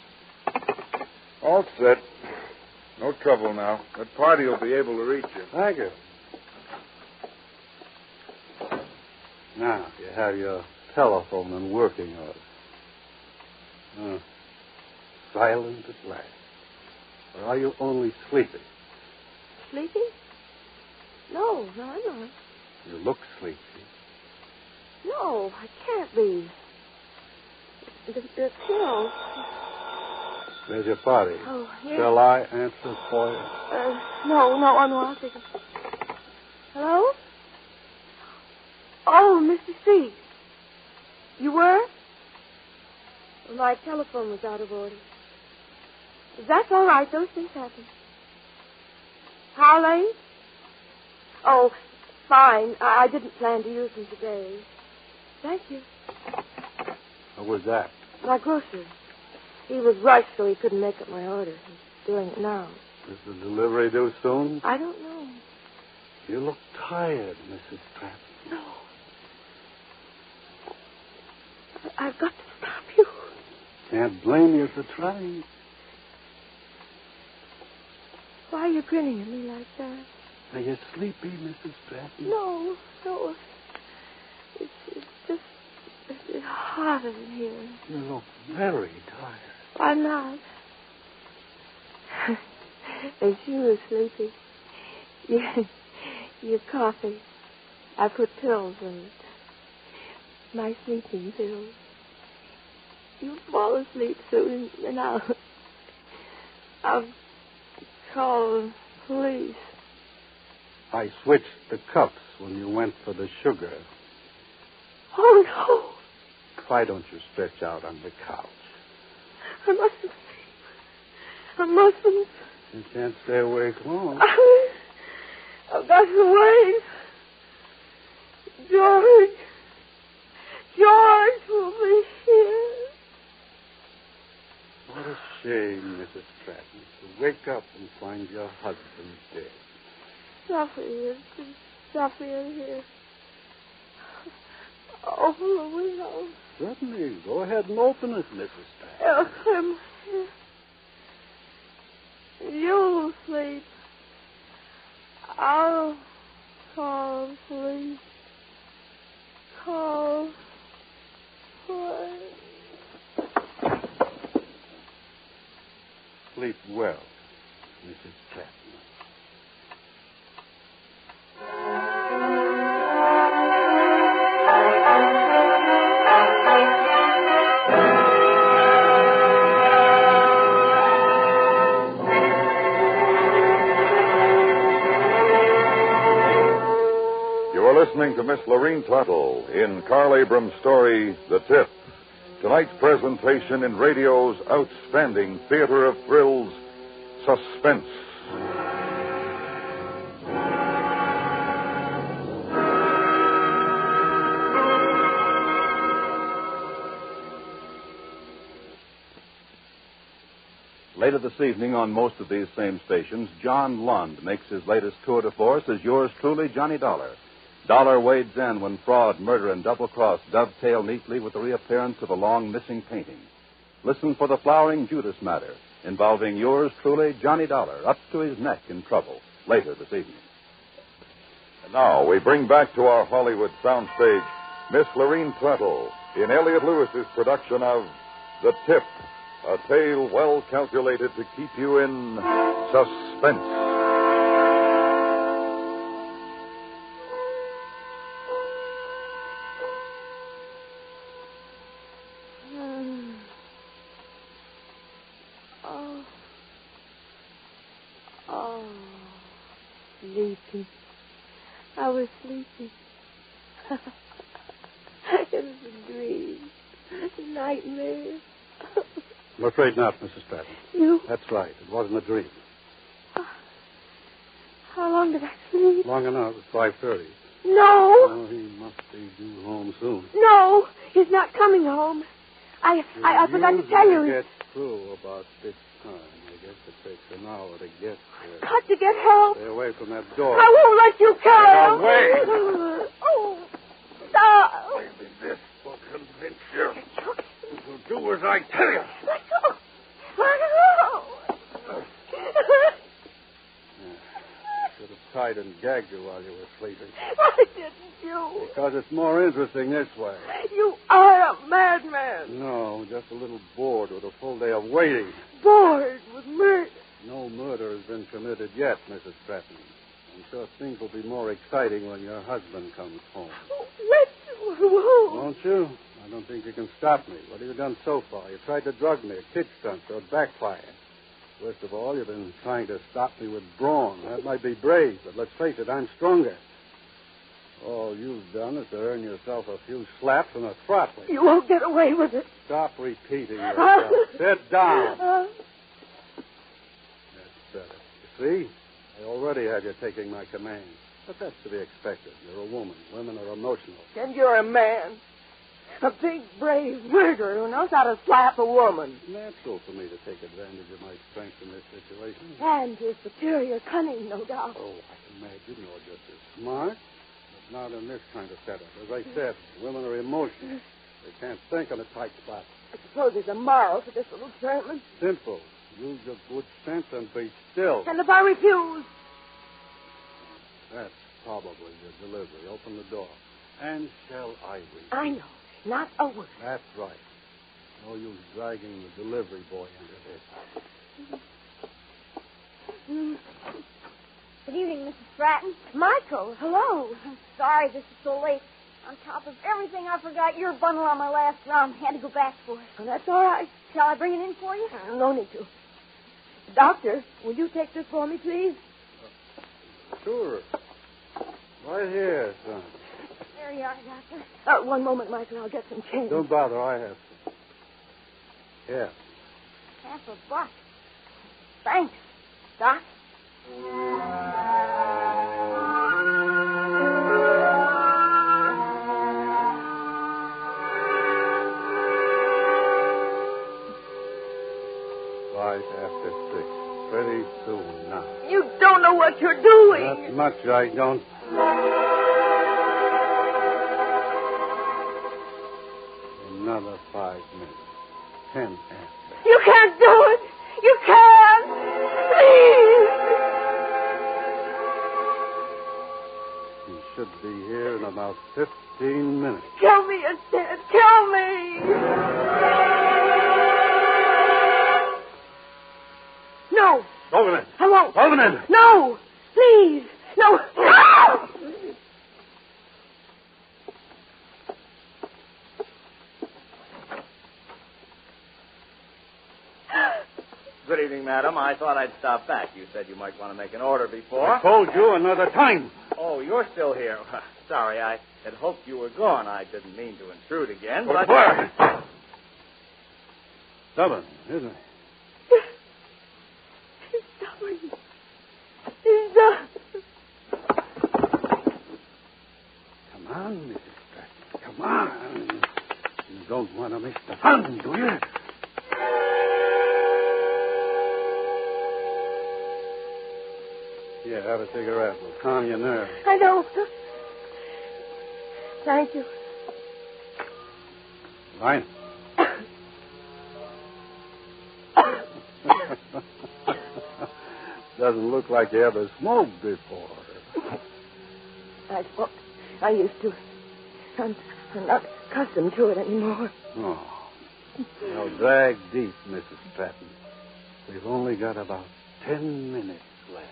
All set. No trouble now. That party will be able to reach you. Thank you. Now, you have your telephone in working order. Silent at last. Or are you only sleepy? Sleepy? No, I'm not. You look sleepy. No, I can't be. The pills. There's your party. Oh, yes. Shall I answer for you? No, I'll take it. Hello? Oh, Mr. C. You were? Well, my telephone was out of order. That's all right. Those things happen. How late? Oh, fine. I didn't plan to use them today. Thank you. What was that? My grocer. He was rushed, so he couldn't make up my order. He's doing it now. Is the delivery due soon? I don't know. You look tired, Mrs. Pratt. No. I've got to stop you. Can't blame you for trying. Why are you grinning at me like that? Are you sleepy, Mrs. Pratt? No. It's hotter in here. You look very tired. I'm not. As you were sleepy. Your coffee. I put pills in it. My sleeping pills. You fall asleep soon, and I'll call the police. I switched the cups when you went for the sugar. Oh, no. Why don't you stretch out on the couch? I mustn't sleep. I mustn't. You can't stay awake long. I've got to wait. George will be here. What a shame, Mrs. Stratton, to wake up and find your husband dead. Sophie in here. Open the window. Certainly. Go ahead and open it, Mrs. Stratton. You'll sleep. I'll call the police. Call police. Sleep well, Mrs. Stratton. Listening to Miss Lorene Tuttle in Carl Abrams' story, The Tip. Tonight's presentation in radio's outstanding theater of thrills, Suspense. Later this evening on most of these same stations, John Lund makes his latest tour de force as yours truly, Johnny Dollar. Dollar wades in when fraud, murder, and double-cross dovetail neatly with the reappearance of a long-missing painting. Listen for the Flowering Judas matter, involving yours truly, Johnny Dollar, up to his neck in trouble, later this evening. And now we bring back to our Hollywood soundstage Miss Lorene Tuttle in Elliot Lewis's production of The Tip, a tale well calculated to keep you in suspense. Sleeping. I was sleeping. It was a dream. A nightmare. I'm afraid not, Mrs. Stratton. You? That's right. It wasn't a dream. How long did I sleep? Long enough. It's 5:30. No. Oh, he must be due home soon. No, he's not coming home. I forgot to tell you. Get through about this time. I guess it takes an hour to get there. Got to get help. Stay away from that door. I won't let you kill him. Wait. Oh, stop. Maybe this will convince you. You'll do as I tell you. Let go. Should have tied and gagged you while you were sleeping. Why didn't you? Because it's more interesting this way. You are a madman. No, just a little bored with a full day of waiting. Bored with murder. No murder has been committed yet, Mrs. Stratton. I'm sure things will be more exciting when your husband comes home. Let you alone. Won't you? I don't think you can stop me. What have you done so far? You tried to drug me, a kid stunt, so it backfired. Worst of all, you've been trying to stop me with brawn. That might be brave, but let's face it, I'm stronger. All you've done is to earn yourself a few slaps and a throttle. You won't get away with it. Stop repeating yourself. Sit down. That's better. You see? I already have you taking my commands. But that's to be expected. You're a woman. Women are emotional. And you're a man. A big, brave murderer who knows how to slap a woman. It's natural for me to take advantage of my strength in this situation. And his superior cunning, no doubt. Oh, I can imagine you're just as smart, but not in this kind of setup. As I said, women are emotional. They can't think on a tight spot. I suppose there's a moral to this little sermon. Simple. Use your good sense and be still. And if I refuse? That's probably your delivery. Open the door. And shall I read? I know. Not a word. That's right. No use dragging the delivery boy into this. Good evening, Mrs. Stratton. Michael, hello. I'm sorry this is so late. On top of everything, I forgot your bundle on my last round. Had to go back for it. Oh, that's all right. Shall I bring it in for you? No need to. Doctor, will you take this for me, please? Sure. Right here, son. There you are, Doctor. One moment, Michael. I'll get some change. Don't bother. I have some. Here. $50. Thanks, Doc. Pretty soon now. You don't know what you're doing. Not much, I don't. Another 5 minutes. 10 after. You can't do it. You can't. Please. He should be here in about 15 minutes. Kill me instead. Kill me. No. Open it. I won't. Open it. No. Please. No. No! Good evening, madam. I thought I'd stop back. You said you might want to make an order before. I told you another time. Oh, you're still here. Sorry, I had hoped you were gone. I didn't mean to intrude again, But but... where? Stubborn, isn't it? Come on, Mrs. Stratton. Come on. You don't want to miss the fun, do you? Here, have a cigarette. We'll calm your nerves. I know. Thank you. Fine. Doesn't look like you ever smoked before. I smoked. I used to. I'm not accustomed to it anymore. Oh. Well, drag deep, Mrs. Stratton. We've only got about 10 minutes left.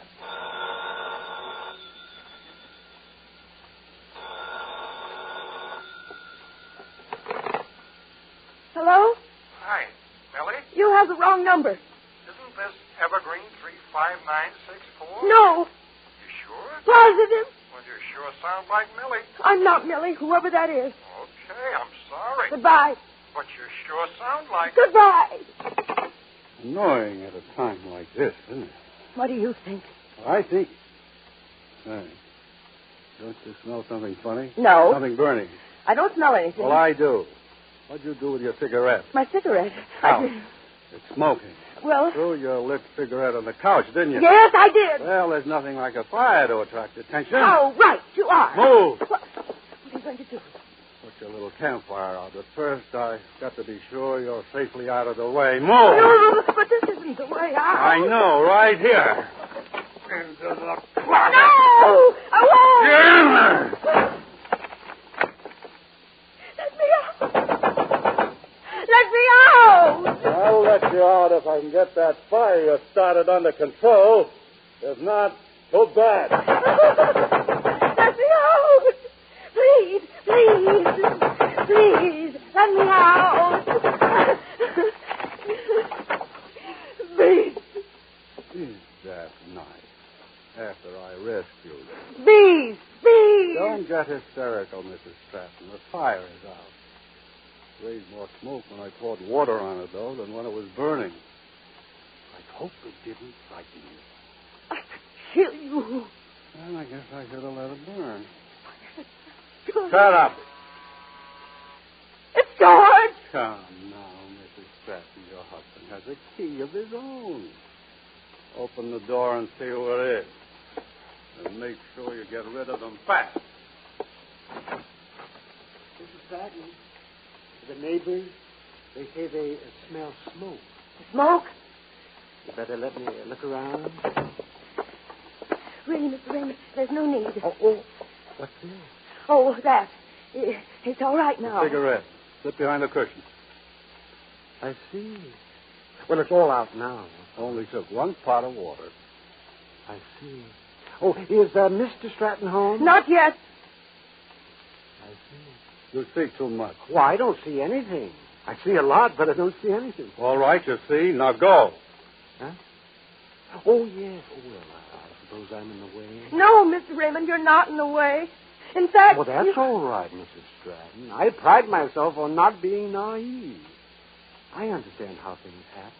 Hello? Hi, Millie? You have the wrong number. Isn't this Evergreen 35964? No. You sure? Positive. Well, you sure sound like Millie. I'm not Millie, whoever that is. Okay, I'm sorry. Goodbye. But you sure sound like... Goodbye. Annoying at a time like this, isn't it? What do you think? I think... Hey, don't you smell something funny? No. Something burning. I don't smell anything. Well, I do. What'd you do with your cigarette? My cigarette. Out. It's smoking. Well... Threw your lit cigarette on the couch, didn't you? Yes, I did. Well, there's nothing like a fire to attract attention. Oh, right, you are. Move. What are you going to do? Put your little campfire out. But first, I've got to be sure you're safely out of the way. Move. No, but this isn't the way out. I know, right here. Into the closet. No! I won't! Get in there! Let me out! I'll let you out if I can get that fire you started under control. If not, too bad. Let me out! Please, please, please, let me out! Please. That's nice. After I rescued you. Please, please. Don't get hysterical, Mrs. Stratton. The fire is out. Raised more smoke when I poured water on it, though, than when it was burning. I hope it didn't frighten you. I could kill you. Well, I guess I should have let it burn. Shut up. It's Come now, Mrs. Stratton. Your husband has a key of his own. Open the door and see who it is. And make sure you get rid of them fast. Mrs. Stratton, the neighbors, they say they smell smoke. Smoke? You better let me look around. Really, Mr. Raymond, there's no need. Oh, what's this? Oh, that. It's all right now. Cigarette. Sit behind the cushion. I see. Well, it's all out now. Only took one pot of water. I see. Oh, is Mr. Stratton home? Not yet. I see. You see too much. Well, I don't see anything. I see a lot, but I don't see anything. All right, you see. Now go. Huh? Oh, yes. Oh, well, I suppose I'm in the way. No, Mr. Raymond, you're not in the way. In fact... Well, that's all right, Mrs. Stratton. I pride myself on not being naive. I understand how things happen.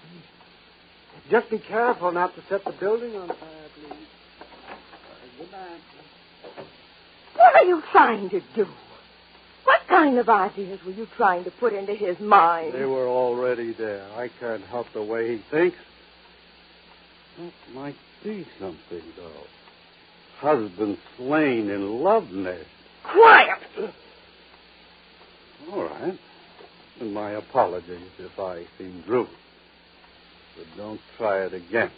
Just be careful not to set the building on fire, please. Good night. What are you trying to do? What kind of ideas were you trying to put into his mind? They were already there. I can't help the way he thinks. That might be something, though. Husband slain in love nest. Quiet! All right. And my apologies if I seem rude. But don't try it again,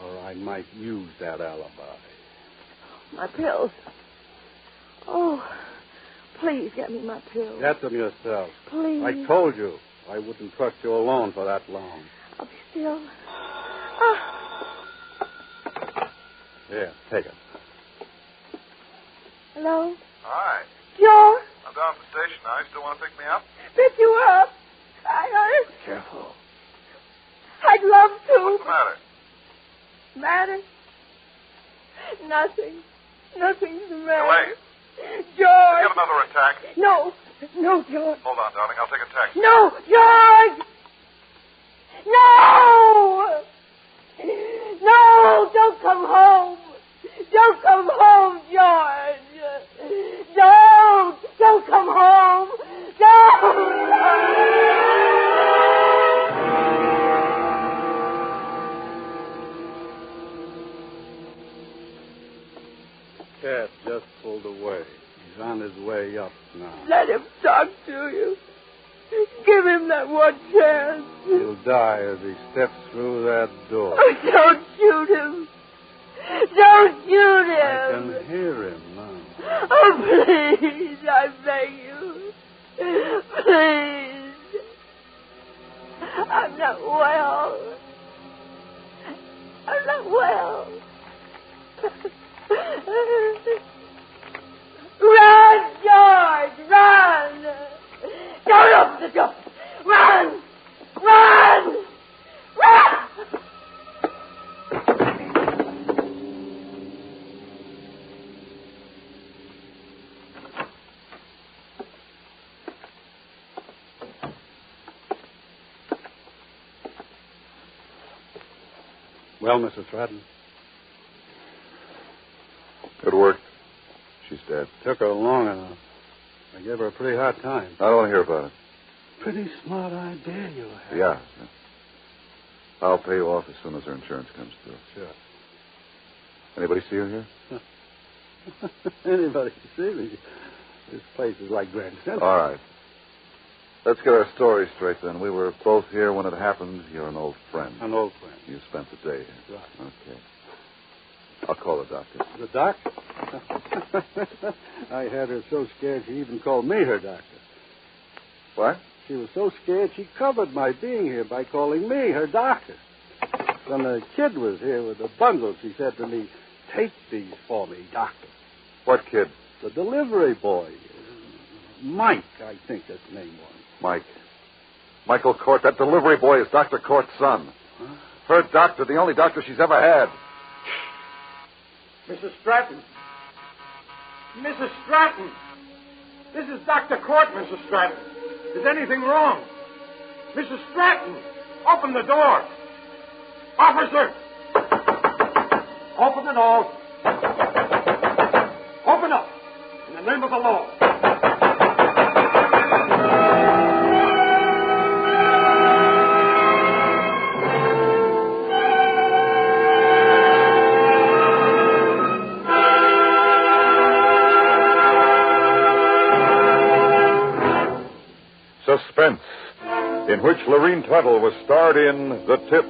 or I might use that alibi. My pills. Oh, please get me my pills. Get them yourself. Please. I told you I wouldn't trust you alone for that long. I'll be still. Here, take it. Hello? Hi. George? I'm down at the station now. You still want to pick me up? Pick you up. Careful. I'd love to. What's the matter? Matter? Nothing. Nothing's the matter. Elaine. George. Get another attack. No. No, George. Hold on, darling. I'll take a taxi. No, George! No! No, don't come home. Don't come home, George. Don't come home. Don't. Cat just pulled away. He's on his way up now. Let him talk to you. Give him that one chance. He'll die as he steps through that door. Oh, don't shoot him. Don't shoot him. I can hear him now. Oh, please, I beg you. Please. I'm not well. I'm not well. Run, George, run. Don't open the door. Run. Run. Run. Well, Mrs. Stratton? It worked. She's dead. Took her long enough. I gave her a pretty hard time. I don't want to hear about it. Pretty smart idea you have. Yeah. I'll pay you off as soon as her insurance comes through. Sure. Anybody see her here? Anybody can see me. This place is like Grand Central. All right. Let's get our story straight then. We were both here when it happened. You're an old friend. An old friend. You spent the day here. Right. Okay. I'll call the doctor. The doctor? I had her so scared she even called me her doctor. What? She was so scared she covered my being here by calling me her doctor. When the kid was here with the bundle, she said to me, "Take these for me, doctor." What kid? The delivery boy. Mike, I think his name was. Mike. Michael Court. That delivery boy is Dr. Court's son. Huh? Her doctor, the only doctor she's ever had. Mrs. Stratton. Mrs. Stratton. This is Dr. Court, Mrs. Stratton. Is anything wrong? Mrs. Stratton, open the door. Officer! Open the door. Open up. In the name of the law. Suspense, in which Lorene Tuttle was starred in The Tip.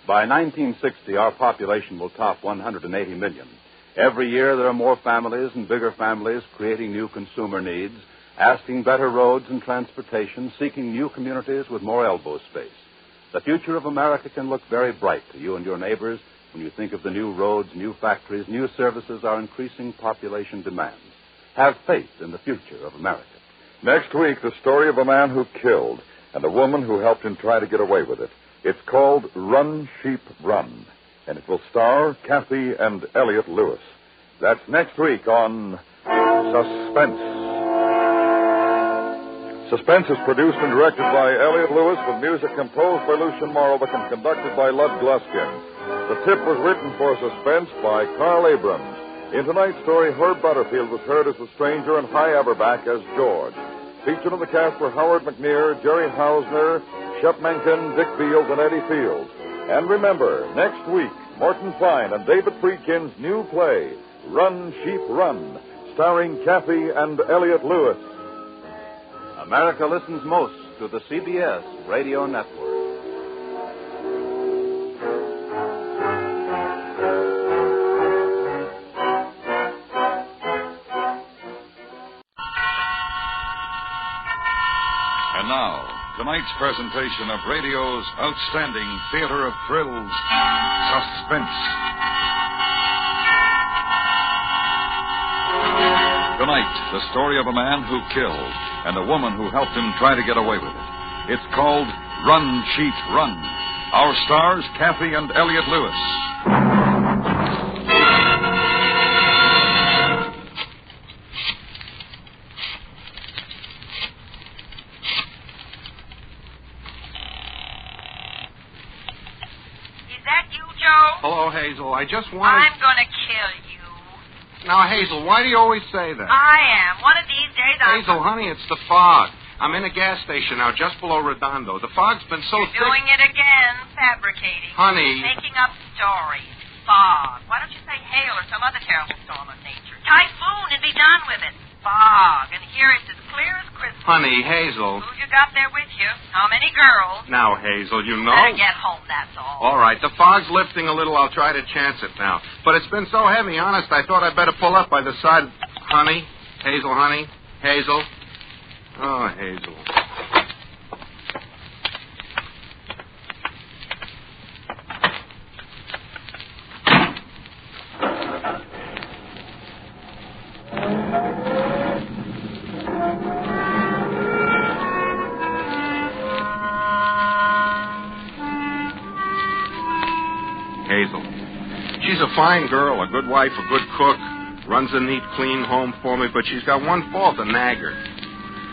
By 1960, our population will top 180 million. Every year, there are more families and bigger families creating new consumer needs, asking better roads and transportation, seeking new communities with more elbow space. The future of America can look very bright to you and your neighbors when you think of the new roads, new factories, new services, our increasing population demands. Have faith in the future of America. Next week, the story of a man who killed and a woman who helped him try to get away with it. It's called Run, Sheep, Run, and it will star Kathy and Elliot Lewis. That's next week on Suspense. Suspense is produced and directed by Elliot Lewis with music composed by Lucien Moravec and conducted by Lud Gluskin. The Tip was written for Suspense by Carl Abrams. In tonight's story, Herb Butterfield was heard as the stranger and Hy Averback as George. Featured in the cast were Howard McNear, Jerry Hausner, Shep Menken, Dick Fields, and Eddie Fields. And remember, next week, Morton Fine and David Friedkin's new play, Run, Sheep, Run, starring Kathy and Elliot Lewis. America listens most to the CBS Radio Network. And now, tonight's presentation of radio's outstanding theater of thrills, Suspense. Tonight, the story of a man who killed and a woman who helped him try to get away with it. It's called Run, Sheep, Run. Our stars, Kathy and Elliot Lewis. Is that you, Joe? Hello, Hazel. I just wanted... I'm going to kill you. Now, Hazel, why do you always say that? I am. One of these days I'll... Hazel, honey, it's the fog. I'm in a gas station now, just below Redondo. The fog's been so You're thick... doing it again, fabricating. Honey. Making up stories. Fog. Why don't you say hail or some other terrible storm of nature? Typhoon and be done with it. Fog. And here it's as clear as Christmas. Honey, Hazel. Who you got there with you? How many girls? Now, Hazel, you know... Better get home, that's all. All right, the fog's lifting a little. I'll try to chance it now. But it's been so heavy, honest, I thought I'd better pull up by the side... Honey? Hazel, honey? Hazel? Oh, Hazel. Hazel. She's a fine girl, a good wife, a good cook, runs a neat, clean home for me, but she's got one fault, a nagger.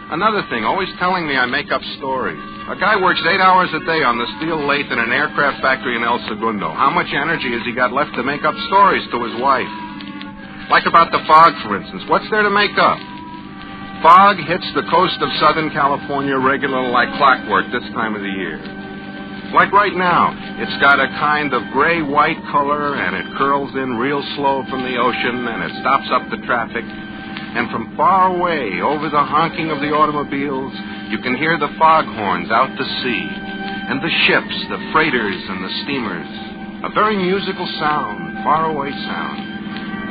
Another thing, always telling me I make up stories. A guy works 8 hours a day on the steel lathe in an aircraft factory in El Segundo. How much energy has he got left to make up stories to his wife? Like about the fog, for instance. What's there to make up? Fog hits the coast of Southern California regularly like clockwork this time of the year. Like right now, it's got a kind of gray-white color, and it curls in real slow from the ocean, and it stops up the traffic. And from far away, over the honking of the automobiles, you can hear the foghorns out to sea, and the ships, the freighters, and the steamers. A very musical sound, faraway sound.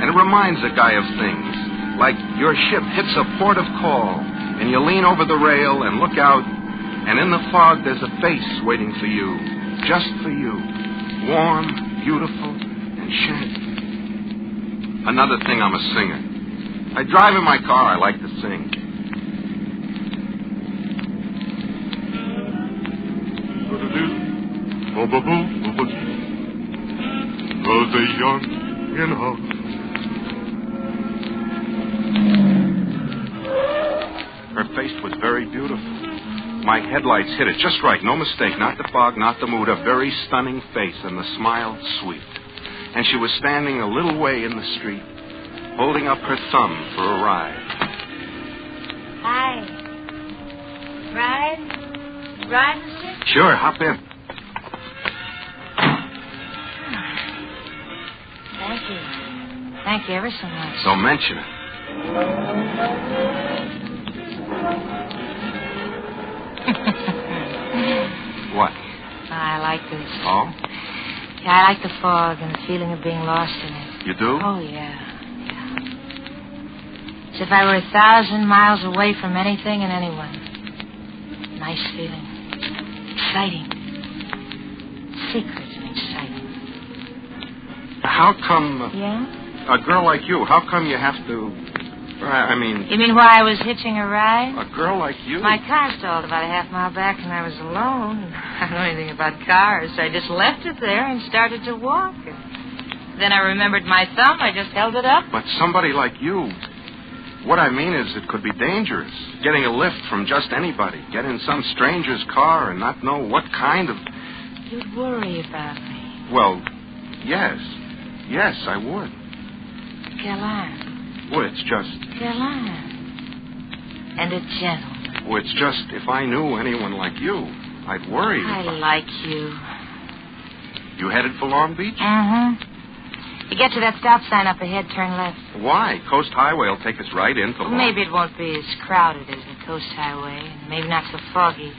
And it reminds a guy of things, like your ship hits a port of call, and you lean over the rail and look out, and in the fog there's a face waiting for you, just for you, warm, beautiful, and shed. Another thing, I'm a singer. I drive in my car. I like to sing. Her face was very beautiful. My headlights hit it just right. No mistake. Not the fog, not the mood. A very stunning face, and the smile sweet. And she was standing a little way in the street, holding up her thumb for a ride. Hi. Ride? Ride, mister? Sure, hop in. Thank you. Thank you ever so much. Don't mention it. What? I like this. Oh? Yeah, I like the fog and the feeling of being lost in it. You do? Oh, yeah. As if I were 1,000 miles away from anything and anyone. Nice feeling. Exciting. Secret and exciting. How come... Yeah? A girl like you, how come you have to... I mean... You mean why I was hitching a ride? A girl like you? My car stalled about a half mile back and I was alone. I don't know anything about cars, so I just left it there and started to walk. Then I remembered my thumb. I just held it up. But somebody like you... What I mean is it could be dangerous. Getting a lift from just anybody. Get in some stranger's car and not know what kind of... You'd worry about me. Well, yes. Yes, I would. Galant. Well, it's just... Galant. And a gentleman. Well, it's just if I knew anyone like you, I'd worry. I like you. You headed for Long Beach? Mm-hmm. You get to that stop sign up ahead, turn left. Why? Coast Highway will take us right into Long Beach. Maybe it won't be as crowded as the Coast Highway, and maybe not so foggy.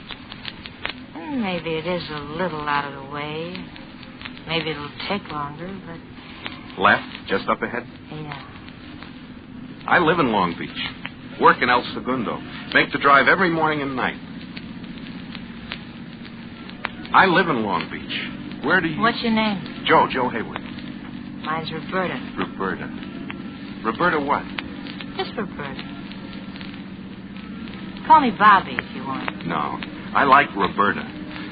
Maybe it is a little out of the way. Maybe it'll take longer, but... Left, just up ahead? Yeah. I live in Long Beach. Work in El Segundo. Make the drive every morning and night. I live in Long Beach. Where do you... What's your name? Joe Hayward. Mine's Roberta. Roberta what? Just Roberta. Call me Bobby if you want. No, I like Roberta.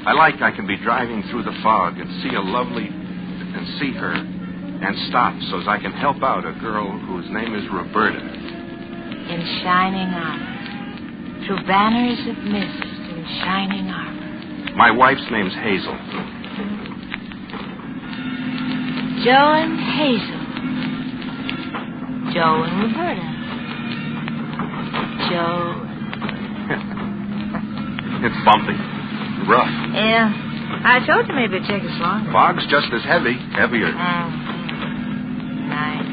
I can be driving through the fog and see her and stop so as I can help out a girl whose name is Roberta. In shining armor. Through banners of mist in shining armor. My wife's name's Hazel. Joe and Hazel. Joe and Roberta. Joe. It's bumpy. Rough. Yeah. I told you maybe it'd take us longer. Fog's just as heavy. Heavier. Nice.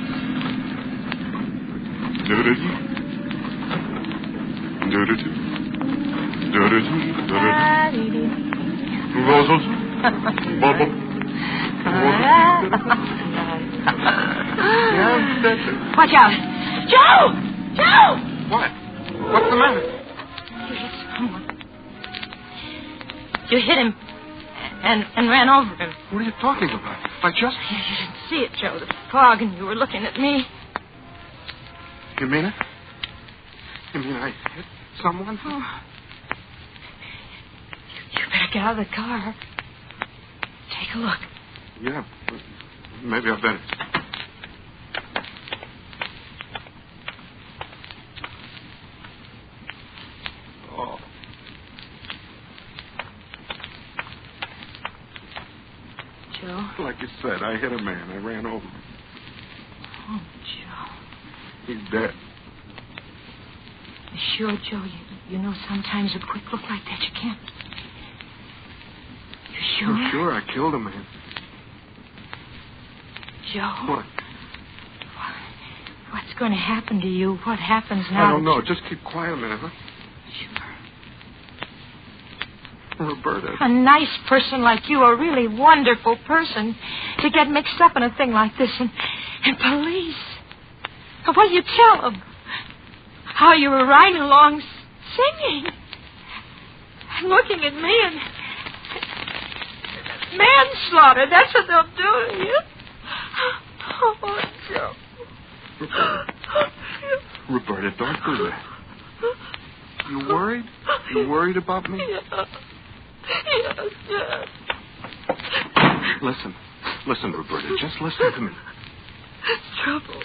Watch out. Joe! Joe! What? What's the matter? You hit someone. You hit him and ran over him. What are you talking about? I just... You didn't see it, Joe. The fog, and you were looking at me. You mean it? You mean I hit someone? Oh. You better get out of the car. Take a look. Yeah. Maybe I better. Oh. Joe? Like you said, I hit a man. I ran over him. Oh, Joe. He's dead. Sure, Joe. You know sometimes a quick look like that, you can't. You sure? I'm sure I killed a man. Joe? What? What's going to happen to you? What happens now? I don't know. Just keep quiet a minute, huh? Sure. Roberta. A nice person like you, a really wonderful person, to get mixed up in a thing like this, and police. What do you tell them? How you were riding along singing and looking at me and manslaughter. That's what they'll do to you. Oh, Joe. Roberta, don't do that. You worried? You worried about me? Yeah. Yes. Listen, Roberta. Just listen to me. Trouble.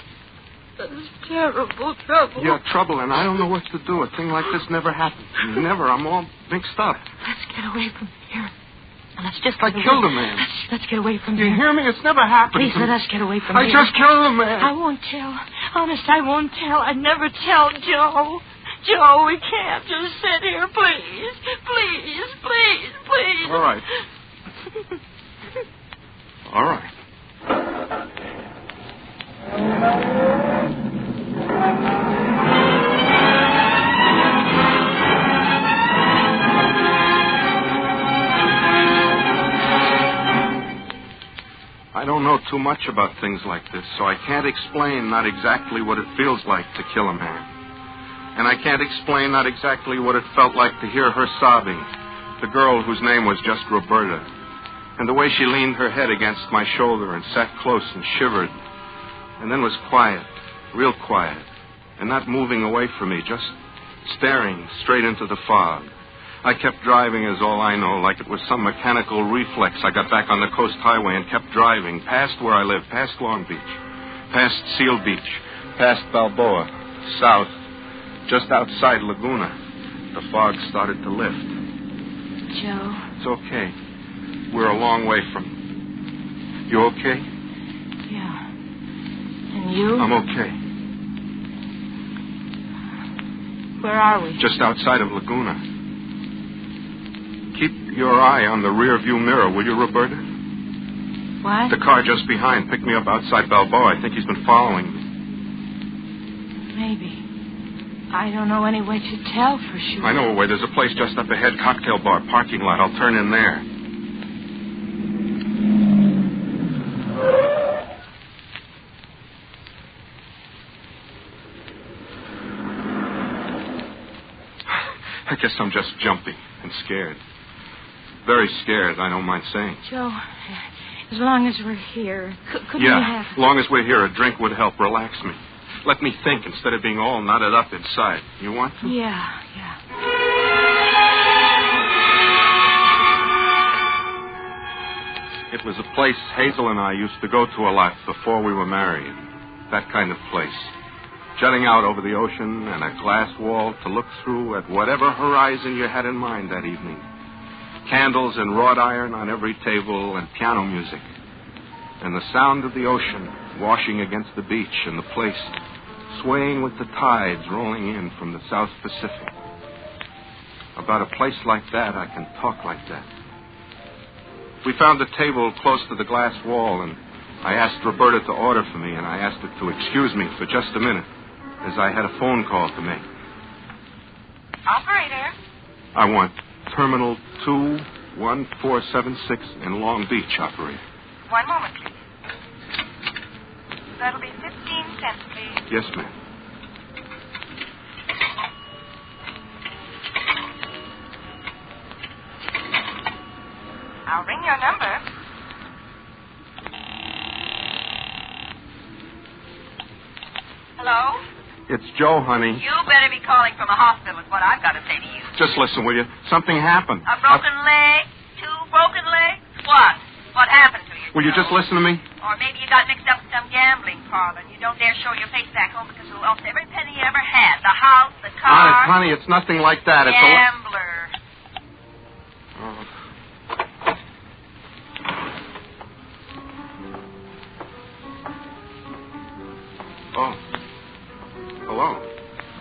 That is terrible trouble. Yeah, trouble, and I don't know what to do. A thing like this never happened. Never. I'm all mixed up. Let's get away from here. Let's just I killed a man. Let's get away from here. You hear me? It's never happened. Please let us get away from here. I here. just killed a man. I won't tell. Honest, I won't tell. I'd never tell, Joe. Joe, we can't just sit here, please. Please. All right. All right. too much about things like this, so I can't explain not exactly what it feels like to kill a man. And I can't explain not exactly what it felt like to hear her sobbing, the girl whose name was just Roberta, and the way she leaned her head against my shoulder and sat close and shivered, and then was quiet, real quiet, and not moving away from me, just staring straight into the fog. I kept driving, is all I know, like it was some mechanical reflex. I got back on the coast highway and kept driving, past where I live, past Long Beach, past Seal Beach, past Balboa, south, just outside Laguna. The fog started to lift. Joe. It's okay. We're a long way from... You okay? Yeah. And you? I'm okay. Where are we? Just outside of Laguna. Keep your eye on the rear view mirror, will you, Roberta? What? The car just behind picked me up outside Balboa. I think he's been following me. Maybe. I don't know any way to tell for sure. I know a way. There's a place just up ahead, cocktail bar, parking lot. I'll turn in there. I guess I'm just jumpy and scared. Very scared, I don't mind saying. Joe, as long as we're here, could we Yeah, have... as long as we're here, a drink would help relax me. Let me think instead of being all knotted up inside. You want to? Yeah. It was a place Hazel and I used to go to a lot before we were married. That kind of place. Jutting out over the ocean and a glass wall to look through at whatever horizon you had in mind that evening. Candles and wrought iron on every table and piano music. And the sound of the ocean washing against the beach and the place swaying with the tides rolling in from the South Pacific. About a place like that, I can talk like that. We found a table close to the glass wall, and I asked Roberta to order for me, and I asked her to excuse me for just a minute, as I had a phone call to make. Operator. I want Terminal 21476 in Long Beach, operator. 1 moment, please. That'll be 15 cents, please. Yes, ma'am. I'll ring your number. Hello? It's Joe, honey. You better be calling from a hospital is what I've got to say to you. Just listen, will you? Something happened. A broken leg? 2 broken legs? What? What happened to you? Will you just listen to me? Or maybe you got mixed up in some gambling parlor and you don't dare show your face back home because you lost every penny you ever had. The house, the car. Honey, it's nothing like that. It's Gambler. Oh. Hello.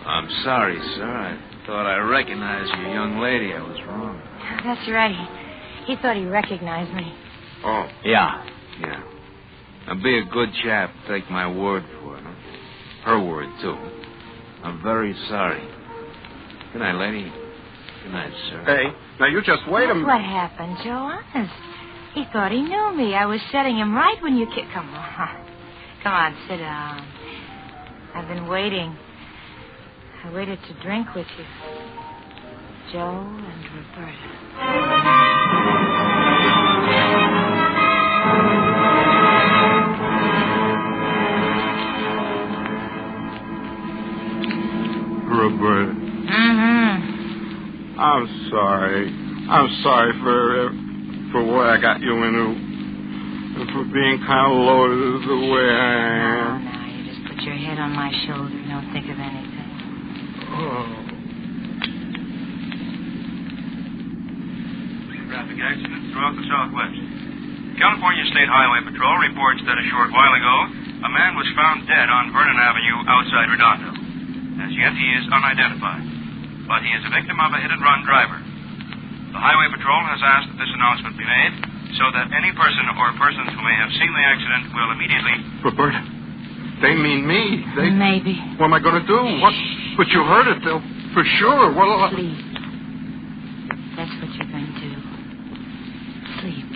I'm sorry, sir. I thought I recognized your young lady. I was wrong. That's right. He thought he recognized me. Oh. Yeah. Now be a good chap. Take my word for it. Huh? Her word, too. I'm very sorry. Good night, lady. Good night, sir. Hey, now you just wait a minute. What happened, Joe? Honest. He thought he knew me. I was setting him right when you kicked... Come on, sit down. I've been waiting. I waited to drink with you. Joe and Roberta. Roberta. Mm-hmm. I'm sorry. I'm sorry for what I got you into. And for being kind of loaded the way I am. No, you just put your head on my shoulder. Don't think of anything. Traffic accidents throughout the Southwest. California State Highway Patrol reports that a short while ago, a man was found dead on Vernon Avenue outside Redondo. As yet, he is unidentified, but he is a victim of a hit-and-run driver. The Highway Patrol has asked that this announcement be made so that any person or persons who may have seen the accident will immediately... Roberta, they mean me. Maybe. What am I going to do? What? But you heard it, they'll... For sure. What'll I... Sleep. That's what you're going to do. Sleep.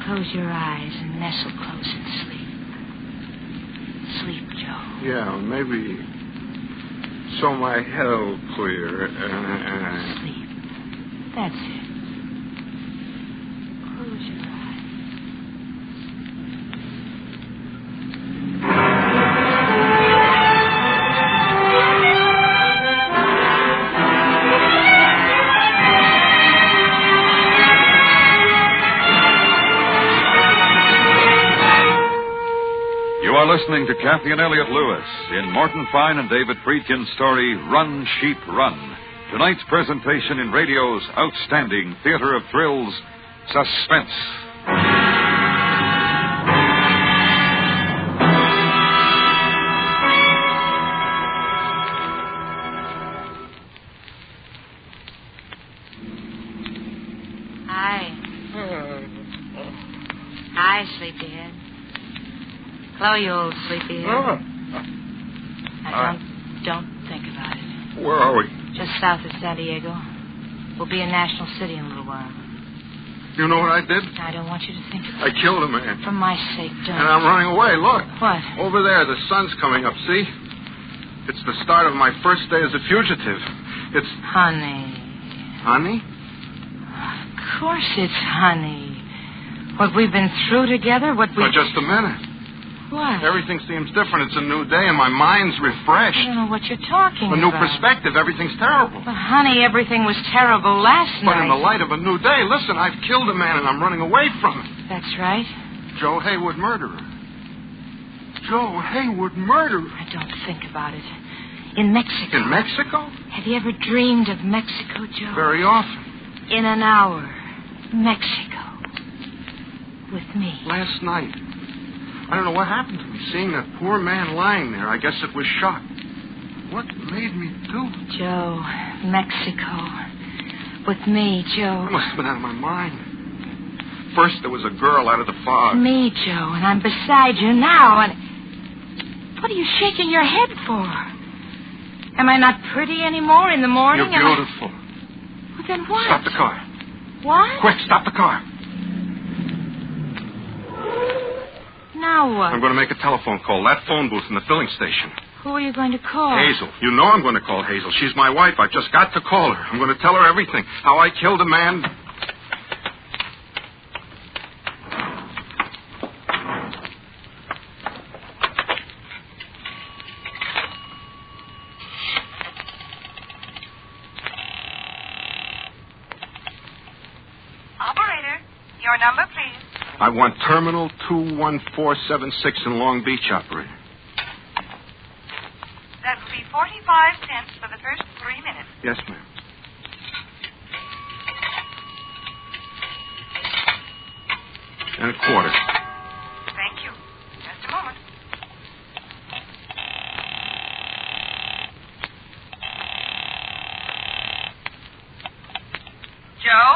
Close your eyes and nestle close and sleep. Sleep, Joe. Yeah, maybe so my head will clear. Sleep. That's it. Close your eyes. You are listening to Kathy and Elliot Lewis in Morton Fine and David Friedkin's story, Run, Sheep, Run. Tonight's presentation in radio's outstanding theater of thrills, Suspense. Hi, sleepyhead. Hello, you old sleepyhead. Now, don't think about it. Where are we? Just south of San Diego. We'll be in National City in a little while. You know what I did? I don't want you to think about I it. killed a man. For my sake, don't. And I'm running away. Look. What? Over there, the sun's coming up, see? It's the start of my first day as a fugitive. It's... Honey. Honey? Of course it's honey. What we've been through together, what we... For just a minute. What? Everything seems different. It's a new day, and my mind's refreshed. I don't know what you're talking A new about. perspective. Everything's terrible. But, honey, everything was terrible last But night. in the light of a new day, listen, I've killed a man, and I'm running away from him. That's right. Joe Haywood, murderer. Joe Haywood, murderer. I don't think about it. In Mexico. In Mexico? Have you ever dreamed of Mexico, Joe? Very often. In an hour. Mexico. With me. Last night. I don't know what happened to me. Seeing that poor man lying there, I guess it was shock. What made me do it? Joe, Mexico. With me, Joe. I must have been out of my mind. First, there was a girl out of the fog. Me, Joe, and I'm beside you now, and... What are you shaking your head for? Am I not pretty anymore in the morning? You're beautiful. Well, then what? Stop the car. What? Quick, stop the car. Now what? I'm going to make a telephone call. That phone booth in the filling station. Who are you going to call? Hazel. You know I'm going to call Hazel. She's my wife. I've just got to call her. I'm going to tell her everything. How I killed a man. Operator, your number, please. I want Terminal 21476 in Long Beach, operator. That will be 45 cents for the first 3 minutes. Yes, ma'am. And a quarter. Thank you. Just a moment. Joe?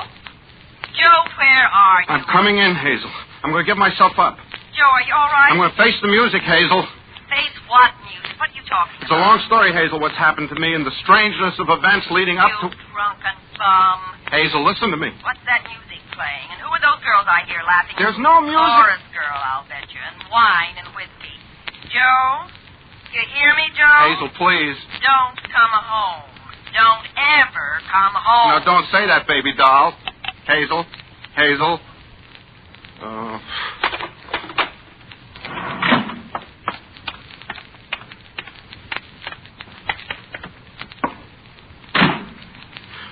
Joe, where are you? I'm coming in, Hazel. I'm going to get myself up. Joe, are you all right? I'm going to face the music, Hazel. Face what music? What are you talking It's a long story, Hazel, what's happened to me and the strangeness of events leading up to... drunken bum? Hazel, listen to me. What's that music playing? And who are those girls I hear laughing? There's no music. Chorus girl, I'll bet you. And wine and whiskey. Joe? You hear me, Joe? Hazel, please. Don't come home. Don't ever come home. No, don't say that, baby doll. Hazel. Hazel. Oh.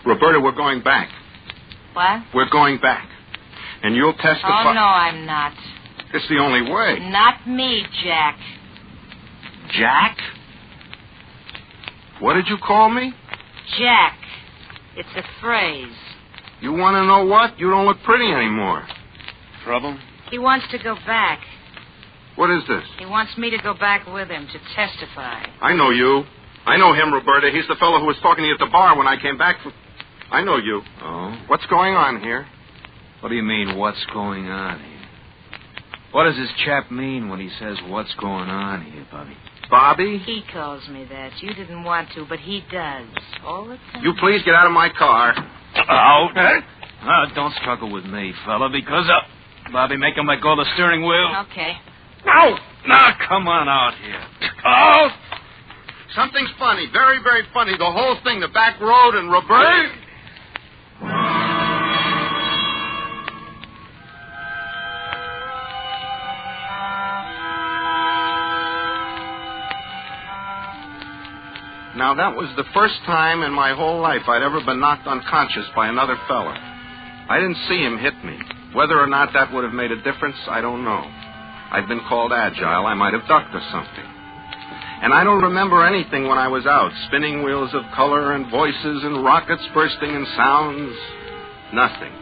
Roberta, we're going back. What? We're going back. And you'll testify. Oh, no, I'm not. It's the only way. Not me, Jack. Jack? What did you call me? Jack. It's a phrase. You want to know what? You don't look pretty anymore. Trouble? He wants to go back. What is this? He wants me to go back with him to testify. I know you. I know him, Roberta. He's the fellow who was talking to you at the bar when I came back from... I know you. Oh? What's going on here? What do you mean, what's going on here? What does this chap mean when he says what's going on here, Bobby? Bobby? He calls me that. You didn't want to, but he does. All the time. You please get out of my car. Out? Don't struggle with me, fella, because Bobby. Make him let go of the steering wheel. Okay. No! Now, come on out here. Oh! Something's funny. Very, very funny. The whole thing, the back road and Roberta. Now, that was the first time in my whole life I'd ever been knocked unconscious by another fella. I didn't see him hit me. Whether or not that would have made a difference, I don't know. I'd been called agile. I might have ducked or something. And I don't remember anything when I was out. Spinning wheels of color and voices and rockets bursting and sounds. Nothing.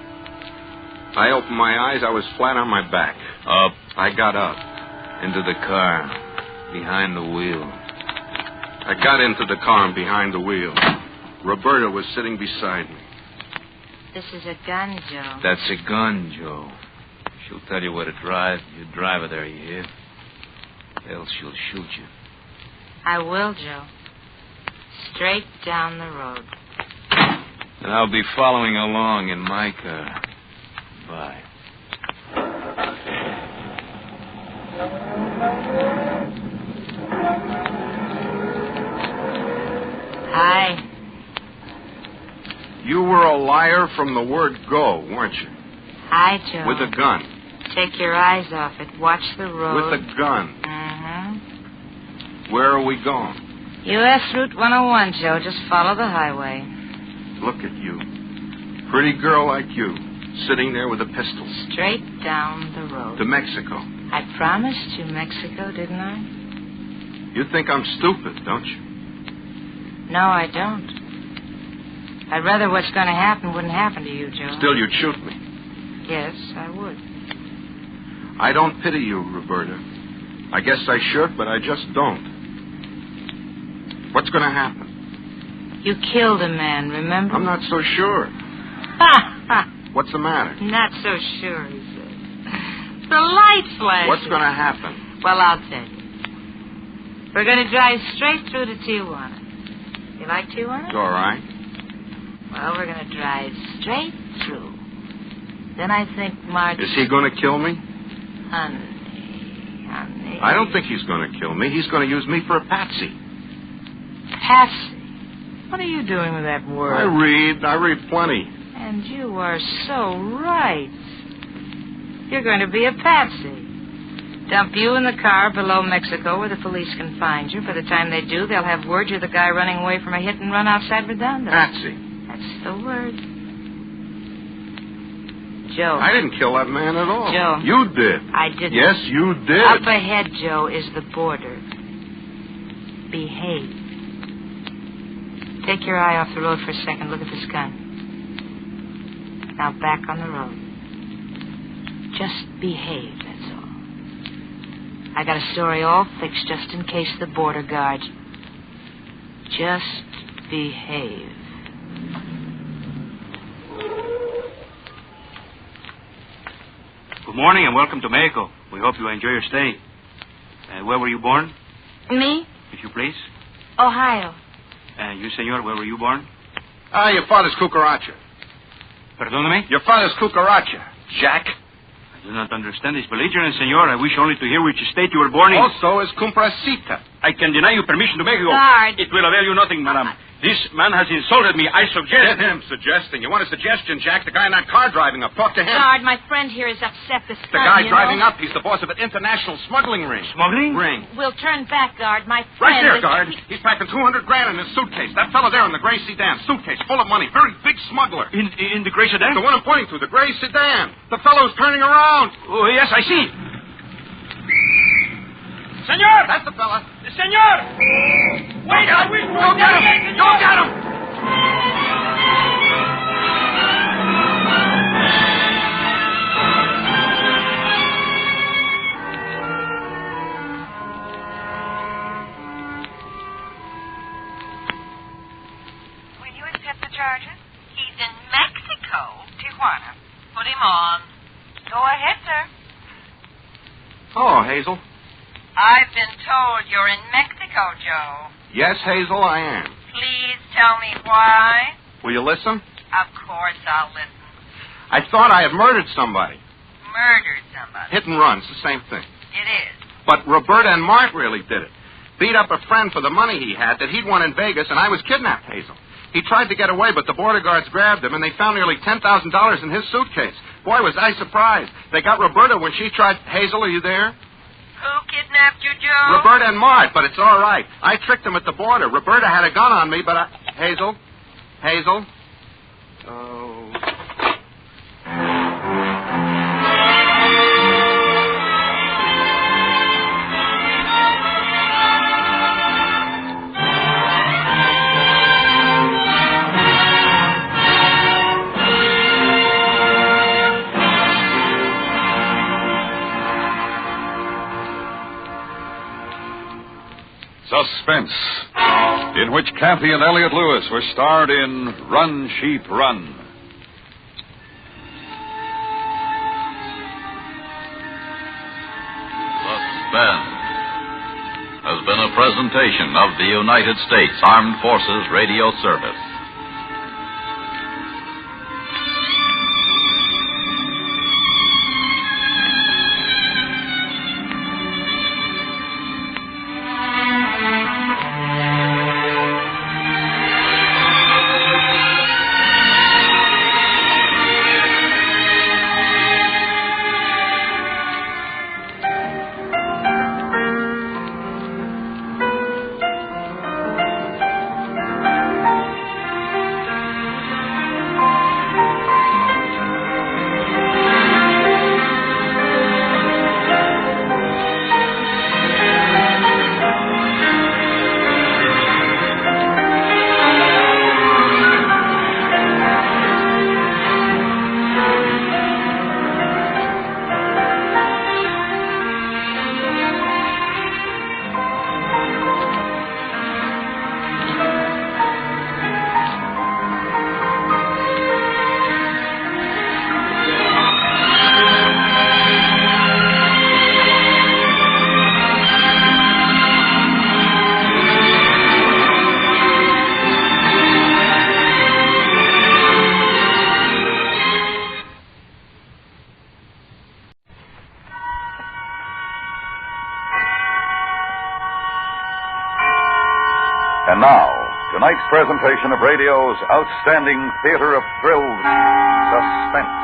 I opened my eyes. I was flat on my back. Up. I got up. Into the car. Behind the wheel. I got into the car and behind the wheel. Roberta was sitting beside me. This is a gun, Joe. That's a gun, Joe. She'll tell you where to drive. You drive her there, you hear? Else she'll shoot you. I will, Joe. Straight down the road. And I'll be following along in my car. Bye. Hi. You were a liar from the word go, weren't you? Hi, Joe. With a gun. Take your eyes off it. Watch the road. With a gun. Mm-hmm. Where are we going? U.S. Route 101, Joe. Just follow the highway. Look at you. Pretty girl like you, sitting there with a pistol. Straight down the road. To Mexico. I promised you Mexico, didn't I? You think I'm stupid, don't you? No, I don't. I'd rather what's going to happen wouldn't happen to you, Joe. Still, you'd shoot me. Yes, I would. I don't pity you, Roberta. I guess I should, but I just don't. What's going to happen? You killed a man, remember? I'm not so sure. Ha! Ha! What's the matter? Not so sure, he said. The light flashes. What's going to happen? Well, I'll tell you. We're going to drive straight through to Tijuana. You like Tijuana? It's all right. Well, we're going to drive straight through. Then I think Marge... Is he going to kill me? Honey. I don't think he's going to kill me. He's going to use me for a patsy. Patsy? What are you doing with that word? I read plenty. And you are so right. You're going to be a patsy. Dump you in the car below Mexico where the police can find you. By the time they do, they'll have word you're the guy running away from a hit and run outside Redondo. Patsy. That's the word. Joe. I didn't kill that man at all. Joe. You did. I didn't. Yes, you did. Up ahead, Joe, is the border. Behave. Take your eye off the road for a second. Look at this gun. Now back on the road. Just behave, that's all. I got a story all fixed just in case the border guards. Just behave. Good morning and welcome to Mexico. We hope you enjoy your stay. Where were you born? Me? If you please. Ohio. You, senor, where were you born? Your father's cucaracha. Perdóname? Your father's cucaracha, Jack. I do not understand this belligerence, senor. I wish only to hear which state you were born in. Also is comprasita. I can deny you permission to Mexico. Guard. It will avail you nothing, madam. This man has insulted me. I suggest... Get him suggesting. You want a suggestion, Jack? The guy in that car driving up. Talk to him. Guard, my friend here is upset. The guy driving up, he's the boss of an international smuggling ring. Smuggling? Ring. We'll turn back, Guard. My Right friend there, guard. He's packing $200,000 in his suitcase. That fella there in the gray sedan. Suitcase full of money. Very big smuggler. In the gray sedan? The one I'm pointing to, the gray sedan. The fellow's turning around. Oh, yes, I see. Senor! That's the fella. Senor! Wait, I wish... Go get him! Go get him! Will you accept the charges? He's in Mexico, Tijuana. Put him on. Go ahead, sir. Hello, Hazel. I've been told you're in Mexico, Joe. Yes, Hazel, I am. Please tell me why. Will you listen? Of course I'll listen. I thought I had murdered somebody. murdered somebody. Hit and run. It's the same thing. It is. But Roberta and Mart really did it. Beat up a friend for the money he had that he'd won in Vegas, and I was kidnapped, Hazel. He tried to get away, but the border guards grabbed him, and they found nearly $10,000 in his suitcase. Boy, was I surprised. They got Roberta when she tried... Hazel, are you there? Who kidnapped you, Joe? Roberta and Mart, but it's all right. I tricked them at the border. Roberta had a gun on me, but I... Hazel? Oh... Suspense, in which Kathy and Elliot Lewis were starred in Run, Sheep, Run. Suspense has been a presentation of the United States Armed Forces Radio Service. And now, tonight's presentation of radio's outstanding theater of thrills, Suspense.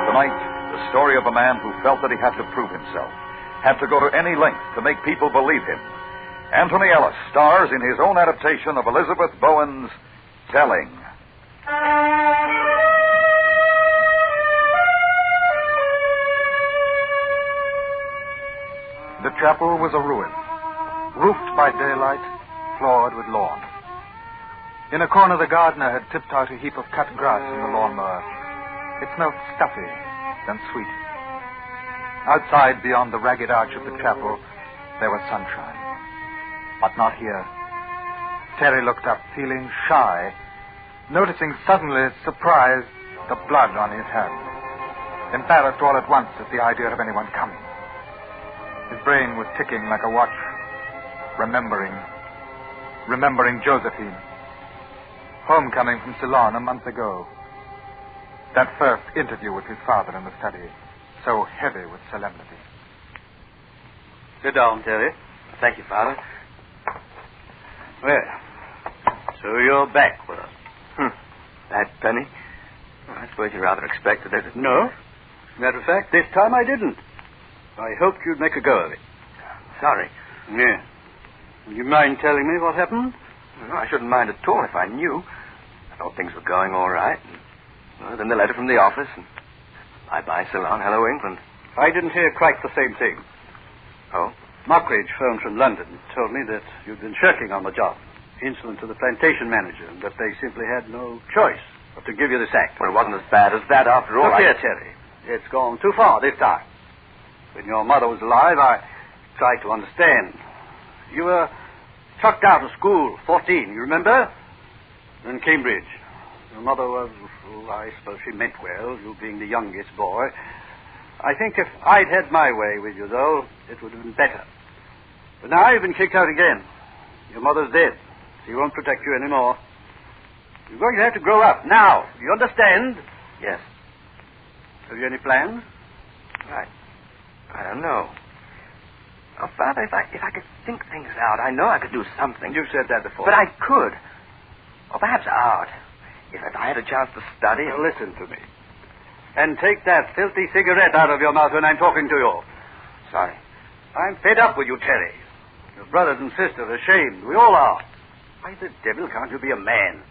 Tonight, the story of a man who felt that he had to prove himself, had to go to any length to make people believe him. Anthony Ellis stars in his own adaptation of Elizabeth Bowen's Telling. The chapel was a ruin, roofed by daylight, floored with lawn. In a corner, the gardener had tipped out a heap of cut grass in the lawnmower. It smelled stuffy and sweet. Outside, beyond the ragged arch of the chapel, there was sunshine. But not here. Terry looked up, feeling shy, noticing suddenly, surprised, the blood on his hand. Embarrassed all at once at the idea of anyone coming. His brain was ticking like a watch, remembering Josephine. Homecoming from Ceylon a month ago. That first interview with his father in the study, so heavy with solemnity. Sit down, Terry. Thank you, Father. Well, so you're back with us. That penny? Well, I suppose you rather expected it. No. As a matter of fact, this time I didn't. I hoped you'd make a go of it. Sorry. Yeah. Would you mind telling me what happened? No, I shouldn't mind at all if I knew. I thought things were going all right. And, then the letter from the office, and bye-bye, Ceylon. Hello, England. I didn't hear quite the same thing. Oh? Mockridge phoned from London and told me that you'd been shirking on the job, insolent to the plantation manager, and that they simply had no choice but to give you the sack. Well, it wasn't as bad as that after all. Look here, Terry. It's gone too far this time. When your mother was alive, I tried to understand. You were chucked out of school, 14, you remember? In Cambridge. Your mother was, I suppose she meant well, you being the youngest boy. I think if I'd had my way with you, though, it would have been better. But now you've been kicked out again. Your mother's dead. She won't protect you anymore. You're going to have to grow up now. Do you understand? Yes. Have you any plans? I don't know. Oh, Father, if I could think things out, I know I could do something. You've said that before. But I could. Or perhaps art. If I had a chance to study. Now, listen to me. And take that filthy cigarette out of your mouth when I'm talking to you. Sorry. I'm fed up with you, Terry. Your brothers and sisters are ashamed. We all are. Why the devil can't you be a man?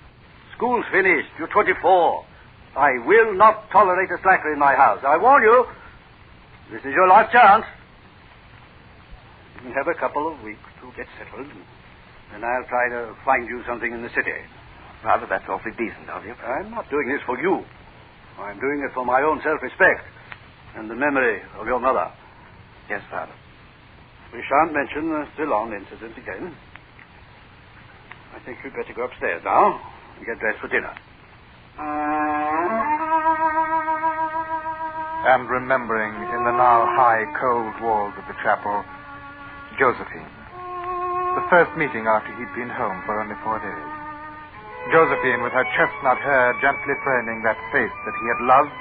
School's finished. You're 24. I will not tolerate a slacker in my house. I warn you. This is your last chance. You can have a couple of weeks to get settled, and I'll try to find you something in the city. Father, that's awfully decent of you. I'm not doing this for you. I'm doing it for my own self-respect and the memory of your mother. Yes, Father. We shan't mention the Ceylon incident again. I think you'd better go upstairs now and get dressed for dinner. And remembering in the now high, cold walls of the chapel, Josephine. The first meeting after he'd been home for only 4 days. Josephine, with her chestnut hair gently framing that face that he had loved,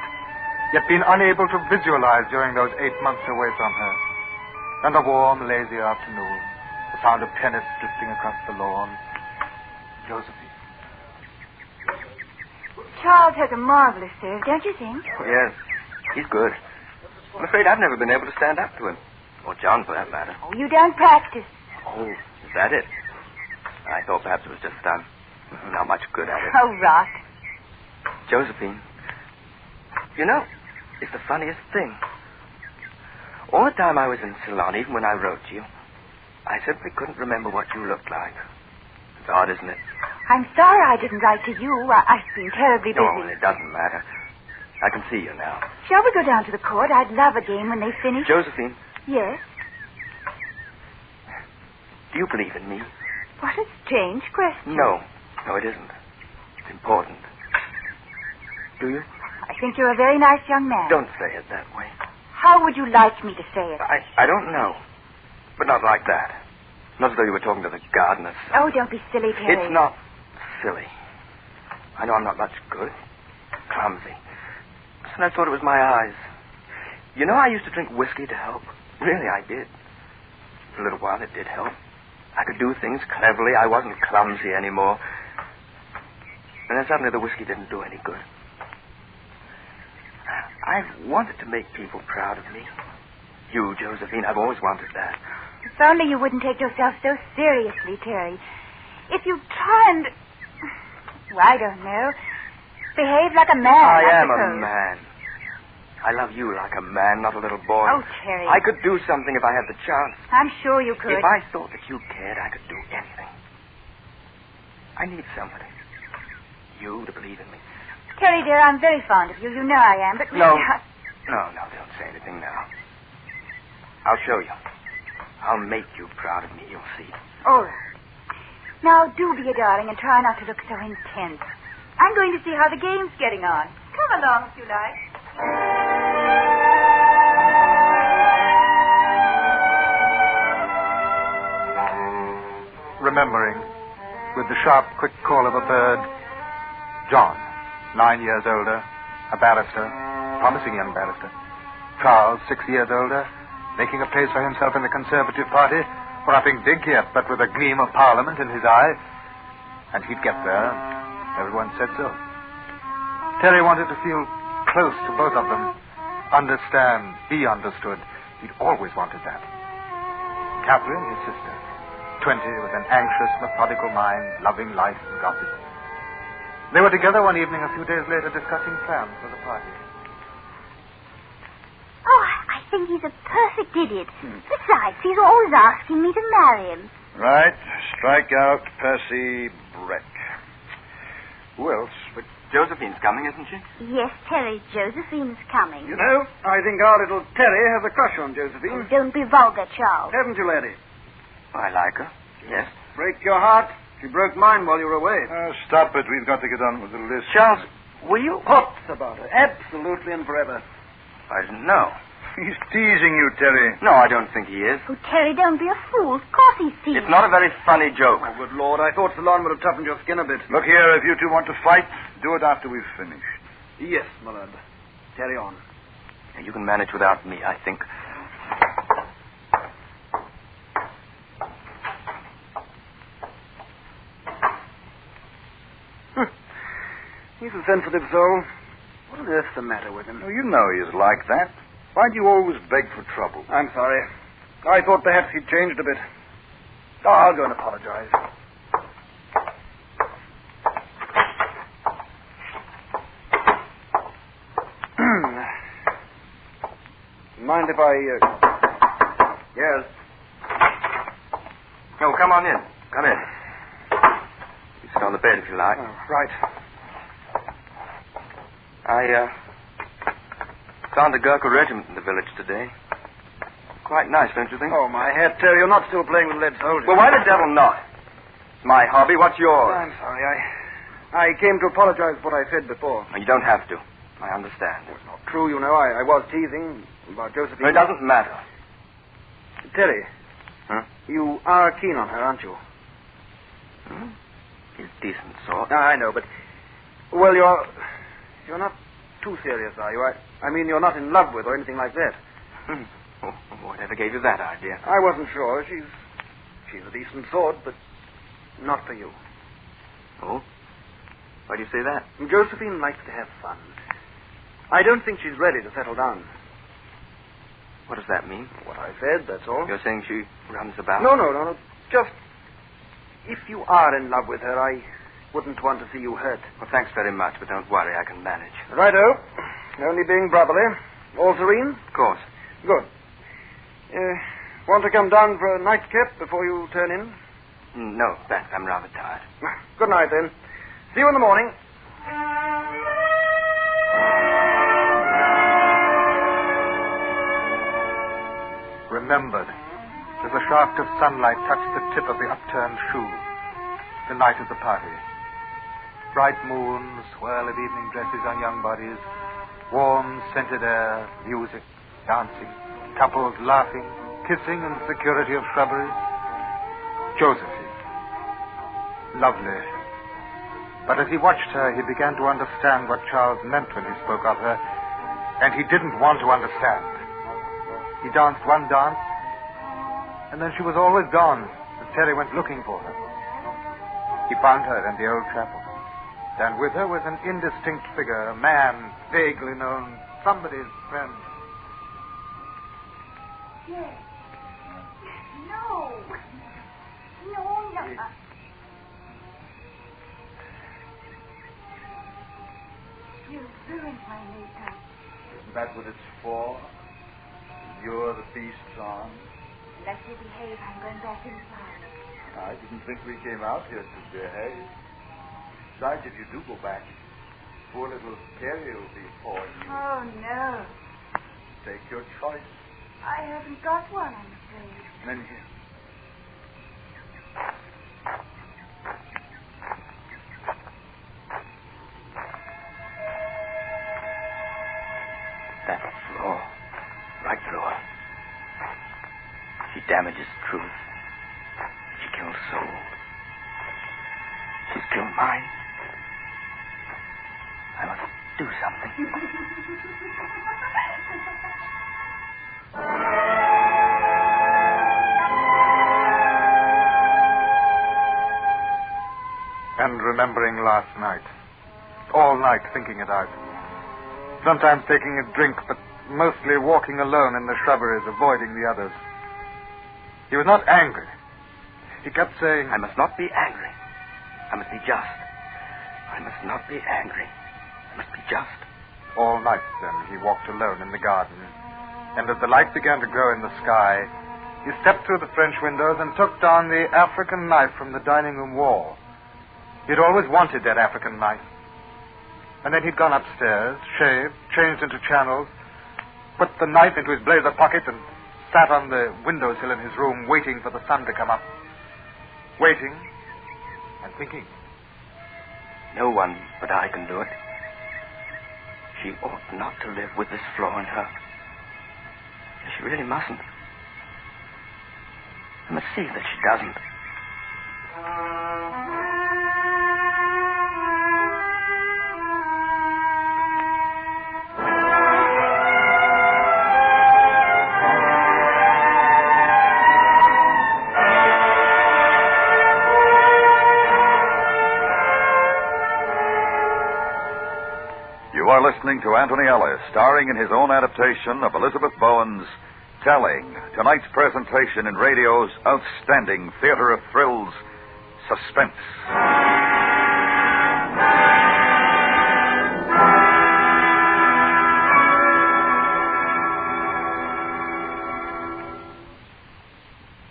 yet been unable to visualize during those 8 months away from her. And a warm, lazy afternoon, the sound of tennis drifting across the lawn. Josephine. Charles has a marvelous serve, don't you think? Yes, he's good. I'm afraid I've never been able to stand up to him. Or John, for that matter. Oh, you don't practice. Oh, is that it? I thought perhaps it was just not much good at it. Oh, rot. Josephine, you know, it's the funniest thing. All the time I was in Ceylon, even when I wrote to you, I simply couldn't remember what you looked like. It's odd, isn't it? I'm sorry I didn't write to you. I've been terribly busy. No, it doesn't matter. I can see you now. Shall we go down to the court? I'd love a game when they finish. Josephine. Yes? Do you believe in me? What a strange question. No, it isn't. It's important. Do you? I think you're a very nice young man. Don't say it that way. How would you like me to say it? I don't know. But not like that. Not as though you were talking to the gardener. Oh, don't be silly, Terry. It's not silly. I know I'm not much good. Clumsy. And I thought it was my eyes. You know, I used to drink whiskey to help. Really, I did. For a little while, it did help. I could do things cleverly. I wasn't clumsy anymore. And then suddenly the whiskey didn't do any good. I've wanted to make people proud of me. You, Josephine, I've always wanted that. If only you wouldn't take yourself so seriously, Terry. If you try and... Well, I don't know. Behave like a man, I am suppose. a man. I love you like a man, not a little boy. Oh, Terry. I could do something if I had the chance. I'm sure you could. If I thought that you cared, I could do anything. I need somebody. You to believe in me. Terry, dear, I'm very fond of you. You know I am, but... No, don't say anything now. I'll show you. I'll make you proud of me, you'll see. All right. Now, do be a darling and try not to look so intense. I'm going to see how the game's getting on. Come along if you like. Remembering, with the sharp, quick call of a bird, John, 9 years older, a barrister, promising young barrister. Charles, 6 years older, making a place for himself in the Conservative Party, for nothing big yet, but with a gleam of Parliament in his eye. And he'd get there. Everyone said so. Terry wanted to feel close to both of them. Understand, be understood. He'd always wanted that. Catherine, his sister, 20, with an anxious, methodical mind, loving life and gossip. They were together one evening a few days later discussing plans for the party. Oh, I think he's a perfect idiot. Besides, he's always asking me to marry him. Right. Strike out Percy Breck. Who else? But Josephine's coming, isn't she? Yes, Terry, Josephine's coming. You know, I think our little Terry has a crush on Josephine. Oh, don't be vulgar, Charles. Haven't you, laddie? I like her. Yes. Break your heart. She broke mine while you were away. Stop it. We've got to get on with the list. Charles, will you... Hooked about her. Absolutely and forever. I didn't know. He's teasing you, Terry. No, I don't think he is. Oh, Terry, don't be a fool. Of course he's teasing. It's not a very funny joke. Oh, good Lord. I thought Salon would have toughened your skin a bit. Look here, if you two want to fight, do it after we've finished. Yes, my lord. Carry on. You can manage without me, I think. He's a sensitive soul. What on earth's the matter with him? Oh, you know he's like that. Why do you always beg for trouble? I'm sorry. I thought perhaps he'd changed a bit. Oh, I'll go and apologize. Mind if I, Yes. No, come on in. Come in. You sit on the bed if you like. Oh, right. I found a Gurkha regiment in the village today. Quite nice, don't you think? Oh, my hat, Terry. You're not still playing with lead soldiers. Well, why the devil not? It's my hobby. What's yours? I'm sorry. I came to apologize for what I said before. You don't have to. I understand. It's not true, you know. I was teasing about Josephine. It doesn't matter. Terry. Huh? You are keen on her, aren't you? She's a decent sort. I know, but... Well, you're not too serious, are you? I mean, you're not in love with or anything like that. Oh, whatever gave you that idea? I wasn't sure. She's a decent sort, but not for you. Oh? Why do you say that? Josephine likes to have fun. I don't think she's ready to settle down. What does that mean? What I said, that's all. You're saying she runs about? No. Just, if you are in love with her, I wouldn't want to see you hurt. Well, thanks very much, but don't worry. I can manage. Righto. Only being brotherly. All serene? Of course. Good. Want to come down for a nightcap before you turn in? No, thanks. I'm rather tired. Good night, then. See you in the morning. Remembered, as a shaft of sunlight touched the tip of the upturned shoe, the night of the party. Bright moon, swirl of evening dresses on young bodies, warm, scented air, music, dancing, couples laughing, kissing in the security of shrubbery. Josephine. Lovely. But as he watched her, he began to understand what Charles meant when he spoke of her, and he didn't want to understand. He danced one dance, and then she was always gone as Terry went looking for her. He found her in the old chapel, and with her was an indistinct figure, a man vaguely known, somebody's friend. Yes. No. You ruined my makeup. Isn't that what it's for? You're the beast's arm. Unless you behave, I'm going back inside. I didn't think we came out here to behave. Besides, if you do go back, poor little Terry will be pawing you. Oh, no. Take your choice. I haven't got one, I'm afraid. Then here. That floor. Right floor. She damages truth. She kills soul. She's killed mine. I must do something. And remembering last night. All night thinking it out. Sometimes taking a drink, but mostly walking alone in the shrubberies, avoiding the others. He was not angry. He kept saying, I must not be angry. I must be just. I must not be angry. I must be just. All night, then, he walked alone in the garden. And as the light began to grow in the sky, he stepped through the French windows and took down the African knife from the dining room wall. He'd always wanted that African knife. And then he'd gone upstairs, shaved, changed into channels, put the knife into his blazer pocket, and sat on the windowsill in his room waiting for the sun to come up. Waiting and thinking. No one but I can do it. She ought not to live with this flaw in her. She really mustn't. I must see that she doesn't. You are listening to Anthony Ellis, starring in his own adaptation of Elizabeth Bowen's Telling, tonight's presentation in radio's outstanding theater of thrills, Suspense.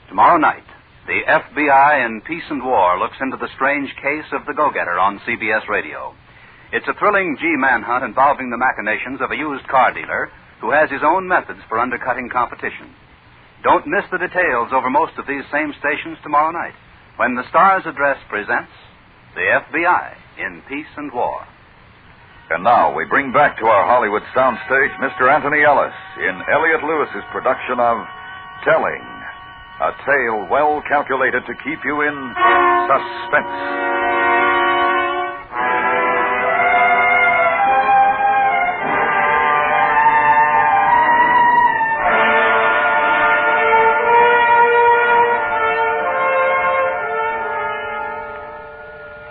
Tomorrow night, the FBI in Peace and War looks into the strange case of the go-getter on CBS Radio. It's a thrilling G-manhunt involving the machinations of a used car dealer who has his own methods for undercutting competition. Don't miss the details over most of these same stations tomorrow night when the Star's Address presents the FBI in Peace and War. And now we bring back to our Hollywood soundstage Mr. Anthony Ellis in Elliott Lewis's production of Telling, a tale well calculated to keep you in suspense.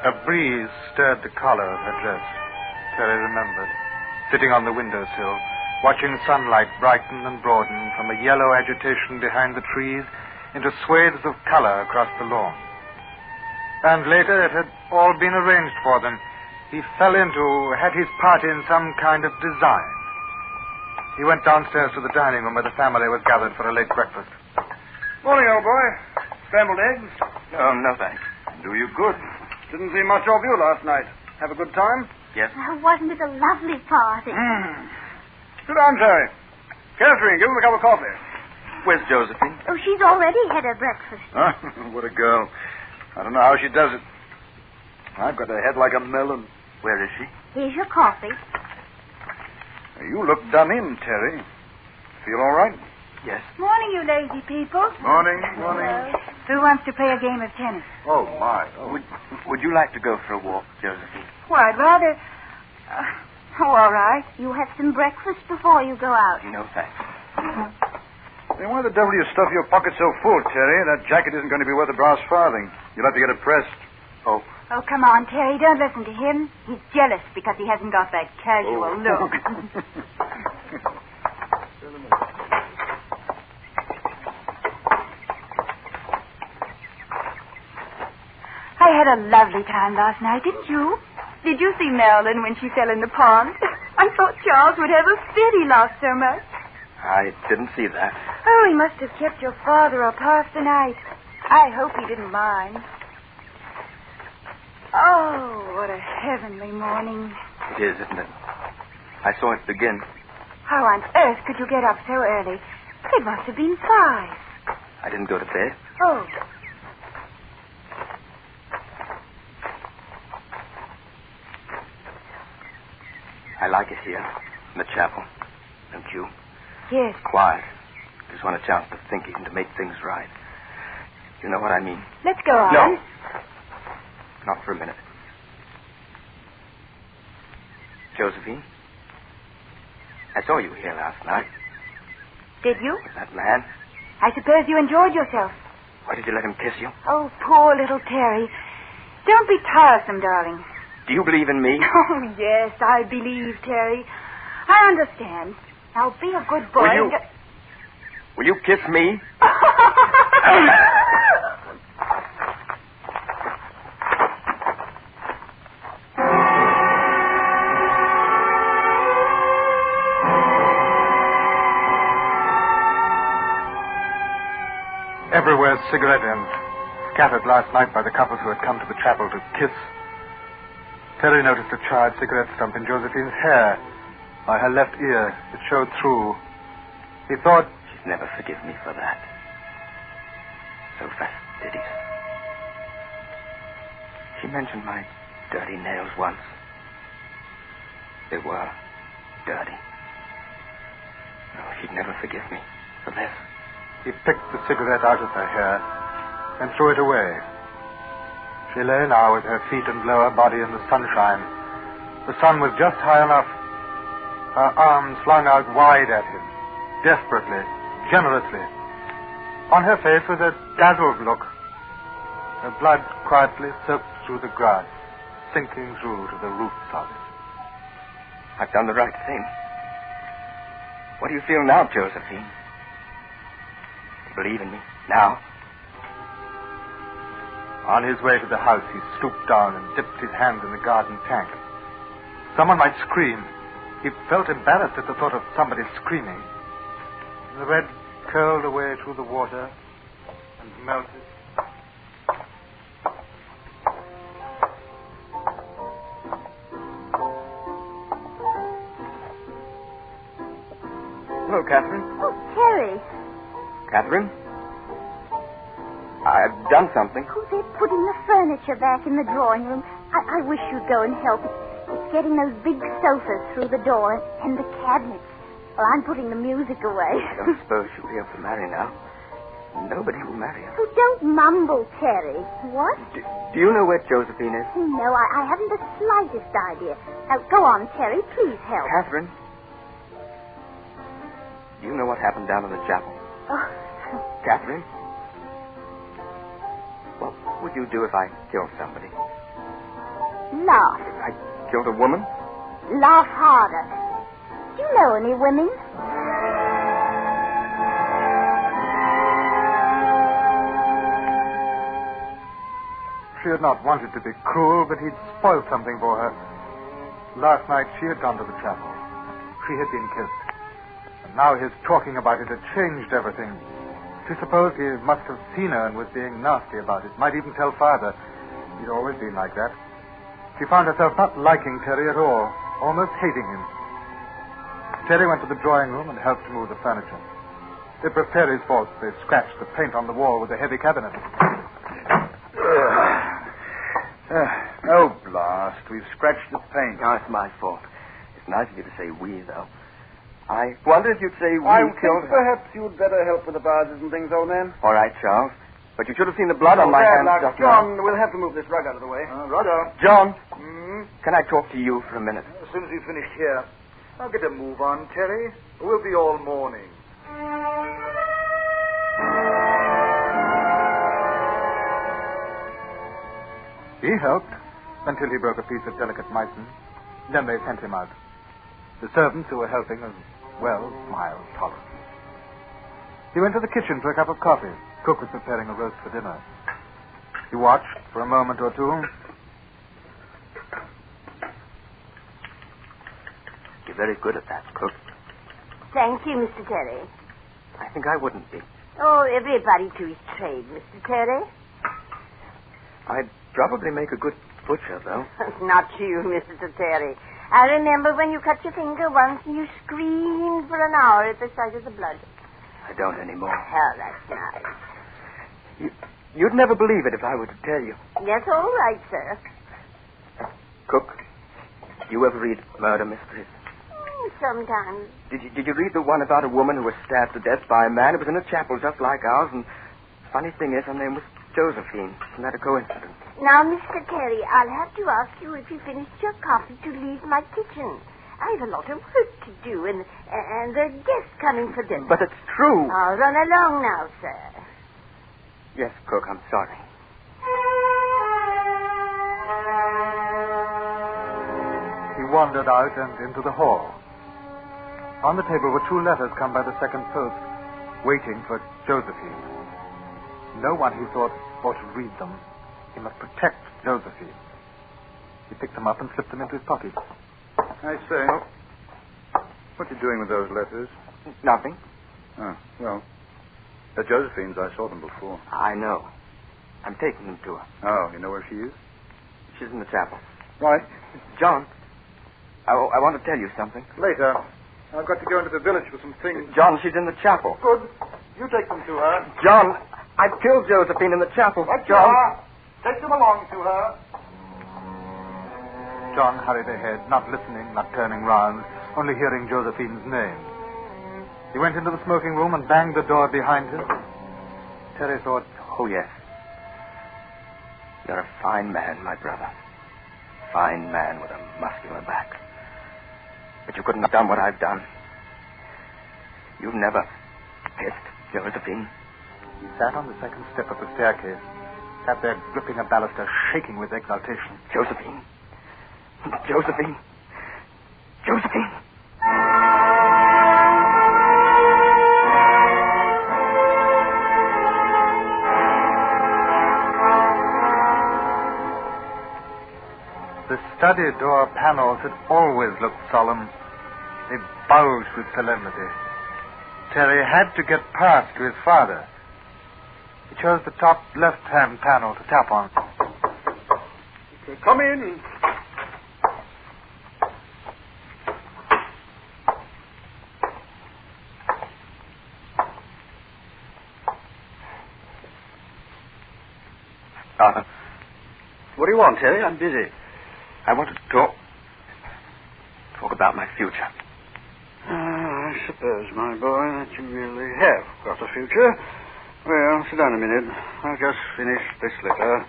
A breeze stirred the collar of her dress. Terry remembered, sitting on the windowsill, watching sunlight brighten and broaden from a yellow agitation behind the trees into swathes of color across the lawn. And later it had all been arranged for them. He had his part in some kind of design. He went downstairs to the dining room where the family was gathered for a late breakfast. Morning, old boy. Scrambled eggs? No thanks. Do you good. Didn't see much of you last night. Have a good time? Yes. Oh, wasn't it a lovely party? Sit down, Terry. Catherine, give him a cup of coffee. Where's Josephine? Oh, she's already had her breakfast. What a girl. I don't know how she does it. I've got a head like a melon. Where is she? Here's your coffee. You look done in, Terry. Feel all right? Yes. Morning, you lazy people. Morning. Who wants to play a game of tennis? Oh, my. Would you like to go for a walk, Josephine? Well, I'd rather... all right. You have some breakfast before you go out. No, thanks. Then why the devil do you stuff your pockets so full, Terry? That jacket isn't going to be worth a brass farthing. You'll have to get it pressed. Oh. Oh, come on, Terry. Don't listen to him. He's jealous because he hasn't got that casual look. I had a lovely time last night, didn't you? Did you see Marilyn when she fell in the pond? I thought Charles would have a fit he lost so much. I didn't see that. Oh, he must have kept your father up half the night. I hope he didn't mind. Oh, what a heavenly morning. It is, isn't it? I saw it begin. How on earth could you get up so early? It must have been 5. I didn't go to bed. Oh. I like it here, in the chapel. Don't you? Yes. Quiet. Just want a chance to think and to make things right. You know what I mean? Let's go on. No. Not for a minute. Josephine, I saw you here last night. Did you? With that man. I suppose you enjoyed yourself. Why did you let him kiss you? Oh, poor little Terry. Don't be tiresome, darling. Do you believe in me? Oh, yes, I believe, Terry. I understand. Now, be a good boy. Will you kiss me? Everywhere cigarette ends, scattered last night by the couples who had come to the chapel to kiss. Terry noticed a charred cigarette stump in Josephine's hair. By her left ear, it showed through. He thought... She'd never forgive me for that. So fastidious. She mentioned my dirty nails once. They were dirty. Oh, she'd never forgive me for this. He picked the cigarette out of her hair and threw it away. She lay now with her feet and lower body in the sunshine. The sun was just high enough. Her arms flung out wide at him, desperately, generously. On her face was a dazzled look. Her blood quietly soaked through the grass, sinking through to the roots of it. I've done the right thing. What do you feel now, Josephine? You believe in me now? On his way to the house, he stooped down and dipped his hand in the garden tank. Someone might scream. He felt embarrassed at the thought of somebody screaming. The red curled away through the water and melted. Hello, Catherine. Oh, Terry. Catherine? I've done something. Oh, they're putting the furniture back in the drawing room. I wish you'd go and help. It's getting those big sofas through the door and the cabinets. Well, I'm putting the music away. I don't suppose she'll be able to marry now. Nobody will marry her. Oh, don't mumble, Terry. What? Do you know where Josephine is? No, I haven't the slightest idea. Now, go on, Terry. Please help. Catherine? Do you know what happened down in the chapel? Oh. Catherine? What would you do if I killed somebody? Laugh. If I killed a woman? Laugh harder. Do you know any women? She had not wanted to be cruel, but he'd spoiled something for her. Last night, she had gone to the chapel. She had been kissed. And now his talking about it had changed everything. She supposed he must have seen her and was being nasty about it. Might even tell Father. He'd always been like that. She found herself not liking Terry at all, almost hating him. Terry went to the drawing room and helped move the furniture. It was Terry's fault. They scratched the paint on the wall with a heavy cabinet. Oh, blast. We've scratched the paint. No, it's my fault. It's nice of you to say we, though. I wonder if you'd say we I killed think her. perhaps you'd better help with the vases and things, old man. All right, Charles. But you should have seen the blood on my hands just now. John, we'll have to move this rug out of the way. Roger. John, can I talk to you for a minute? As soon as you've finished here. I'll get a move on, Terry. We'll be all morning. He helped until he broke a piece of delicate meissen. Then they sent him out. The servants who were helping as well smiled tolerantly. He went to the kitchen for a cup of coffee. Cook was preparing a roast for dinner. He watched for a moment or two. You're very good at that, Cook. Thank you, Mr. Terry. I think I wouldn't be. Oh, everybody to his trade, Mr. Terry. I'd probably make a good butcher, though. Not you, Mr. Terry. I remember when you cut your finger once and you screamed for an hour at the sight of the blood. I don't anymore. Oh, that's nice. You'd never believe it if I were to tell you. Yes, all right, sir. Cook, you ever read murder mysteries? Sometimes. Did you read the one about a woman who was stabbed to death by a man who was in a chapel just like ours? And funny thing is, her name was Josephine. Isn't that a coincidence? Now, Mr. Terry, I'll have to ask you if you finished your coffee to leave my kitchen. I have a lot of work to do, and there are guests coming for dinner. But it's true. I'll run along now, sir. Yes, Cook, I'm sorry. He wandered out and into the hall. On the table were 2 letters come by the second post, waiting for Josephine. No one, he thought, ought to read them. He must protect Josephine. He picked them up and slipped them into his pocket. I say, what are you doing with those letters? Nothing. Oh, well, they're Josephine's. I saw them before. I know. I'm taking them to her. Oh, you know where she is? She's in the chapel. Right. John, I want to tell you something. Later. I've got to go into the village for some things. John, she's in the chapel. Good. You take them to her. John, I've killed Josephine in the chapel. What, John? Take them along to her. John hurried ahead, not listening, not turning round, only hearing Josephine's name. He went into the smoking room and banged the door behind him. Terry thought, Oh, yes. You're a fine man, my brother. Fine man with a muscular back. But you couldn't have done what I've done. You've never kissed Josephine. He sat on the second step of the staircase, sat there gripping a baluster, shaking with exultation. Josephine. Josephine. Josephine. The study door panels had always looked solemn. They bulged with solemnity. Terry had to get past to his father. He chose the top left-hand panel to tap on. Come in. What do you want, Terry? I'm busy. I want to talk about my future. I suppose, my boy, that you really have got a future. Well, sit down a minute. I'll just finish this letter.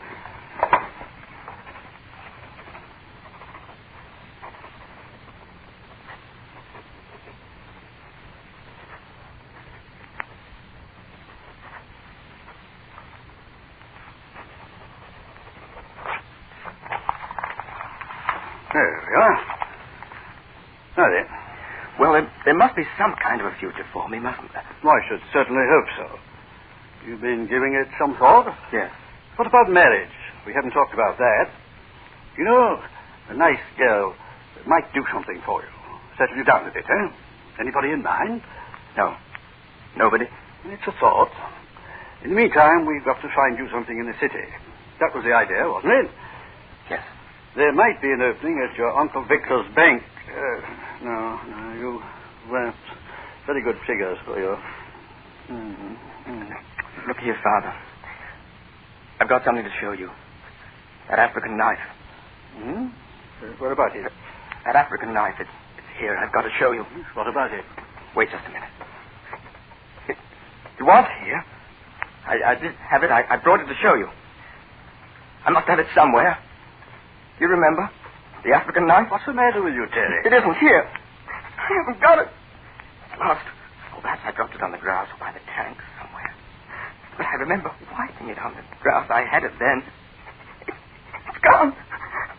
There we are. Now then. Well, there must be some kind of a future for me, mustn't there? Well, I should certainly hope so. You've been giving it some thought? Yes. What about marriage? We haven't talked about that. You know, a nice girl might do something for you. Settle you down a bit, eh? Anybody in mind? No. Nobody? It's a thought. In the meantime, we've got to find you something in the city. That was the idea, wasn't it? Yes. There might be an opening at your Uncle Victor's bank. No, you weren't very good figures for you. Look here, Father. I've got something to show you. That African knife. What about it? That African knife. It's here. I've got to show you. What about it? Wait just a minute. It was here. I did have it. I brought it to show you. I must have it somewhere. You remember? The African knife? What's the matter with you, Terry? It isn't here. I haven't got it. It's lost. Oh, perhaps I dropped it on the grass or by the tank somewhere. But I remember wiping it on the grass. I had it then. It's gone.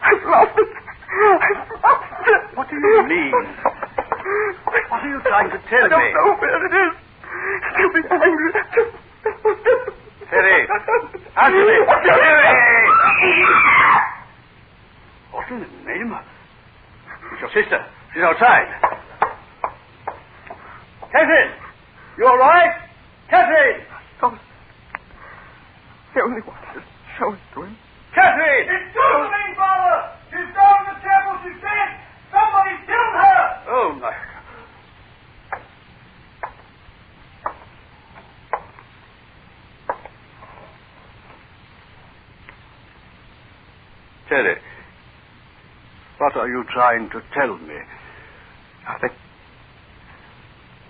I've lost it. I've lost it. What do you mean? What are you trying to tell me? I don't know where it is. You'll be angry. Terry! Answer me! Terry! What in the name? It's your sister. She's outside. Catherine! You all right? Catherine! I only wanted to show it to him. Catherine! It's Josephine, Father! She's down in the chapel. She's dead. Somebody killed her! Oh, my... Terry, what are you trying to tell me? Nothing.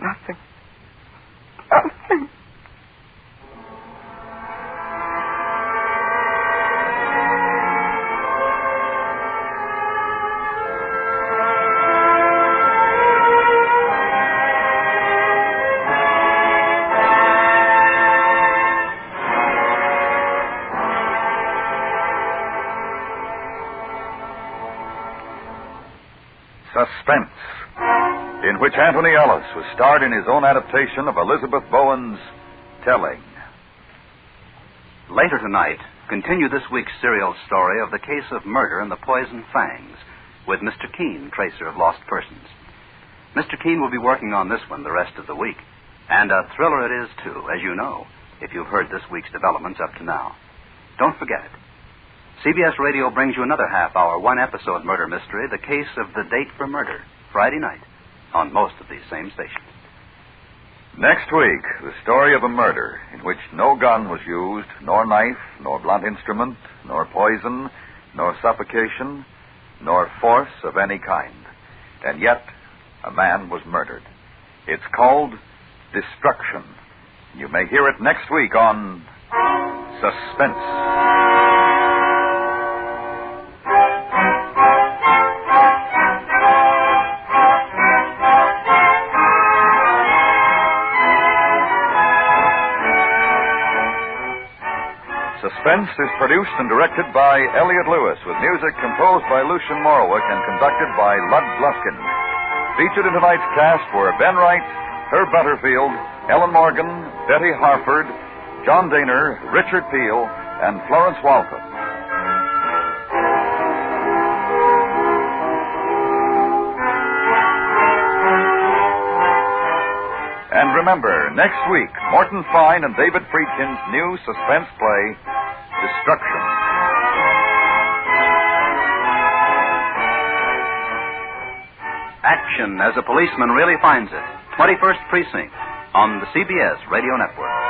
Nothing. Nothing. Suspense, in which Anthony Ellis was starred in his own adaptation of Elizabeth Bowen's Telling. Later tonight, continue this week's serial story of the case of murder in the Poison Fangs with Mr. Keene, tracer of lost persons. Mr. Keene will be working on this one the rest of the week. And a thriller it is, too, as you know, if you've heard this week's developments up to now. Don't forget it. CBS Radio brings you another half-hour, one-episode murder mystery, The Case of the Date for Murder, Friday night, on most of these same stations. Next week, the story of a murder in which no gun was used, nor knife, nor blunt instrument, nor poison, nor suffocation, nor force of any kind. And yet, a man was murdered. It's called Destruction. You may hear it next week on Suspense. Suspense is produced and directed by Elliott Lewis, with music composed by Lucien Morawick and conducted by Lud Gluskin. Featured in tonight's cast were Ben Wright, Herb Butterfield, Ellen Morgan, Betty Harford, John Daner, Richard Peel, and Florence Walcott. And remember, next week, Morton Fine and David Friedkin's new suspense play, Destruction. Action as a policeman really finds it. 21st Precinct on the CBS Radio Network.